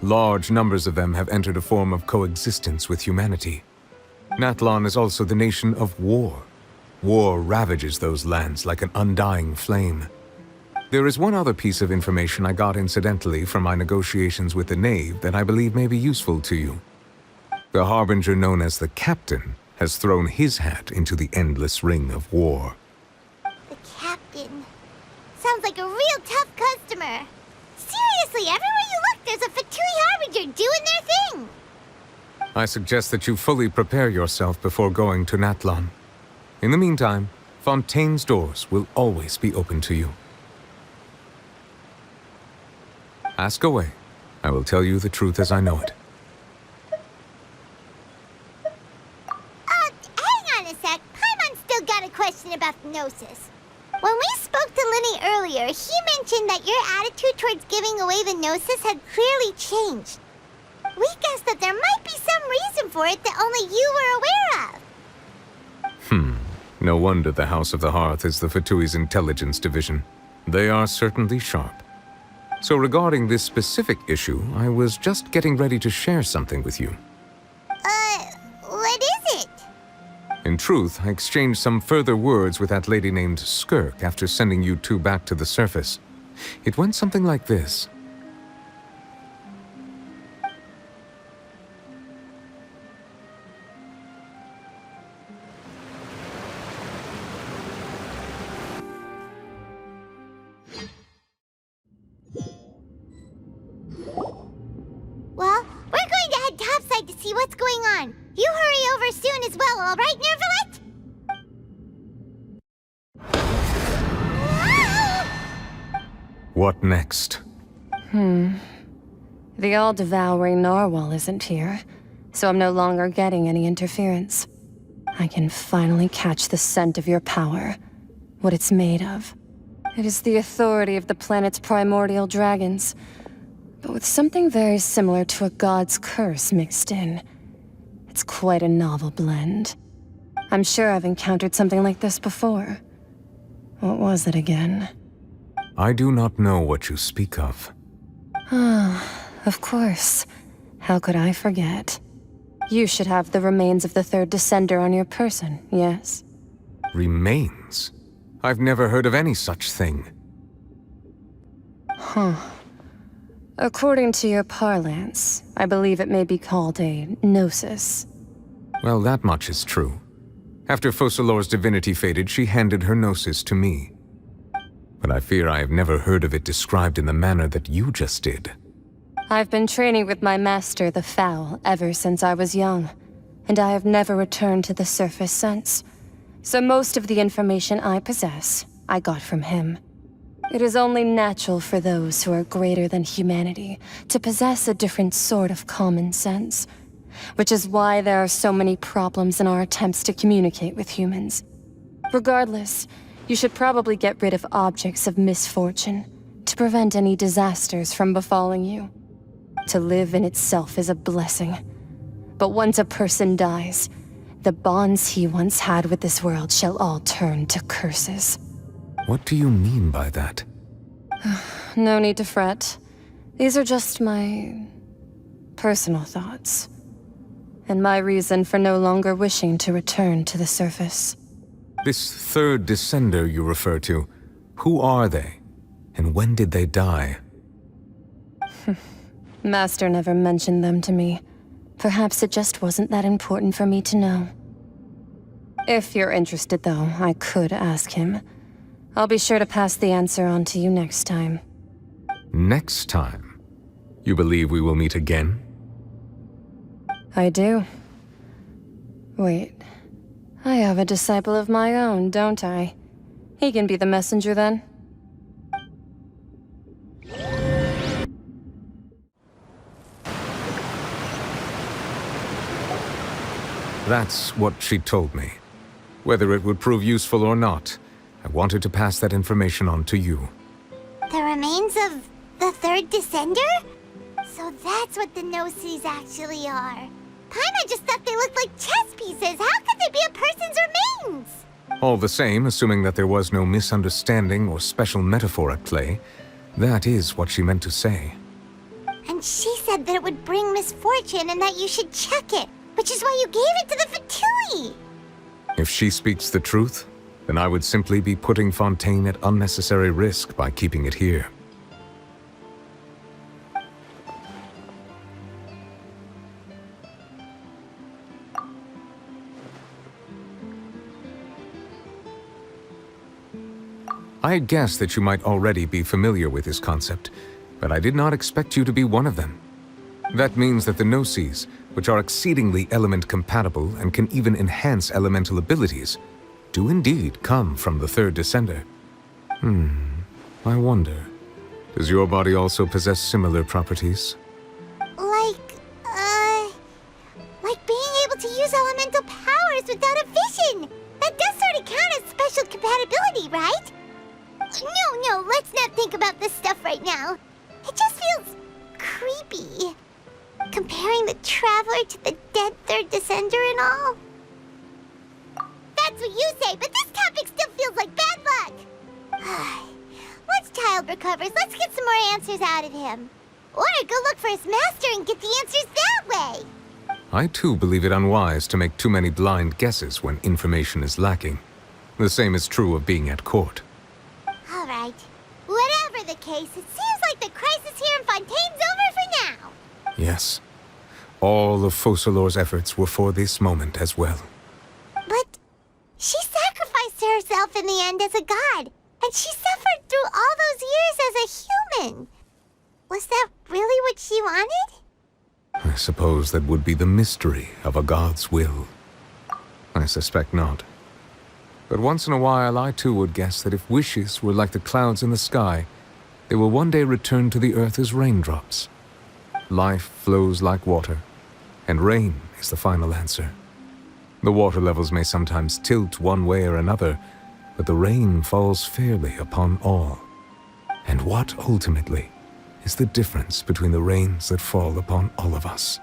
Large numbers of them have entered a form of coexistence with humanity. Natlan is also the nation of war. War ravages those lands like an undying flame. There is one other piece of information I got incidentally from my negotiations with the Knave that I believe may be useful to you. The Harbinger known as the Captain has thrown his hat into the endless ring of war. The Captain. Sounds like a real tough customer. Seriously, everywhere you look, there's a Fatui Harbinger doing their thing. I suggest that you fully prepare yourself before going to Natlan. In the meantime, Fontaine's doors will always be open to you. Ask away. I will tell you the truth as I know it. Hang on a sec. Paimon's still got a question about the Gnosis. When we spoke to Linny earlier, he mentioned that your attitude towards giving away the Gnosis had clearly changed. We guessed that there might be some reason for it that only you were aware of. No wonder the House of the Hearth is the Fatui's intelligence division. They are certainly sharp. So regarding this specific issue, I was just getting ready to share something with you. What is it? In truth, I exchanged some further words with that lady named Skirk after sending you two back to the surface. It went something like this. Well, we're going to head topside to see what's going on. You hurry over soon as well, all right, Neuvillette? What next? The all-devouring Narwhal isn't here, so I'm no longer getting any interference. I can finally catch the scent of your power, what it's made of. It is the authority of the planet's primordial dragons, but with something very similar to a god's curse mixed in. It's quite a novel blend. I'm sure I've encountered something like this before. What was it again? I do not know what you speak of. Of course. How could I forget? You should have the remains of the third Descender on your person, yes? Remains? I've never heard of any such thing. According to your parlance, I believe it may be called a gnosis. Well, that much is true. After Focalors' divinity faded, she handed her gnosis to me. But I fear I have never heard of it described in the manner that you just did. I've been training with my master, the Foul, ever since I was young, and I have never returned to the surface since. So most of the information I possess, I got from him. It is only natural for those who are greater than humanity to possess a different sort of common sense, which is why there are so many problems in our attempts to communicate with humans. Regardless, you should probably get rid of objects of misfortune to prevent any disasters from befalling you. To live in itself is a blessing, but once a person dies, the bonds he once had with this world shall all turn to curses. What do you mean by that? No need to fret. These are just my personal thoughts, and my reason for no longer wishing to return to the surface. This third Descender you refer to, who are they? And when did they die? Master never mentioned them to me. Perhaps it just wasn't that important for me to know. If you're interested, though, I could ask him. I'll be sure to pass the answer on to you next time. Next time? You believe we will meet again? I do. Wait. I have a disciple of my own, don't I? He can be the messenger then. That's what she told me. Whether it would prove useful or not, I wanted to pass that information on to you. The remains of the third Descender? So that's what the Gnosis actually are. Paimon just thought they looked like chess pieces. How could they be a person's remains? All the same, assuming that there was no misunderstanding or special metaphor at play, that is what she meant to say. And she said that it would bring misfortune and that you should check it, which is why you gave it to the Fatui. If she speaks the truth, then I would simply be putting Fontaine at unnecessary risk by keeping it here. I had guessed that you might already be familiar with this concept, but I did not expect you to be one of them. That means that the Gnosis, which are exceedingly element compatible and can even enhance elemental abilities, do indeed come from the third descender. I wonder, does your body also possess similar properties? Like being able to use elemental powers without a vision! That does sort of count as special compatibility, right? No, let's not think about this stuff right now. It just feels creepy. Comparing the Traveler to the dead third descender and all. That's what you say, but this topic still feels like bad luck. Once Child recovers, let's get some more answers out of him. Or go look for his master and get the answers that way. I too believe it unwise to make too many blind guesses when information is lacking. The same is true of being at court. All right. Whatever the case, it seems like the crisis here in Fontaine's over for now. Yes. All of Focalors' efforts were for this moment as well. But she sacrificed herself in the end as a god, and she suffered through all those years as a human. Was that really what she wanted? I suppose that would be the mystery of a god's will. I suspect not. But once in a while, I too would guess that if wishes were like the clouds in the sky, they will one day return to the earth as raindrops. Life flows like water, and rain is the final answer. The water levels may sometimes tilt one way or another, but the rain falls fairly upon all. And what, ultimately, is the difference between the rains that fall upon all of us?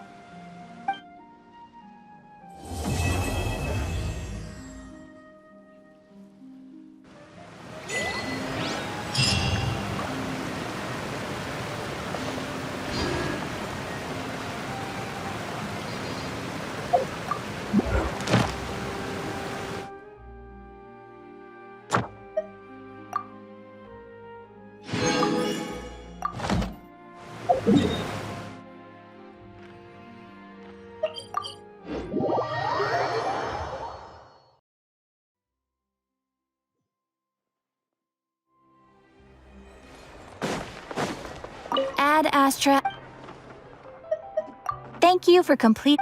Ad Astra. Thank you for complete.